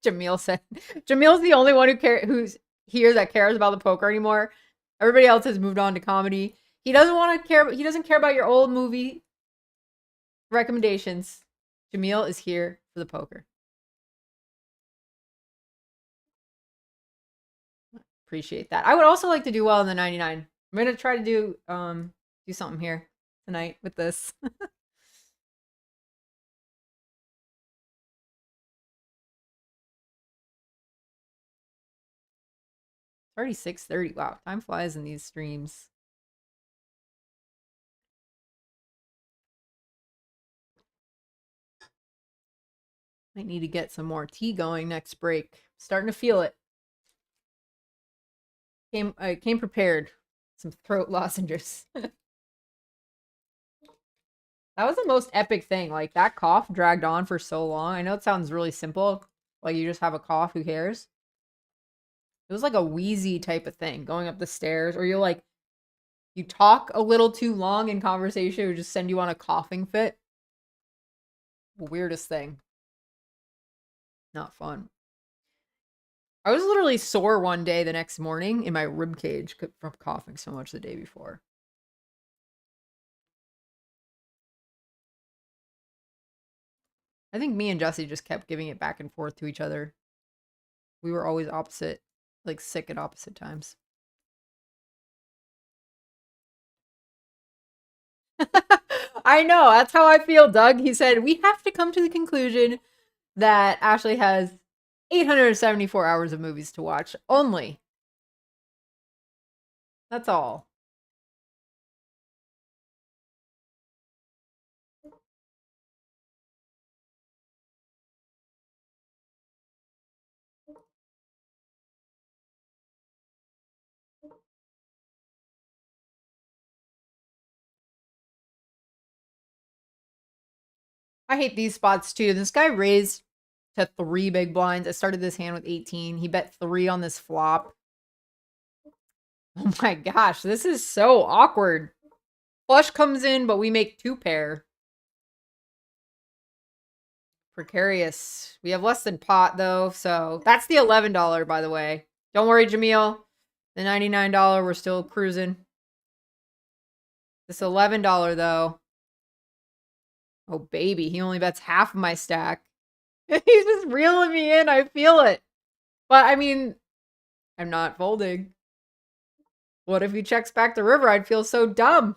Jamil said. Jamil's the only one who's here that cares about the poker anymore. Everybody else has moved on to comedy. He doesn't want to care. He doesn't care about your old movie recommendations. Jamil is here for the poker. Appreciate that. I would also like to do well in the 99. I'm gonna try to do something here tonight with this. It's already 6:30. Wow, time flies in these streams. Might need to get some more tea going next break. Starting to feel it. I came prepared. Some throat lozenges. That was the most epic thing. Like, that cough dragged on for so long. I know it sounds really simple. Like, you just have a cough, who cares? It was like a wheezy type of thing, going up the stairs. Or you talk a little too long in conversation, it would just send you on a coughing fit. Weirdest thing. Not fun. I was literally sore one day the next morning in my rib cage from coughing so much the day before. I think me and Jesse just kept giving it back and forth to each other. We were always opposite, like sick at opposite times. I know, that's how I feel, Doug. He said, we have to come to the conclusion that Ashley has 874 hours of movies to watch only. That's all. I hate these spots too. This guy raised to 3 big blinds. I started this hand with 18. He bet 3 on this flop. Oh my gosh, this is so awkward. Flush comes in, but we make 2 pair. Precarious. We have less than pot though, so that's the $11, by the way. Don't worry, Jamil. The $99, we're still cruising. This $11 though. Oh baby, he only bets half of my stack. He's just reeling me in. I feel it. But I mean, I'm not folding. What if he checks back the river? I'd feel so dumb.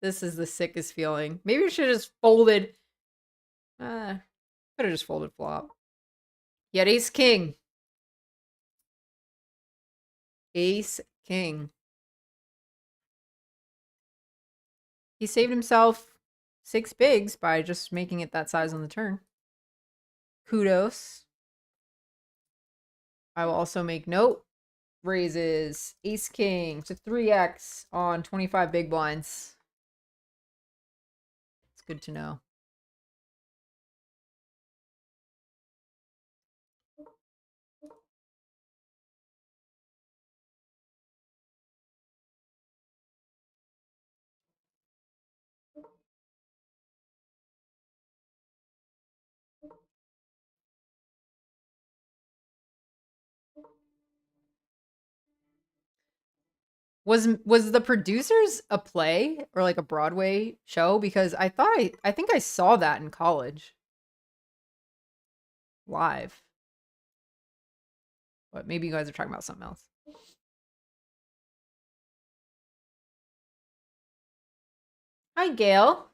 This is the sickest feeling. Maybe we should have just folded. Could have just folded flop. He had ace king. Ace king. He saved himself 6 bigs by just making it that size on the turn. Kudos. I will also make note. Raises ace king to 3x on 25 big blinds. It's good to know. Was the Producers a play or like a Broadway show? Because I think I saw that in college. Live. But maybe you guys are talking about something else. Hi, Gail.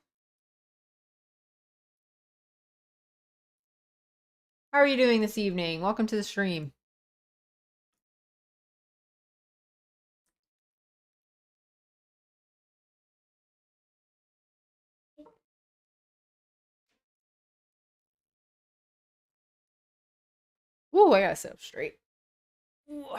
How are you doing this evening? Welcome to the stream. Ooh, I gotta sit up straight. Ooh.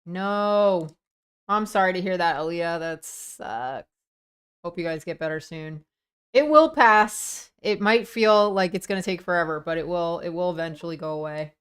No. I'm sorry to hear that, Aaliyah. That sucks. Hope you guys get better soon. It will pass. It might feel like it's going to take forever, but it will eventually go away.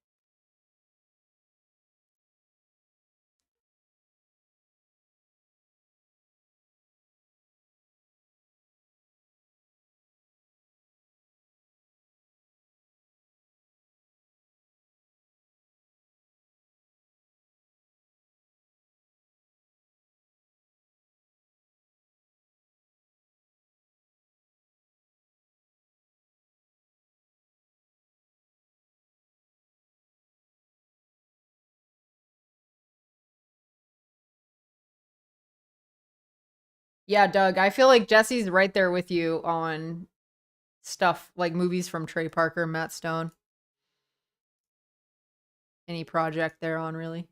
Yeah, Doug, I feel like Jesse's right there with you on stuff like movies from Trey Parker, Matt Stone. Any project they're on, really.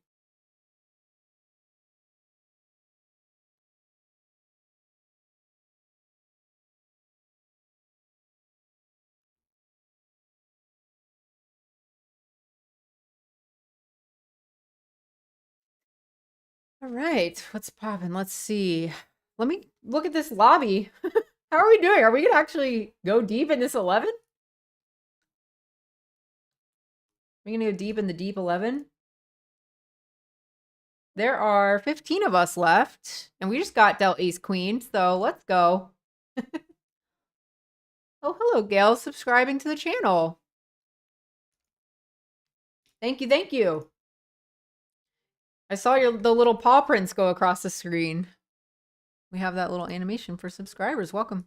All right, what's poppin'? Let's see. Let me look at this lobby. How are we doing? Are we gonna actually go deep in this 11? Are we gonna go deep in the deep 11? There are 15 of us left, and we just got dealt ace queen, so let's go. Oh, hello, Gail, subscribing to the channel. Thank you, thank you. I saw the little paw prints go across the screen. We have that little animation for subscribers. Welcome.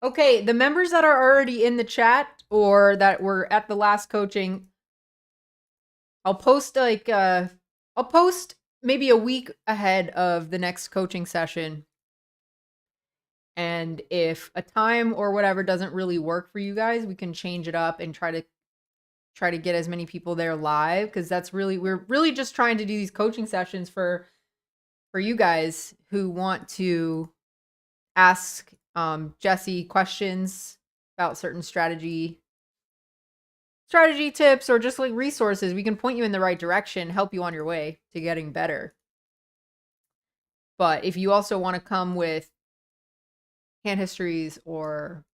Okay, the members that are already in the chat or that were at the last coaching, I'll post maybe a week ahead of the next coaching session. And if a time or whatever doesn't really work for you guys, we can change it up and try to get as many people there live, because we're really just trying to do these coaching sessions for you guys who want to ask Jesse questions about certain strategy tips or just like resources. We can point you in the right direction, help you on your way to getting better. But if you also want to come with hand histories or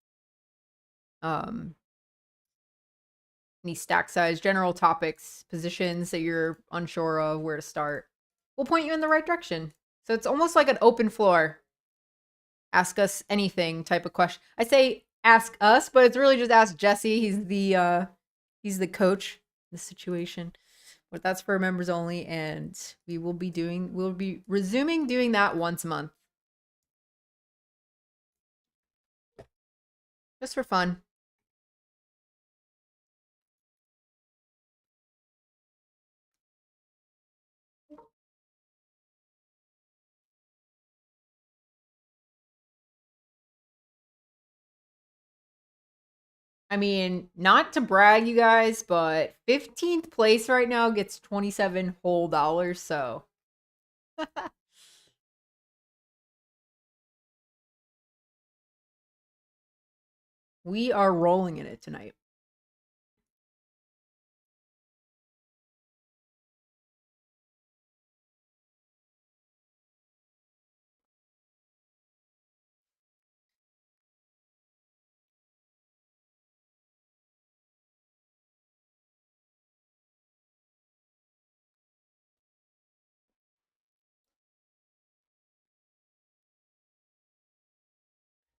any stack size, general topics, positions that you're unsure of where to start, we'll point you in the right direction. So it's almost like an open floor. Ask us anything type of question. I say ask us, but it's really just ask Jesse. He's the coach in the situation. but that's for members only, and we'll be resuming doing that once a month. Just for fun. I mean, not to brag, you guys, but 15th place right now gets 27 whole dollars, so. We are rolling in it tonight.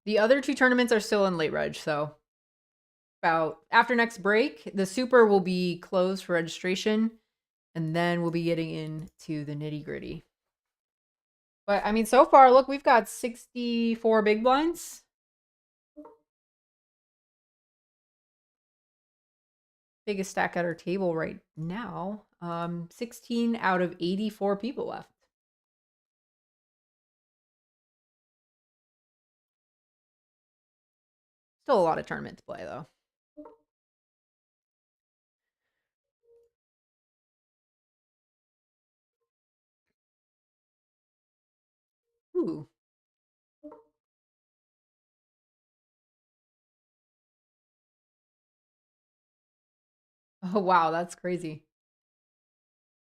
The other two tournaments are still in late reg, so about after next break, the super will be closed for registration, and then we'll be getting into the nitty gritty. But I mean, so far, look, we've got 64 big blinds. Biggest stack at our table right now. 16 out of 84 people left. Still a lot of tournament to play, though. Ooh. Oh, wow, that's crazy.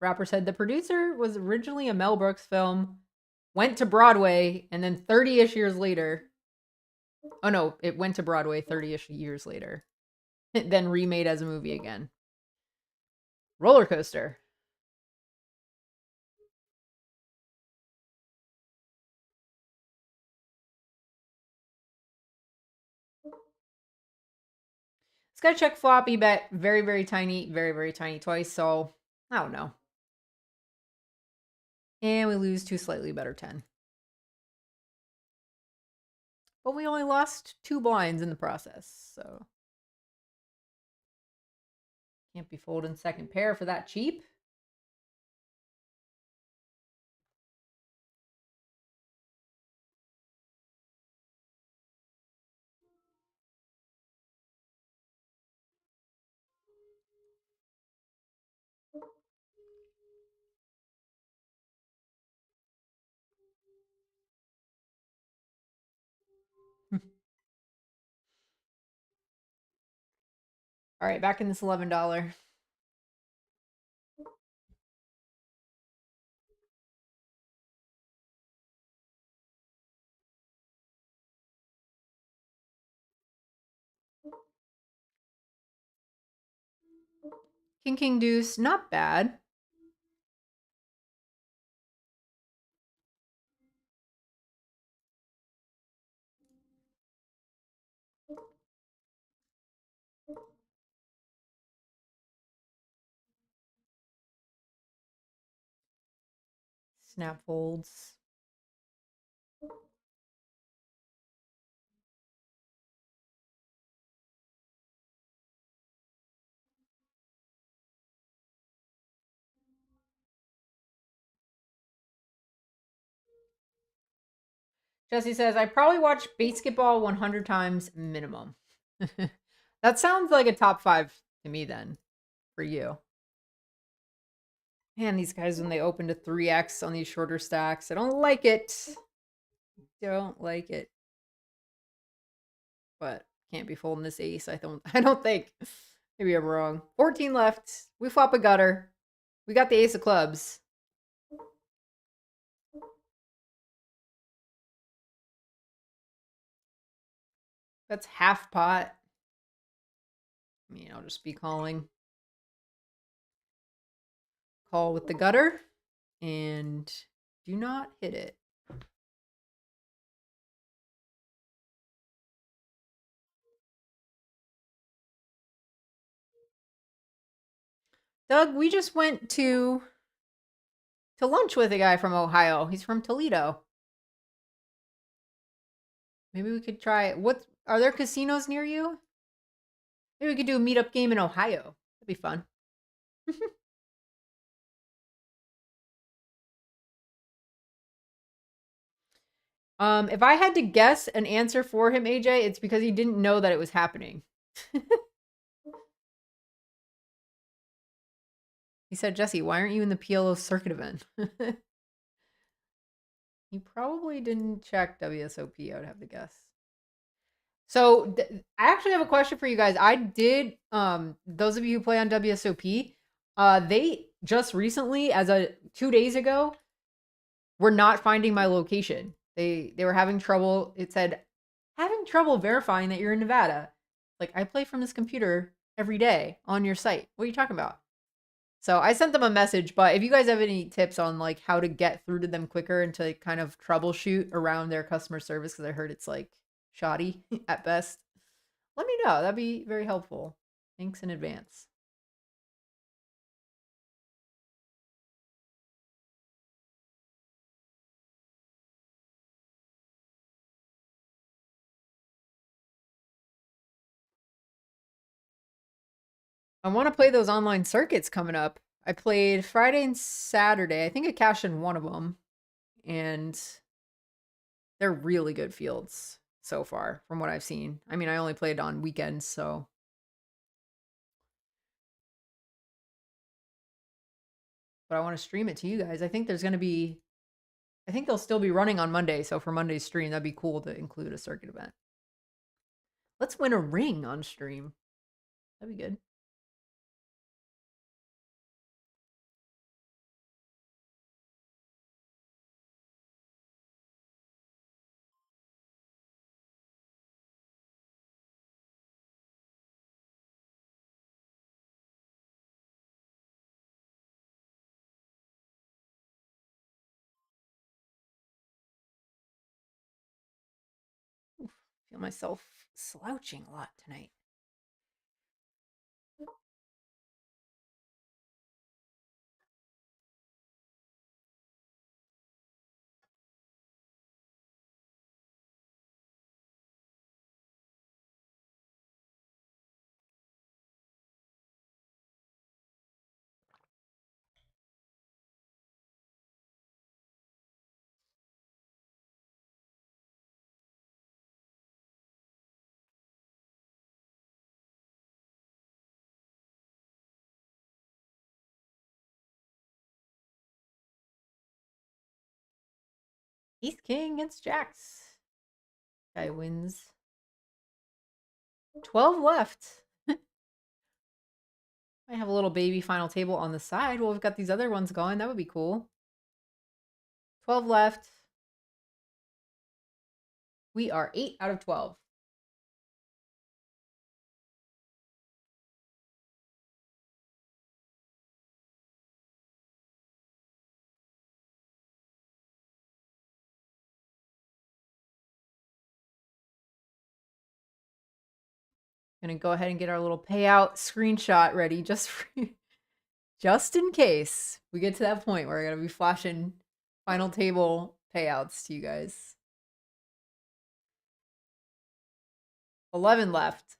Rapper said the producer was originally a Mel Brooks film, went to Broadway, and then 30-ish years later. Oh, no, it went to Broadway 30-ish years later. Then remade as a movie again. Roller Coaster. Sky check flop, he bet very, very tiny twice, so I don't know. And we lose to slightly better 10. But we only lost 2 blinds in the process, so. Can't be folding second pair for that cheap. All right, back in this $11. King, king, deuce, not bad. Snap folds. Jesse says, I probably watch basketball 100 times minimum. That sounds like a top 5 to me then, for you. Man, these guys, when they open to 3x on these shorter stacks, I don't like it. Don't like it. But can't be folding this ace, I don't think. Maybe I'm wrong. 14 left. We flop a gutter. We got the ace of clubs. That's half pot. I mean, I'll just be calling. Call with the gutter. And do not hit it. Doug, we just went to lunch with a guy from Ohio. He's from Toledo. Maybe we could try. What are there casinos near you? Maybe we could do a meetup game in Ohio. That'd be fun. If I had to guess an answer for him, AJ, it's because he didn't know that it was happening. He said, Jesse, why aren't you in the PLO circuit event? He probably didn't check WSOP, I would have to guess. So I actually have a question for you guys. I did, those of you who play on WSOP, they just recently, 2 days ago, were not finding my location. They were having trouble. It said, having trouble verifying that you're in Nevada. Like, I play from this computer every day on your site. What are you talking about? So I sent them a message, but if you guys have any tips on like how to get through to them quicker and to kind of troubleshoot around their customer service, because I heard it's like shoddy at best, let me know. That'd be very helpful. Thanks in advance. I want to play those online circuits coming up. I played Friday and Saturday. I think I cashed in one of them, and they're really good fields so far from what I've seen. I mean, I only played on weekends, so. But I want to stream it to you guys. I think there's going to be, I think they'll still be running on Monday. So for Monday's stream, that'd be cool to include a circuit event. Let's win a ring on stream. That'd be good. Feel myself slouching a lot tonight. Ace King against Jacks. Guy wins. 12 left. I have a little baby final table on the side. Well, we've got these other ones going. That would be cool. 12 left. We are 8 out of 12. Gonna go ahead and get our little payout screenshot ready just just in case we get to that point where we're gonna be flashing final table payouts to you guys. 11 left.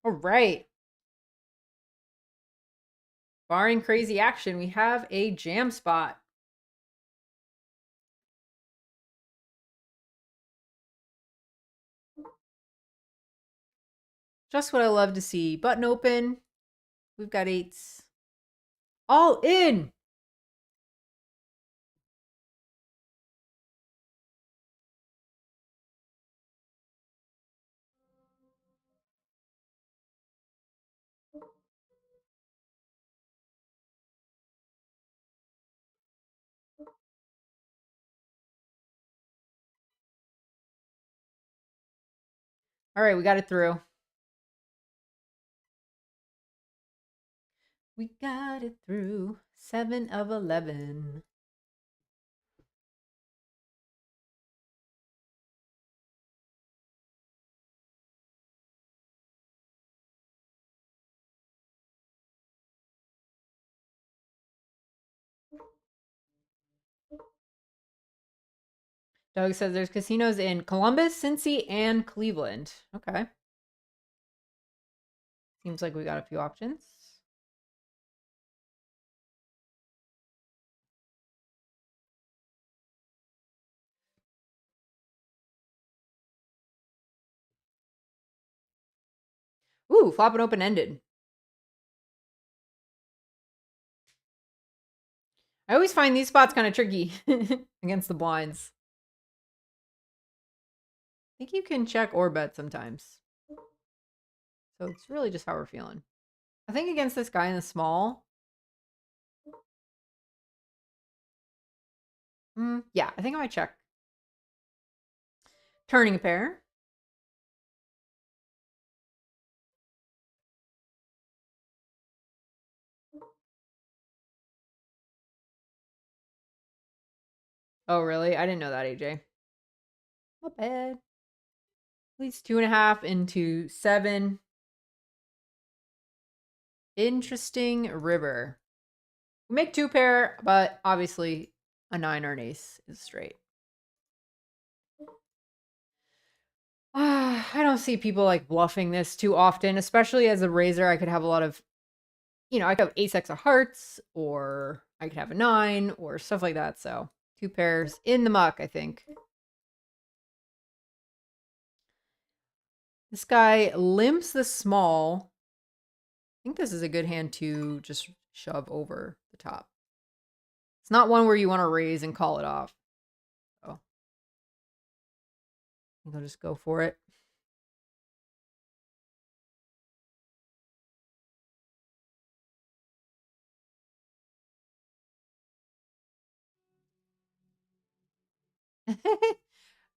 All right. Barring crazy action, we have a jam spot. Just what I love to see. Button open. We've got 8s. All in. All right, we got it through. We got it through 7 of 11. Doug says there's casinos in Columbus, Cincy, and Cleveland. Okay. Seems like we got a few options. Ooh, flop and open ended. I always find these spots kind of tricky against the blinds. I think you can check or bet sometimes. So it's really just how we're feeling. I think against this guy in the small. Yeah, I think I might check. Turning a pair. Oh, really? I didn't know that, AJ. Not bad. At least 2.5 into 7. Interesting river. We make 2 pair, but obviously a 9 or an ace is straight. I don't see people like bluffing this too often, especially as a raiser. I could have a lot of, I could have ace X of hearts, or I could have a 9 or stuff like that. So 2 pairs in the muck, I think. This guy limps the small. I think this is a good hand to just shove over the top. It's not one where you want to raise and call it off. So I think I'll just go for it.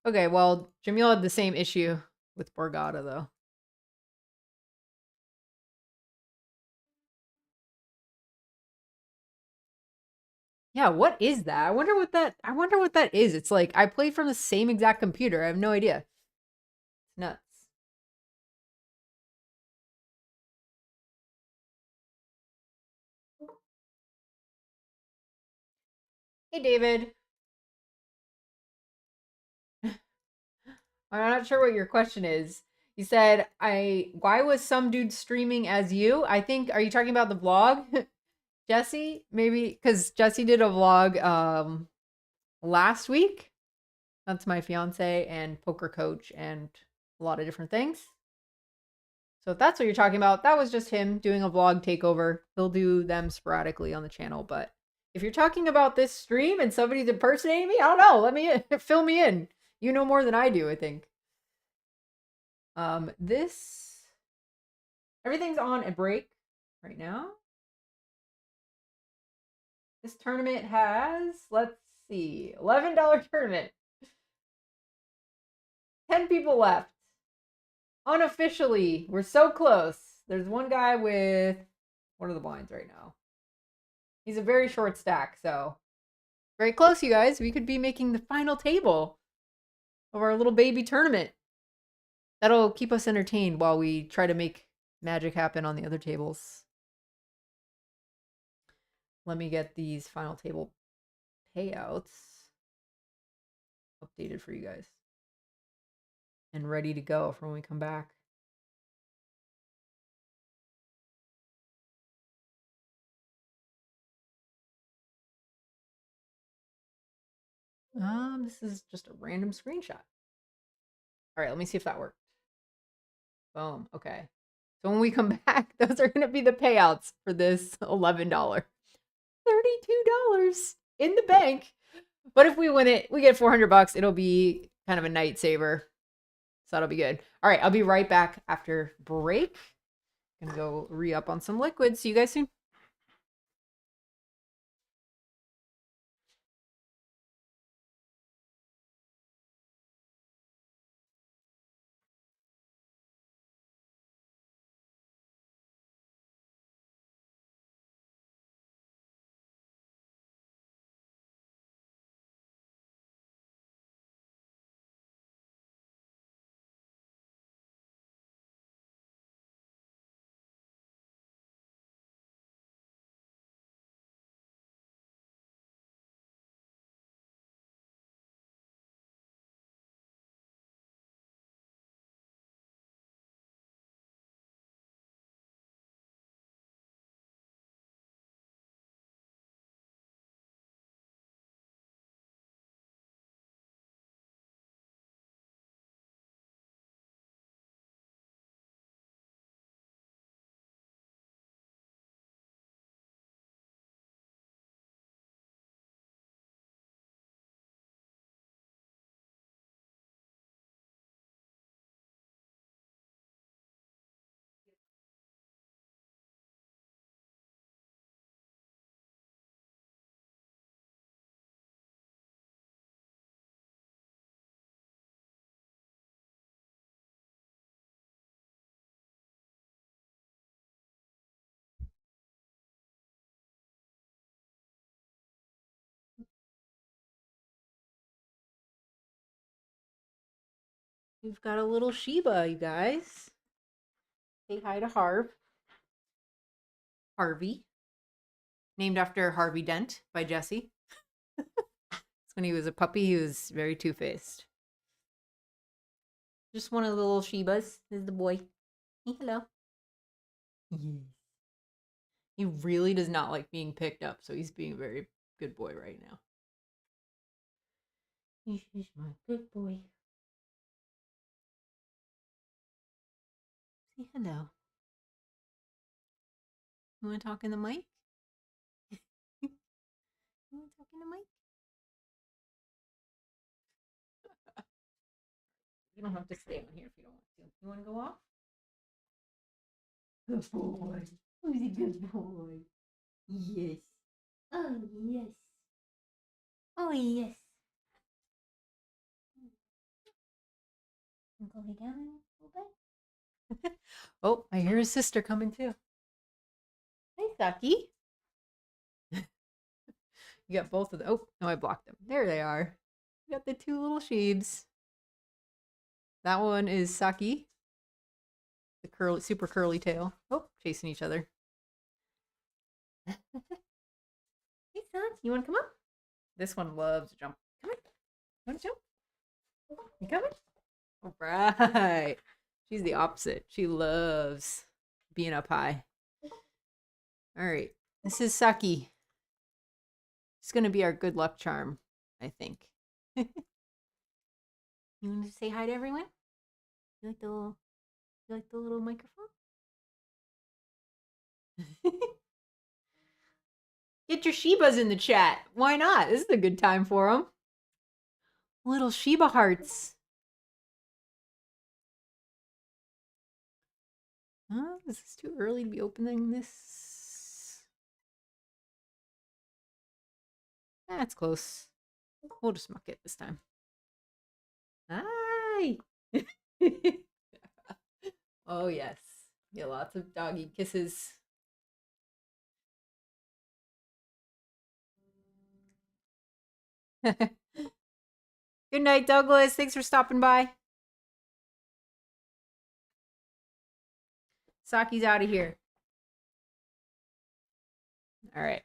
Okay, well, Jamil had the same issue with Borgata, though. Yeah, what is that? I wonder what that is. It's like I played from the same exact computer. I have no idea. It's nuts. Hey, David. I'm not sure what your question is. You said why was some dude streaming as you? I think, are you talking about the vlog? Jesse? Maybe because Jesse did a vlog last week. That's my fiance and poker coach and a lot of different things. So if that's what you're talking about, that was just him doing a vlog takeover. He'll do them sporadically on the channel. But if you're talking about this stream and somebody's impersonating me, I don't know. Let me fill me in. You know more than I do, I think. Everything's on a break right now. This tournament has, let's see, $11 tournament. 10 people left. Unofficially, we're so close. There's one guy with, what are the blinds right now? He's a very short stack, so very close, you guys. We could be making the final table of our little baby tournament. That'll keep us entertained while we try to make magic happen on the other tables. Let me get these final table payouts updated for you guys and ready to go for when we come back. This is just a random screenshot. All right, let me see if that worked. Boom. Okay. So when we come back, those are going to be the payouts for this $11. $32 in the bank. But if we win it, we get $400. It'll be kind of a night saver. So that'll be good. All right, I'll be right back after break. Gonna go re-up on some liquids. See you guys soon. We've got a little Shiba, you guys. Say hi to Harvey. Named after Harvey Dent by Jesse. When he was a puppy, he was very two-faced. Just one of the little Shibas is the boy. Hey, hello. Yes. He really does not like being picked up, so he's being a very good boy right now. He's my good boy. Say hello. You want to talk in the mic? You want to talk in the mic? You don't have to stay on here if you don't want to. You want to go off? Good boy. Who's a good boy? Yes. Oh, yes. Oh, yes. Go lay down a little bit. Oh, I hear his sister coming too. Hi, Saki. You got both of them. Oh, no, I blocked them. There they are. You got the two little sheebs. That one is Saki. The curly, super curly tail. Oh, chasing each other. Hey, son, you want to come up? This one loves to jump. Come on. You want to jump? You coming? All right. She's the opposite. She loves being up high. All right. This is Saki. It's going to be our good luck charm, I think. You want to say hi to everyone? You like the little microphone? Get your Shibas in the chat. Why not? This is a good time for them. Little Shiba hearts. Is this too early to be opening this? That's close. We'll just muck it this time. Hi! Oh, yes. Yeah, lots of doggy kisses. Good night, Douglas. Thanks for stopping by. Saki's out of here. All right.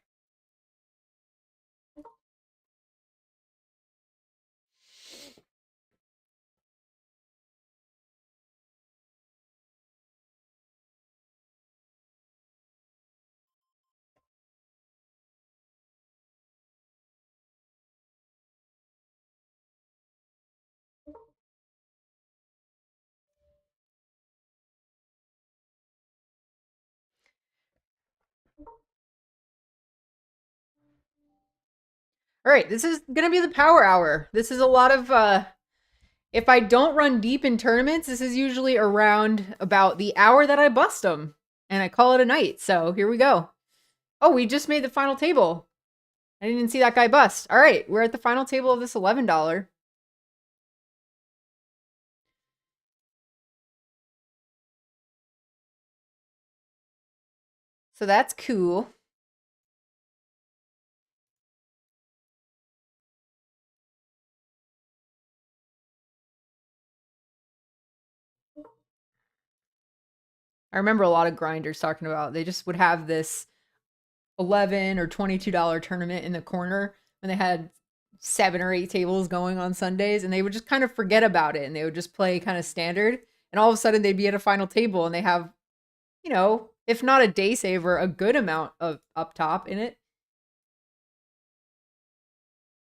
All right, this is going to be the power hour. This is a lot of, if I don't run deep in tournaments, this is usually around about the hour that I bust them. And I call it a night. So here we go. Oh, we just made the final table. I didn't even see that guy bust. All right, we're at the final table of this $11. So that's cool. I remember a lot of grinders talking about they just would have this $11 or $22 tournament in the corner when they had 7 or 8 tables going on Sundays, and they would just kind of forget about it and they would just play kind of standard. And all of a sudden they'd be at a final table and they have, you know, if not a day saver, a good amount of up top in it.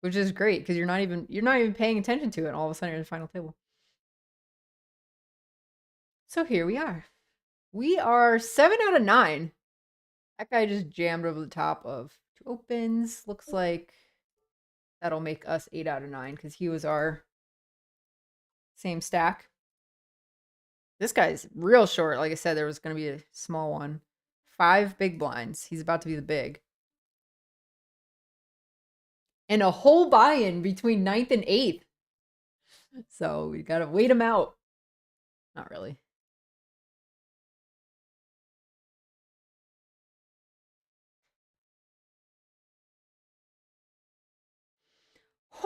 Which is great because you're not even paying attention to it, and all of a sudden you're at the final table. So here we are. We are 7 out of 9. That guy just jammed over the top of 2 opens. Looks like that'll make us 8 out of 9 because he was our same stack. This guy's real short. Like I said, there was going to be a small one. 5 big blinds. He's about to be the big. And a whole buy-in between 9th and 8th. So we got to wait him out. Not really.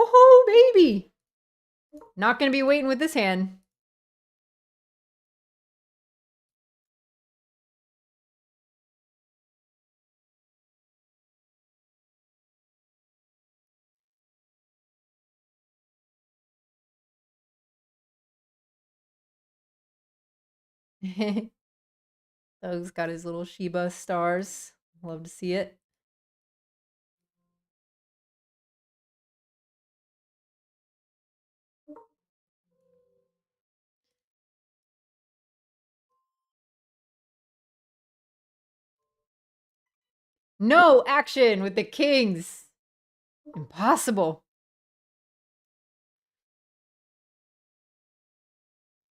Oh, baby. Not going to be waiting with this hand. Doug's got his little Shiba stars. Love to see it. No action with the kings. Impossible.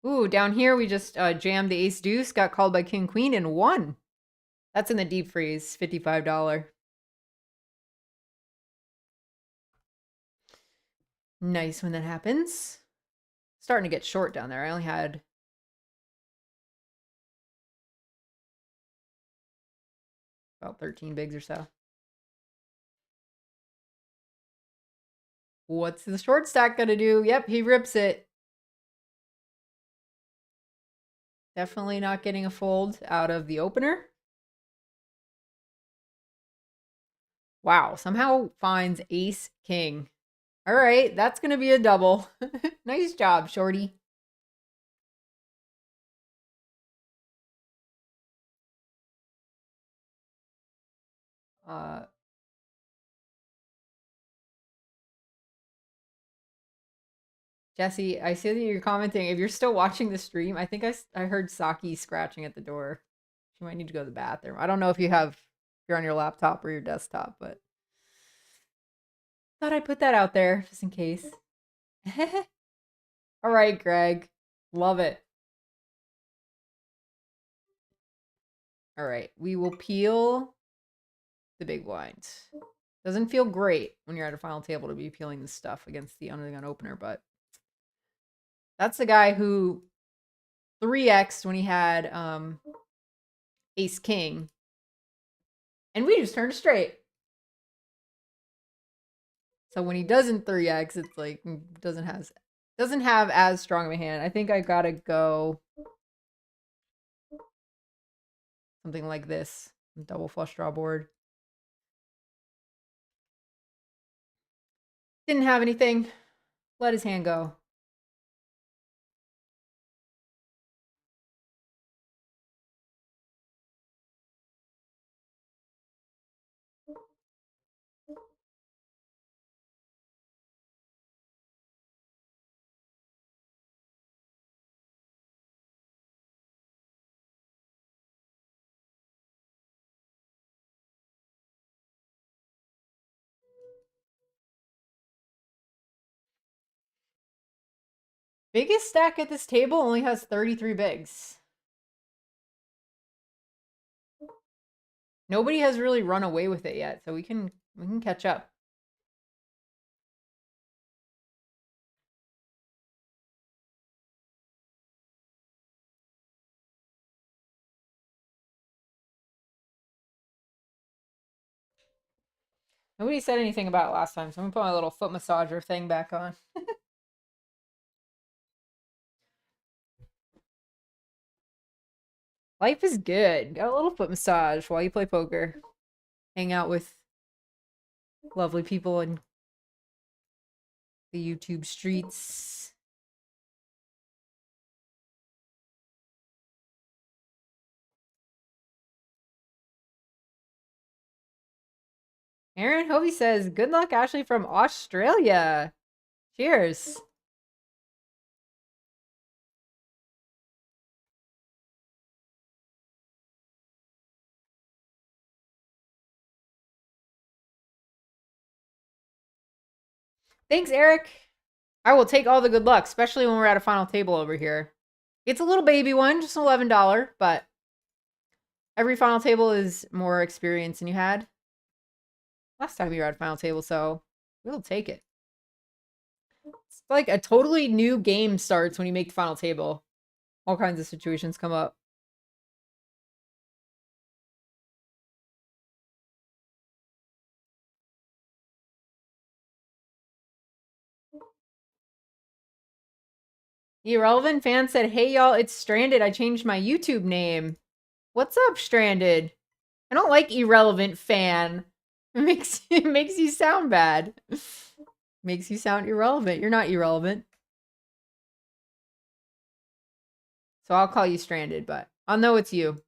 Ooh, down here we just jammed the ace deuce, got called by king queen, and won. That's in the deep freeze, $55. Nice when that happens. Starting to get short down there. I only had about 13 bigs or so. What's the short stack gonna do? Yep, he rips it. Definitely not getting a fold out of the opener. Wow, somehow finds ace king. All right, that's going to be a double. Nice job, shorty. Jesse, I see that you're commenting. If you're still watching the stream, I think I heard Saki scratching at the door. She might need to go to the bathroom. I don't know if you're on your laptop or your desktop, but thought I'd put that out there just in case. All right, Greg. Love it. All right, we will peel the big blinds. Doesn't feel great when you're at a final table to be peeling this stuff against the under the gun opener, but that's the guy who 3x'd when he had ace king. And we just turned straight. So when he doesn't 3x, it's like doesn't have as strong of a hand. I think I gotta go something like this. Double flush draw board. Didn't have anything. Let his hand go. Biggest stack at this table only has 33 bigs. Nobody has really run away with it yet, so we can catch up. Nobody said anything about it last time, so I'm gonna put my little foot massager thing back on. Life is good. Got a little foot massage while you play poker. Hang out with lovely people in the YouTube streets. Aaron Hovey says, good luck, Ashley from Australia. Cheers. Thanks, Eric. I will take all the good luck, especially when we're at a final table over here. It's a little baby one, just an $11, but every final table is more experience than you had last time you were at a final table, so we'll take it. It's like a totally new game starts when you make the final table. All kinds of situations come up. Irrelevant fan said, hey y'all, it's Stranded. I changed my YouTube name. What's up, Stranded? I don't like irrelevant fan. It makes you sound bad. Makes you sound irrelevant. You're not irrelevant. So I'll call you stranded, but I'll know it's you.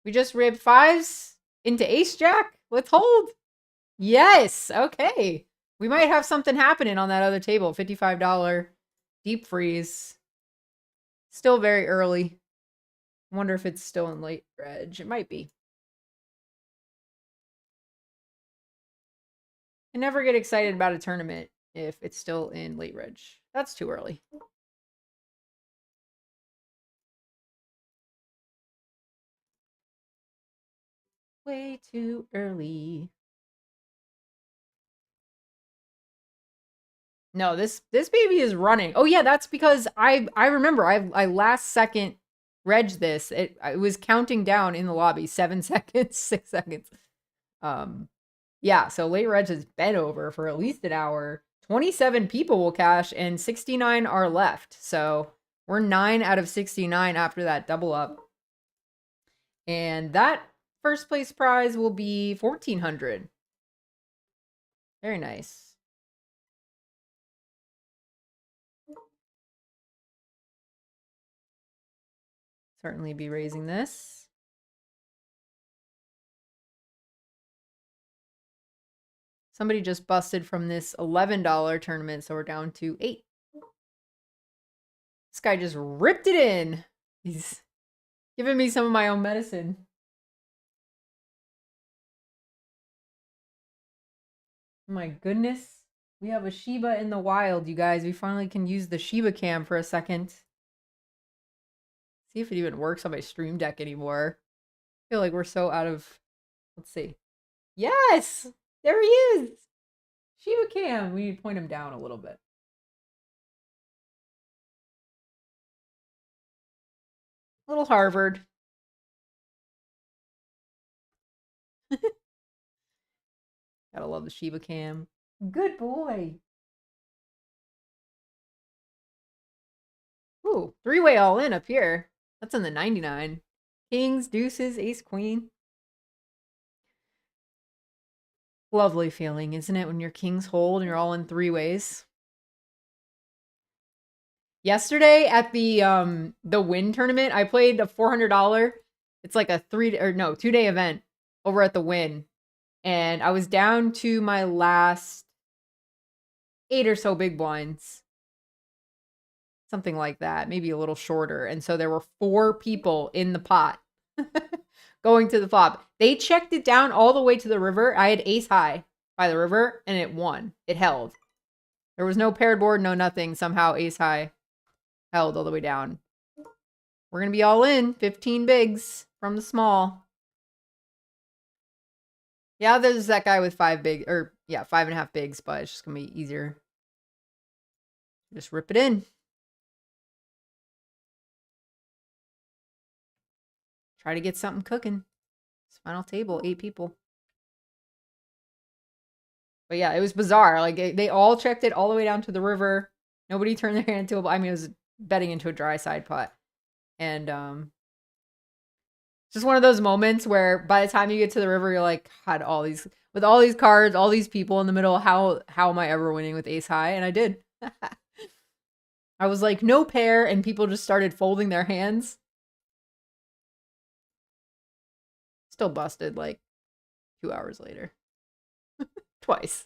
We just ripped fives into ace jack. Let's hold. Yes. Okay. We might have something happening on that other table. $55 deep freeze. Still very early. I wonder if it's still in late reg. It might be. I never get excited about a tournament if it's still in late reg. That's too early. Way too early. No, this baby is running. Oh yeah, that's because I remember I last second reg this. It was counting down in the lobby. 7 seconds, 6 seconds. Yeah, so late reg has been over for at least an hour. 27 people will cash and 69 are left. So we're 9 out of 69 after that double up. And that first place prize will be 1,400. Very nice. Certainly be raising this. Somebody just busted from this $11 tournament, so we're down to 8. This guy just ripped it in. He's giving me some of my own medicine. Oh my goodness. We have a Shiba in the wild, you guys. We finally can use the Shiba cam for a second. See if it even works on my stream deck anymore. I feel like we're so out of... Let's see. Yes! There he is! Shiba cam. We need to point him down a little bit. Little Harvard. Gotta love the Shiba cam. Good boy. Ooh, 3-way all in up here. That's in the 99. Kings, deuces, ace, queen. Lovely feeling, isn't it, when your kings hold and you're all in 3 ways? Yesterday at the win tournament, I played a $400. It's like a 2-day event over at the win. And I was down to my last 8 or so big blinds. Something like that, maybe a little shorter. And so there were 4 people in the pot going to the flop. They checked it down all the way to the river. I had ace high by the river and it won. It held. There was no paired board, no nothing. Somehow ace high held all the way down. We're going to be all in. 15 bigs from the small. Yeah, there's that guy with 5.5 bigs, but it's just going to be easier. Just rip it in. Try to get something cooking. It's final table, 8 people. But yeah, it was bizarre. Like they all checked it all the way down to the river. Nobody turned their hand into a... I mean, it was betting into a dry side pot. And just one of those moments where by the time you get to the river, you're like, God, with all these cards, all these people in the middle, how am I ever winning with ace high? And I did. I was like, no pair, and people just started folding their hands. Still busted like 2 hours later. Twice.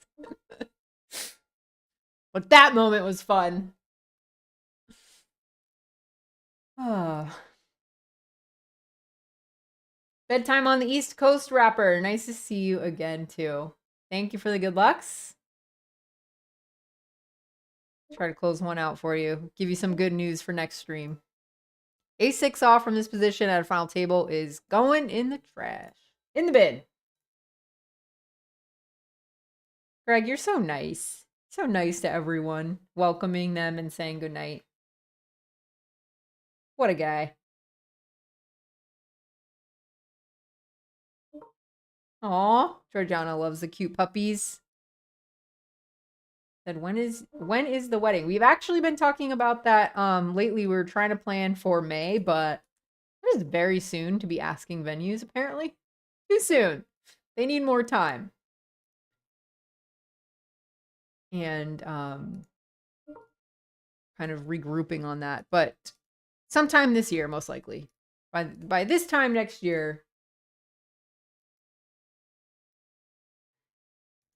But that moment was fun. Bedtime on the East Coast, Rapper. Nice to see you again, too. Thank you for the good lucks. Try to close one out for you. Give you some good news for next stream. A6 off from this position at a final table is going in the trash. In the bin. Greg, you're so nice. So nice to everyone. Welcoming them and saying goodnight. What a guy. Aw, Georgiana loves the cute puppies. Said, when is the wedding? We've actually been talking about that lately. We were trying to plan for May, but it is very soon to be asking venues, apparently. Too soon. They need more time. And kind of regrouping on that. But Sometime this year, most likely. By this time next year,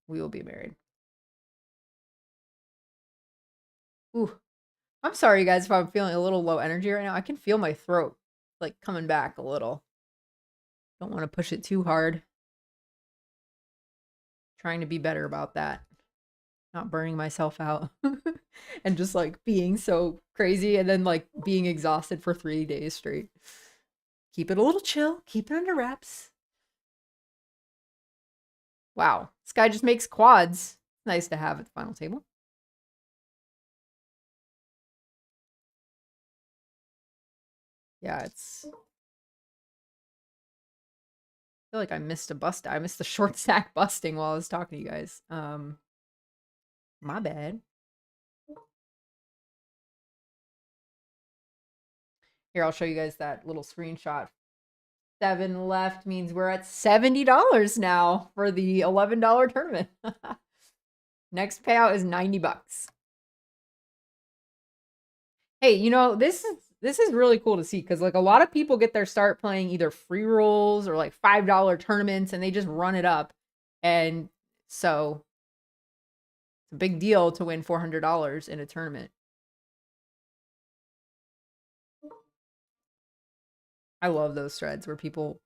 we will be married. Ooh. I'm sorry, guys, if I'm feeling a little low energy right now. I can feel my throat, like, coming back a little. Don't want to push it too hard. Trying to be better about that. Not burning myself out. And just, like, being so crazy and then, like, being exhausted for 3 days straight. Keep it a little chill. Keep it under wraps. Wow. This guy just makes quads. Nice to have at the final table. Yeah, it's... I feel like I missed a bust. I missed the short stack busting while I was talking to you guys. My bad. Here, I'll show you guys that little screenshot. 7 left means we're at $70 now for the $11 tournament. Next payout is $90. Hey, you know, this is really cool to see because like a lot of people get their start playing either free rolls or like $5 tournaments and they just run it up. And so it's a big deal to win $400 in a tournament. I love those threads where people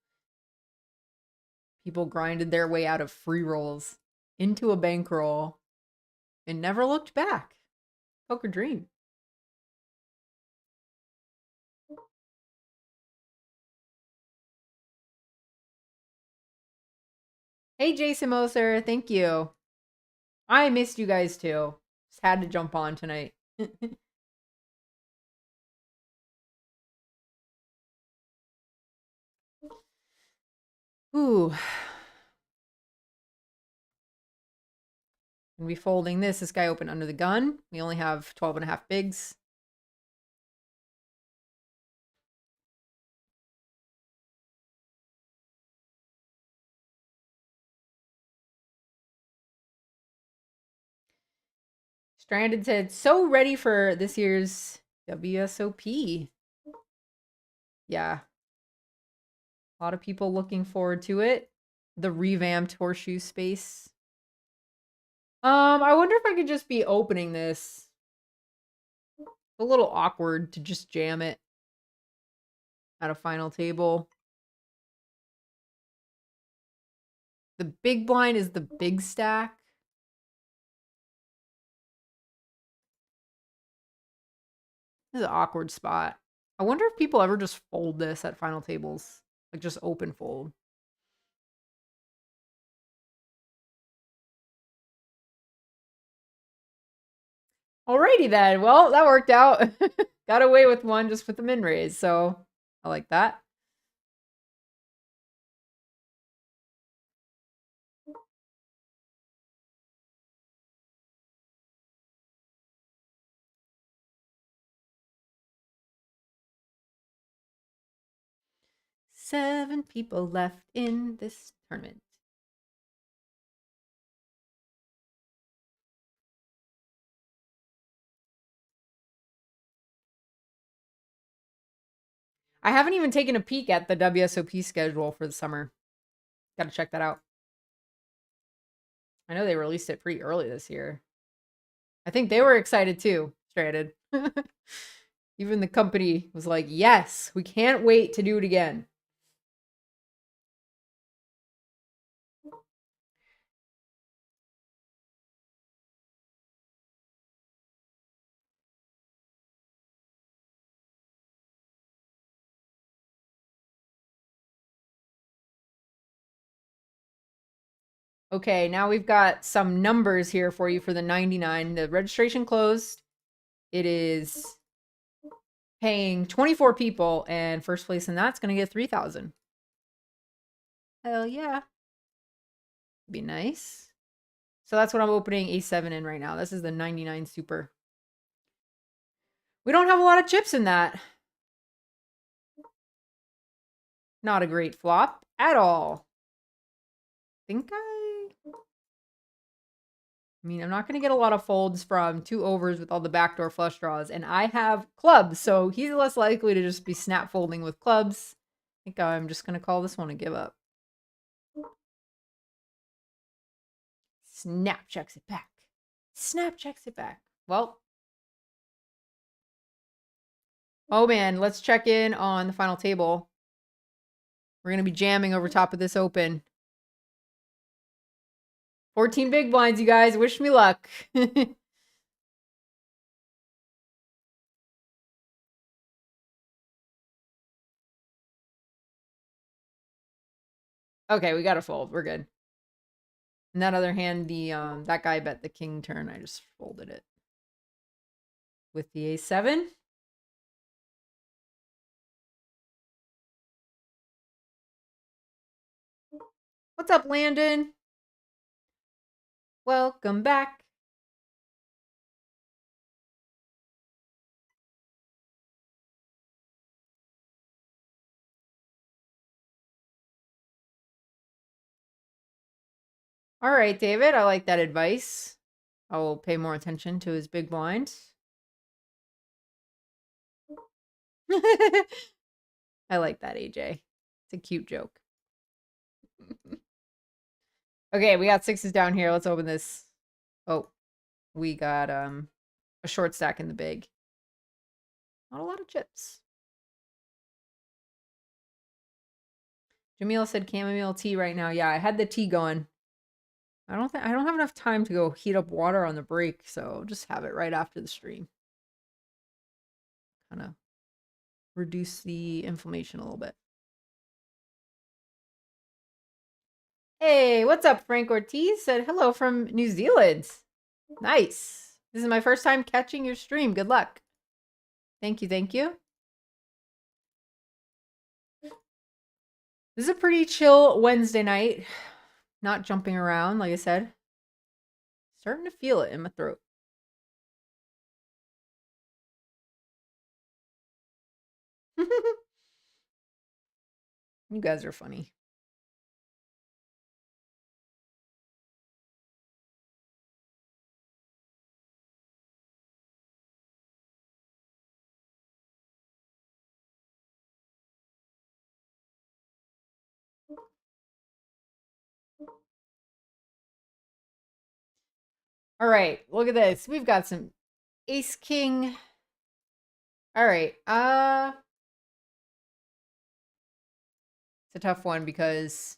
grinded their way out of free rolls into a bankroll and never looked back. Poker dream. Hey, Jason Moser, thank you. I missed you guys too. Just had to jump on tonight. Ooh. And we folding this. This guy opened under the gun. We only have 12.5 bigs. Stranded said, so ready for this year's WSOP. Yeah. A lot of people looking forward to it. The revamped horseshoe space. I wonder if I could just be opening this. A little awkward to just jam it at a final table. The big blind is the big stack. This is an awkward spot. I wonder if people ever just fold this at final tables. Like just open fold. Alrighty then. Well, that worked out. Got away with one just with the min raise, so I like that. Seven people left in this tournament. I haven't even taken a peek at the WSOP schedule for the summer. Got to check that out. I know they released it pretty early this year. I think they were excited too, Stranded. Even the company was like, yes, we can't wait to do it again. Okay, now we've got some numbers here for you for the 99. The registration closed. It is paying 24 people, and first place in that's going to get 3,000. Hell yeah. Be nice. So that's what I'm opening A7 in right now. This is the 99 super. We don't have a lot of chips in that. Not a great flop at all. Think I I mean, I'm not going to get a lot of folds from 2 overs with all the backdoor flush draws, and I have clubs, so he's less likely to just be snap folding with clubs. I think I'm just going to call this one a give up. Snap checks it back. Snap checks it back. Well. Oh man, let's check in on the final table. We're going to be jamming over top of this open. 14 big blinds, you guys. Wish me luck. Okay, we got to fold. We're good. On that other hand, the that guy bet the king turn. I just folded it. With the A7. What's up, Landon? Welcome back. All right, David, I like that advice. I will pay more attention to his big blind. I like that, AJ. It's a cute joke. Okay, we got 6s down here. Let's open this. Oh, we got a short stack in the big. Not a lot of chips. Jamila said chamomile tea right now. Yeah, I had the tea going. I don't have enough time to go heat up water on the break, so just have it right after the stream. Kind of reduce the inflammation a little bit. Hey, what's up, Frank Ortiz? Said hello from New Zealand. Nice. This is my first time catching your stream. Good luck. Thank you, thank you. This is a pretty chill Wednesday night. Not jumping around, like I said. Starting to feel it in my throat. You guys are funny. All right, look at this. We've got some ace king. All right. It's a tough one because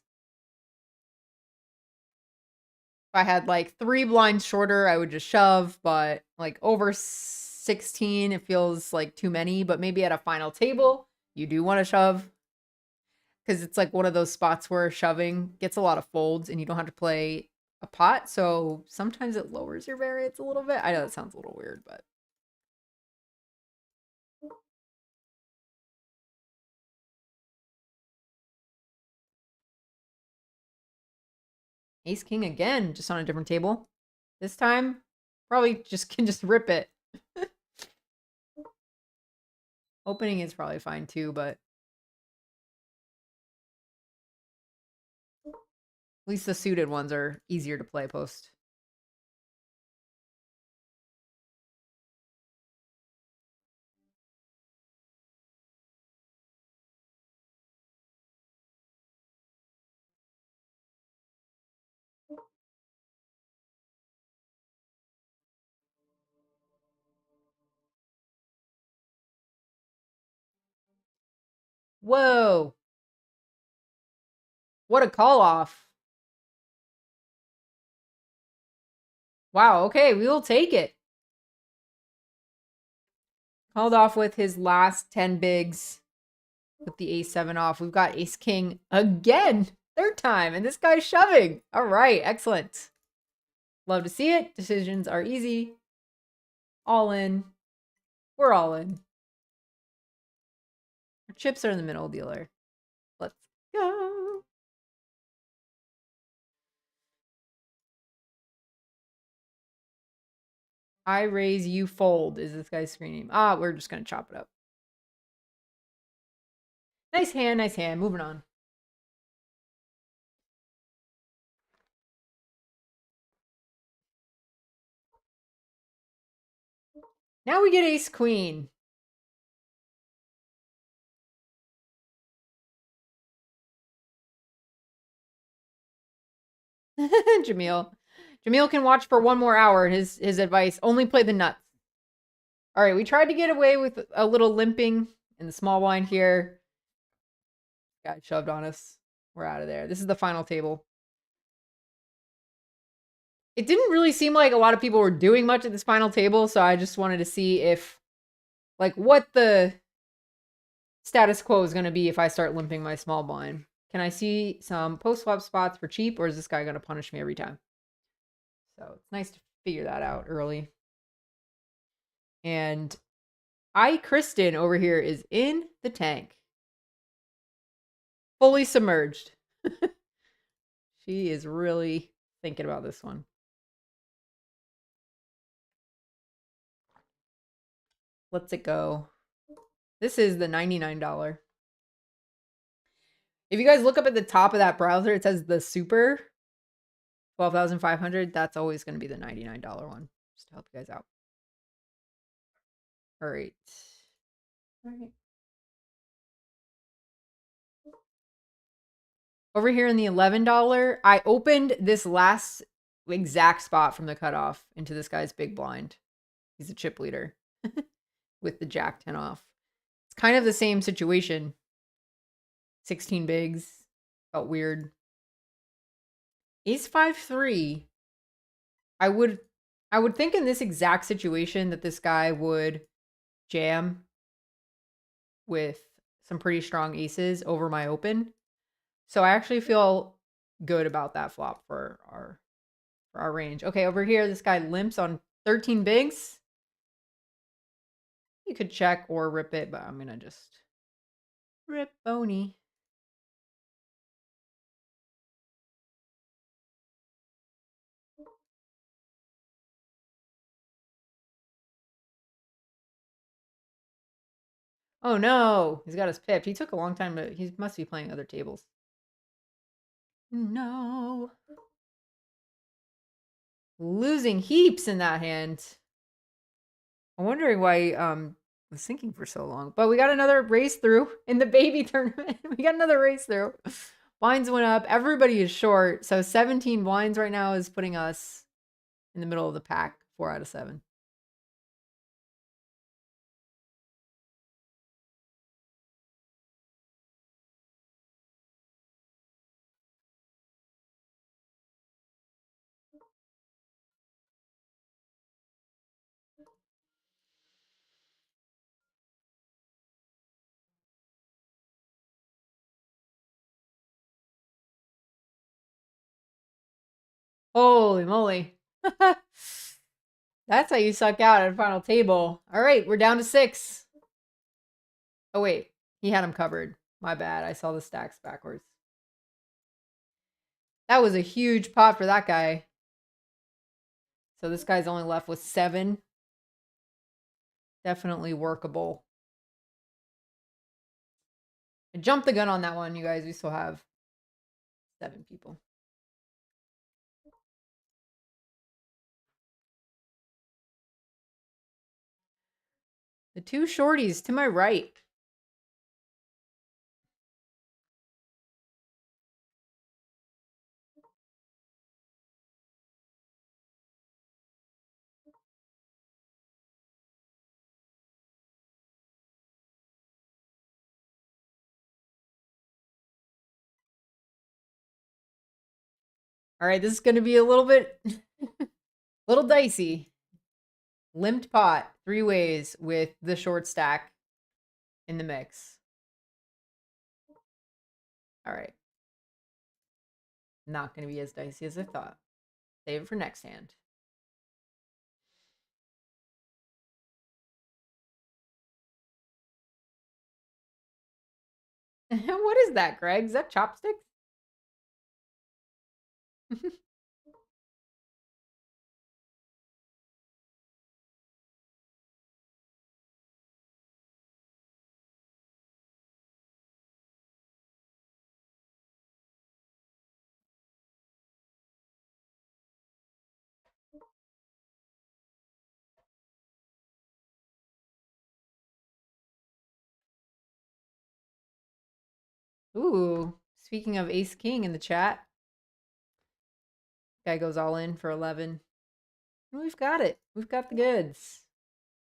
if I had like 3 blinds shorter, I would just shove, but like over 16, it feels like too many, but maybe at a final table, you do want to shove because it's like one of those spots where shoving gets a lot of folds and you don't have to play a pot, so sometimes it lowers your variance a little bit. I know that sounds a little weird, but ace king again, just on a different table. This time, probably just can just rip it. Opening is probably fine too, but at least the suited ones are easier to play post. Whoa. What a call off. Wow, okay, we will take it. Called off with his last 10 bigs with the A7 off. We've got ace king again, 3rd time, and this guy's shoving. All right, excellent. Love to see it. Decisions are easy. All in. We're all in. Our chips are in the middle, dealer. Let's go. I raise, you fold is this guy's screen name. Ah, we're just going to chop it up. Nice hand, nice hand. Moving on. Now we get ace queen. Jamil. Jamil can watch for 1 more hour. His advice, only play the nuts. All right, we tried to get away with a little limping in the small blind here. Got shoved on us. We're out of there. This is the final table. It didn't really seem like a lot of people were doing much at this final table, so I just wanted to see if, like, what the status quo is going to be if I start limping my small blind. Can I see some post-flop spots for cheap, or is this guy going to punish me every time? So it's nice to figure that out early. And Kristen over here is in the tank. Fully submerged. She is really thinking about this one. Let's it go. This is the $99. If you guys look up at the top of that browser, it says the super 12,500. That's always going to be the $99 one. Just to help you guys out. All right. All right. Over here in the $11, I opened this last exact spot from the cutoff into this guy's big blind. He's a chip leader with the jack 10 off. It's kind of the same situation. 16 bigs. Felt weird. Ace 5-3. I would think in this exact situation that this guy would jam with some pretty strong aces over my open. So I actually feel good about that flop for our range. Okay, over here, this guy limps on 13 bigs. You could check or rip it, but I'm going to just rip Boney. Oh no, he's got us pipped. He took a long time to, he must be playing other tables. No. Losing heaps in that hand. I'm wondering why I was thinking for so long. But we got another race through in the baby tournament. We got another race through. Blinds went up. Everybody is short. So 17 blinds right now is putting us in the middle of the pack. 4 out of 7. Holy moly. That's how you suck out at a final table. All right, we're down to 6. Oh, wait. He had him covered. My bad. I saw the stacks backwards. That was a huge pot for that guy. So this guy's only left with 7. Definitely workable. I jumped the gun on that one, you guys. We still have 7 people. The 2 shorties to my right. All right, this is going to be a little bit, little dicey. Limped pot, 3 ways with the short stack in the mix. All right. Not going to be as dicey as I thought. Save it for next hand. What is that, Greg? Is that chopsticks? Ooh, speaking of Ace King in the chat, guy goes all in for 11. We've got it. We've got the goods.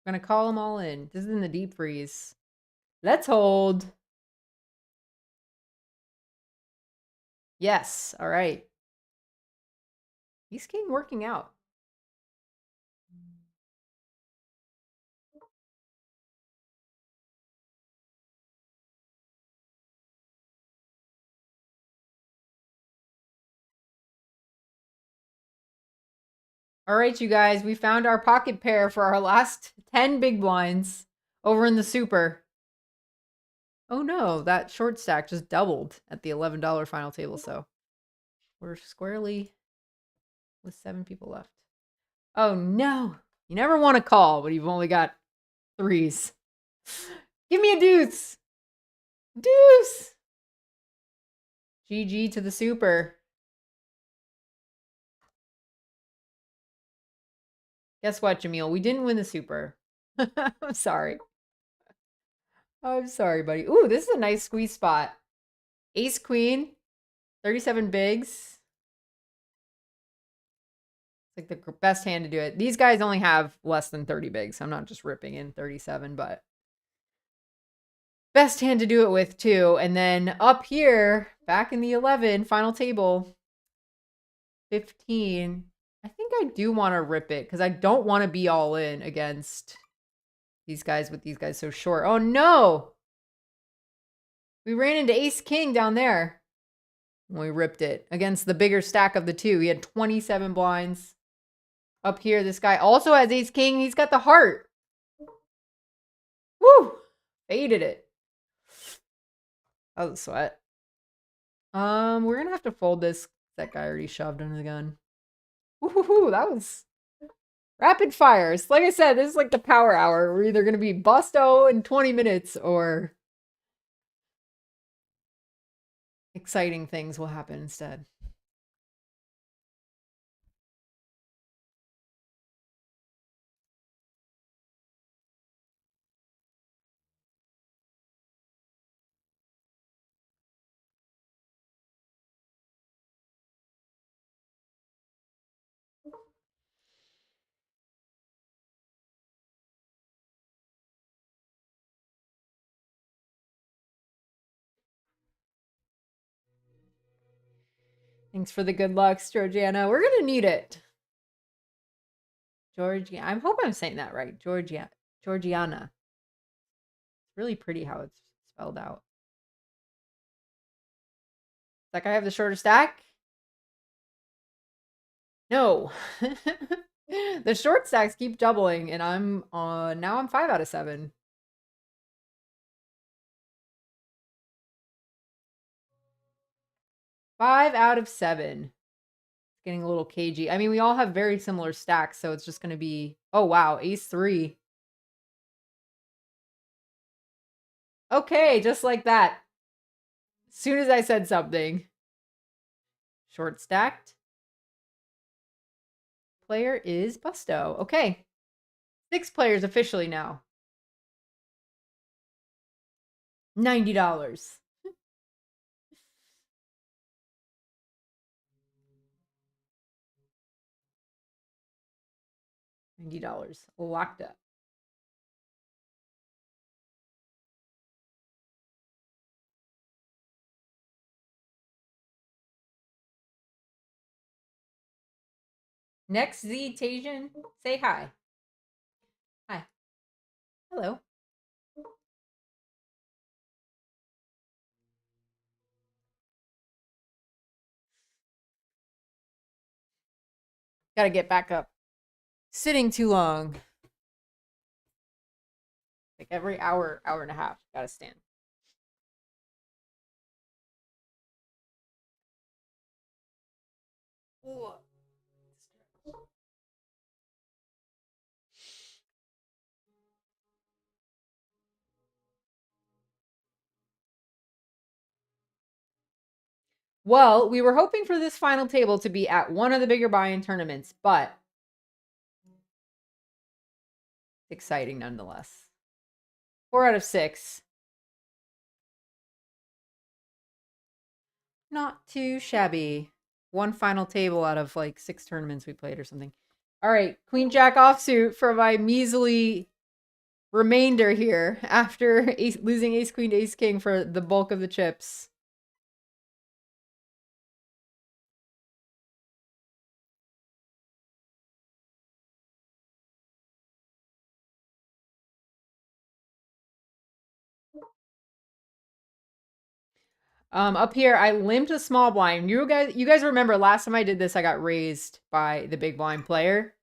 We're gonna call them all in. This is in the deep freeze. Let's hold. Yes. All right. Ace King working out. All right, you guys, we found our pocket pair for our last 10 big blinds over in the super. Oh no, that short stack just doubled at the $11 final table, so we're squarely with 7 people left. Oh no, you never want to call when you've only got 3s. Give me a deuce. Deuce. GG to the super. Guess what, Jamil? We didn't win the super. I'm sorry. I'm sorry, buddy. Ooh, this is a nice squeeze spot. Ace Queen, 37 bigs. It's like the best hand to do it. These guys only have less than 30 bigs. I'm not just ripping in 37, but best hand to do it with too. And then up here, back in the 11, final table, 15. I think I do want to rip it because I don't want to be all in against these guys with these guys so short. Oh no! We ran into Ace King down there. We ripped it against the bigger stack of the two. He had 27 blinds. Up here, this guy also has Ace King. He's got the heart. Woo! Faded it. That was a sweat. We're gonna have to fold this. That guy already shoved under the gun. Woohoo! That was rapid fires. Like I said, this is like the power hour. We're either gonna be busto in 20 minutes or exciting things will happen instead. Thanks for the good lucks, Georgiana. We're gonna need it. Georgiana. I hope I'm saying that right. Georgiana. It's really pretty how it's spelled out. Does that guy have the shorter stack? No. The short stacks keep doubling, and I'm now I'm 5 out of 7. Five out of 7. It's getting a little cagey. I mean, we all have very similar stacks, so it's just going to be... Oh, wow. Ace 3. Okay, just like that. As soon as I said something. Short stacked. Player is Busto. Okay. 6 players officially now. $90. $90 locked up. Next, Z Tajan, say hi. Hi. Hello. Gotta get back up. Sitting too long. Like every hour, hour and a half, gotta stand. Ooh. Well, we were hoping for this final table to be at one of the bigger buy-in tournaments, but exciting nonetheless. 4 out of 6. Not too shabby. One final table out of like 6 tournaments we played or something. All right, Queen Jack offsuit for my measly remainder here after losing Ace Queen to Ace King for the bulk of the chips. Up here, I limped a small blind. You guys remember last time I did this, I got raised by the big blind player.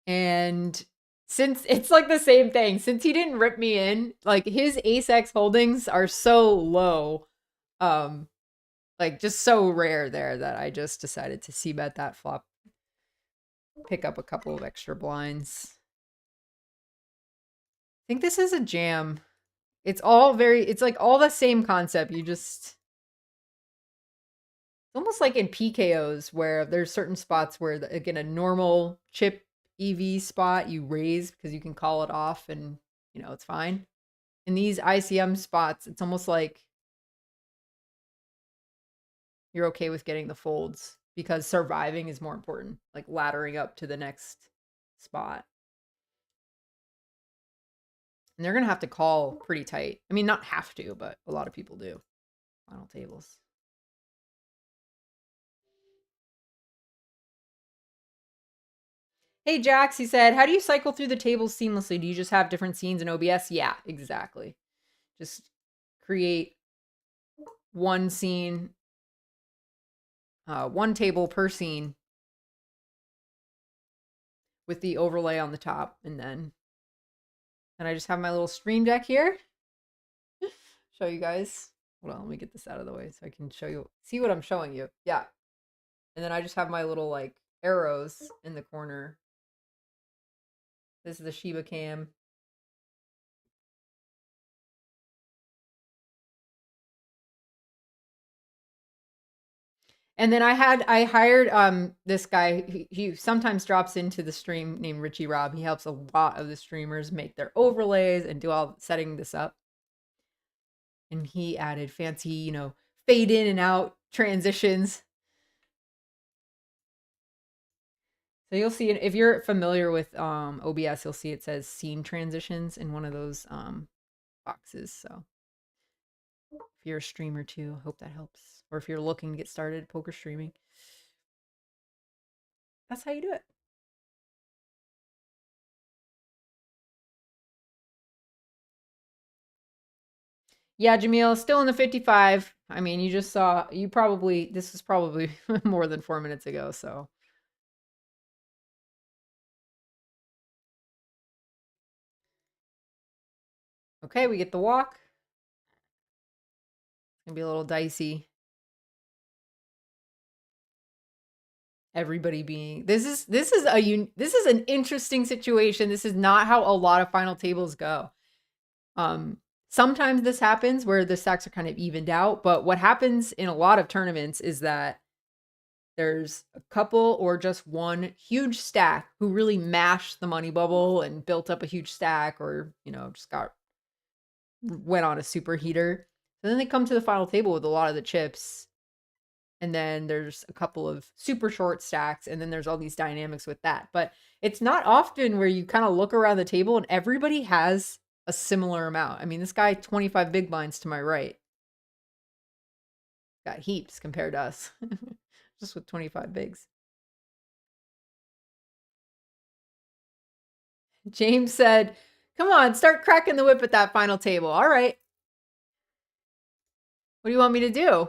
And since it's like the same thing, since he didn't rip me in, like his ace X holdings are so low, like just so rare there that I just decided to c-bet that flop. Pick up a couple of extra blinds. I think this is a jam. It's like all the same concept. You just, it's almost like in PKOs where there's certain spots where, again, a normal chip EV spot you raise because you can call it off and, you know, it's fine. In these ICM spots, it's almost like you're okay with getting the folds because surviving is more important, like laddering up to the next spot. And they're going to have to call pretty tight. I mean, not have to, but a lot of people do. Final tables. Hey, Jax, he said, how do you cycle through the tables seamlessly? Do you just have different scenes in OBS? Yeah, exactly. Just create one scene, one table per scene with the overlay on the top, and then I just have my little stream deck here. Show you guys. Hold on, let me get this out of the way so I can show you, see what I'm showing you. Yeah. And then I just have my little like arrows in the corner. This is the Shiba cam. And then I hired this guy. He sometimes drops into the stream named Richie Rob. He helps a lot of the streamers make their overlays and do all setting this up. And he added fancy, you know, fade in and out transitions. So you'll see, if you're familiar with OBS, you'll see it says scene transitions in one of those boxes. So if you're a streamer too, I hope that helps. Or if you're looking to get started poker streaming, that's how you do it. Yeah, Jamil, still in the 55. I mean, you just saw, this was probably more than 4 minutes ago, so. Okay, we get the walk. It's gonna be a little dicey. Everybody being, this is an interesting situation. This is not how a lot of final tables go. Sometimes this happens where the stacks are kind of evened out, but what happens in a lot of tournaments is that there's a couple or just one huge stack who really mashed the money bubble and built up a huge stack, or, you know, just went on a super heater. So then they come to the final table with a lot of the chips. And then there's a couple of super short stacks, and then there's all these dynamics with that. But it's not often where you kind of look around the table and everybody has a similar amount. I mean, this guy, 25 big blinds to my right, got heaps compared to us, just with 25 bigs. James said, come on, start cracking the whip at that final table. All right. What do you want me to do?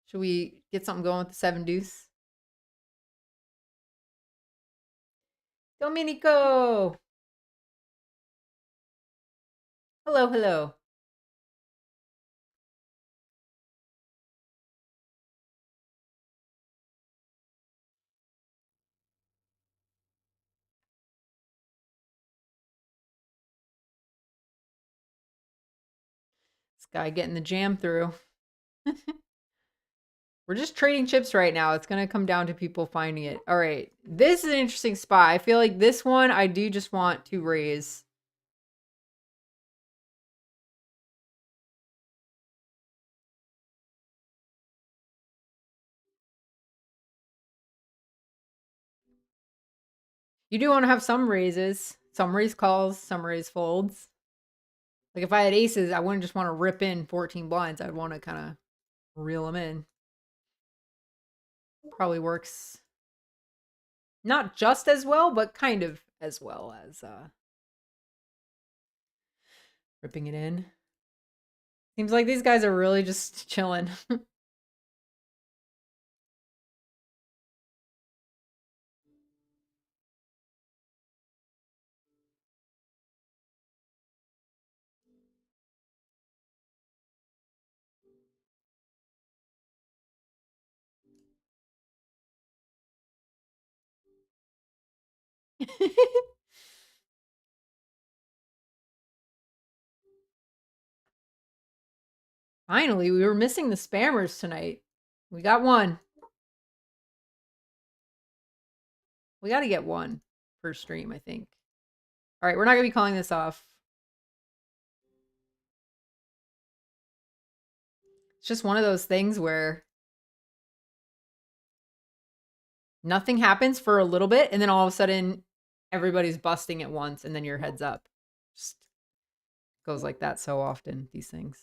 Should we get something going with the 7 deuce? Domenico! Hello, hello. This guy getting the jam through. We're just trading chips right now. It's going to come down to people finding it. All right. This is an interesting spot. I feel like this one, I do just want to raise. You do want to have some raises, some raise calls, some raise folds. Like if I had aces, I wouldn't just want to rip in 14 blinds. I'd want to kind of reel them in. Probably works not just as well, but kind of as well as ripping it in. Seems like these guys are really just chilling. Finally, we were missing the spammers tonight. We got one. We got to get one per stream, I think. All right, we're not going to be calling this off. It's just one of those things where nothing happens for a little bit, and then all of a sudden, everybody's busting at once, and then your head's up. Just goes like that so often, these things.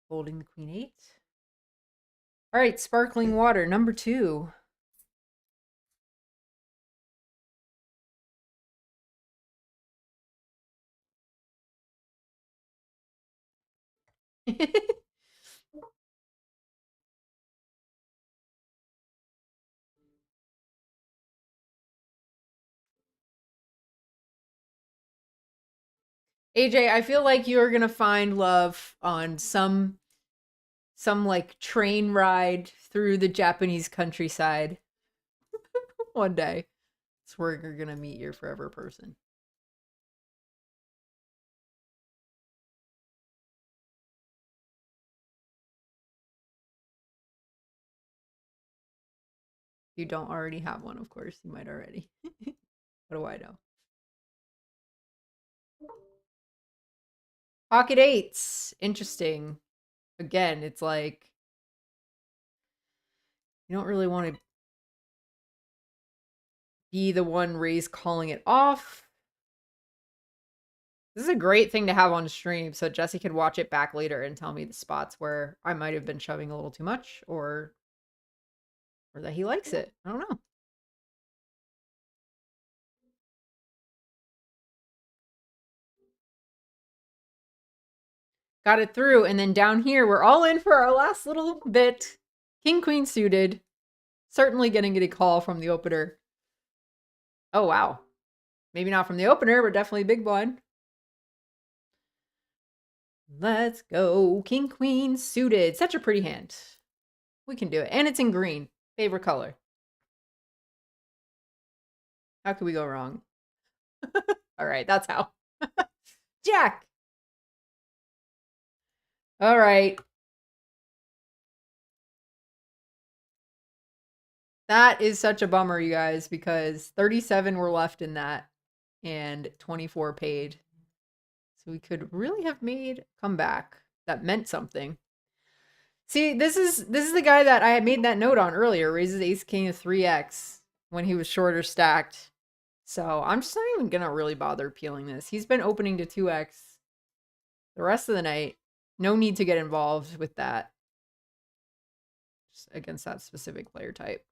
Holding the queen 8. All right, sparkling water, number 2. AJ, I feel like you're going to find love on some like train ride through the Japanese countryside one day. It's where you're going to meet your forever person. If you don't already have one, of course, you might already. What do I know? Pocket 8s. Interesting. Again, it's like you don't really want to be the one raise calling it off. This is a great thing to have on stream so Jesse could watch it back later and tell me the spots where I might have been shoving a little too much or that he likes it. I don't know. Got it through, and then down here, we're all in for our last little bit. King, queen suited. Certainly getting a call from the opener. Oh, wow. Maybe not from the opener, but definitely big blind. Let's go. King, queen suited. Such a pretty hand. We can do it. And it's in green. Favorite color. How could we go wrong? All right, that's how. Jack. All right. That is such a bummer, you guys, because 37 were left in that and 24 paid. So we could really have made a comeback that meant something. See, this is the guy that I had made that note on earlier. Raises ace king of 3x when he was shorter stacked. So I'm just not even going to really bother peeling this. He's been opening to 2x the rest of the night. No need to get involved with that. Just against that specific player type.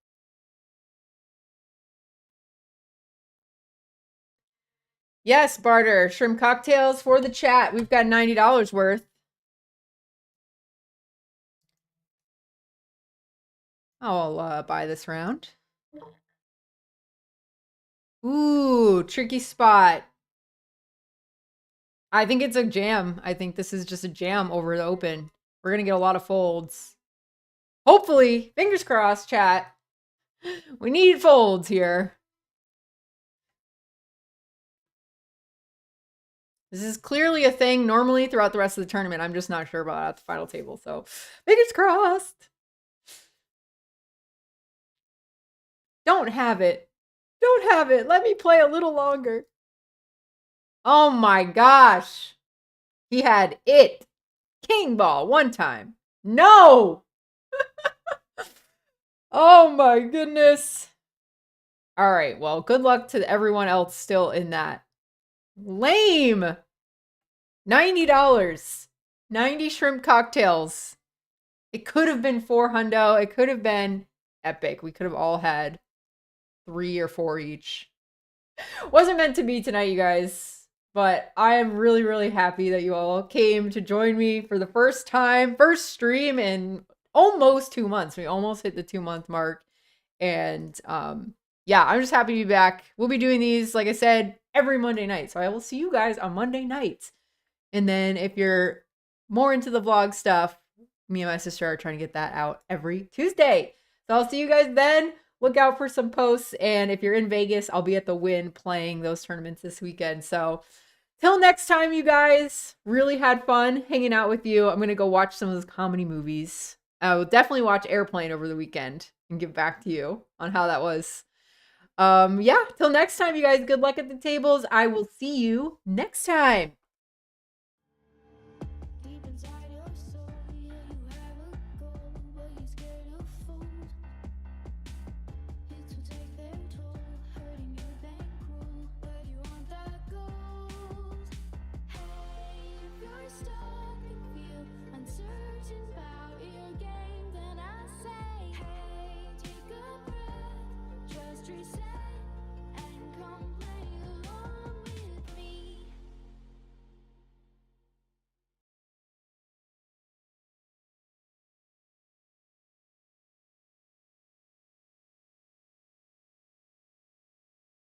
Yes, barter. Shrimp cocktails for the chat. We've got $90 worth. I'll buy this round. Ooh, tricky spot. I think it's a jam. I think this is just a jam over the open. We're going to get a lot of folds. Hopefully, fingers crossed, chat. We need folds here. This is clearly a thing normally throughout the rest of the tournament. I'm just not sure about at the final table. So, fingers crossed. Don't have it. Don't have it. Let me play a little longer. Oh my gosh. He had it. King ball one time. No. Oh my goodness. All right. Well, good luck to everyone else still in that. Lame. $90. 90 shrimp cocktails. It could have been $400. It could have been epic. We could have all had 3 or 4 each. Wasn't meant to be tonight, you guys. But I am really, really happy that you all came to join me for the first time. First stream in almost 2 months. We almost hit the 2-month mark. And yeah, I'm just happy to be back. We'll be doing these, like I said, every Monday night. So I will see you guys on Monday nights. And then if you're more into the vlog stuff, me and my sister are trying to get that out every Tuesday. So I'll see you guys then. Look out for some posts. And if you're in Vegas, I'll be at the Wynn playing those tournaments this weekend. So till next time, you guys, really had fun hanging out with you. I'm going to go watch some of those comedy movies. I will definitely watch Airplane over the weekend and get back to you on how that was. Yeah, till next time, you guys, good luck at the tables. I will see you next time.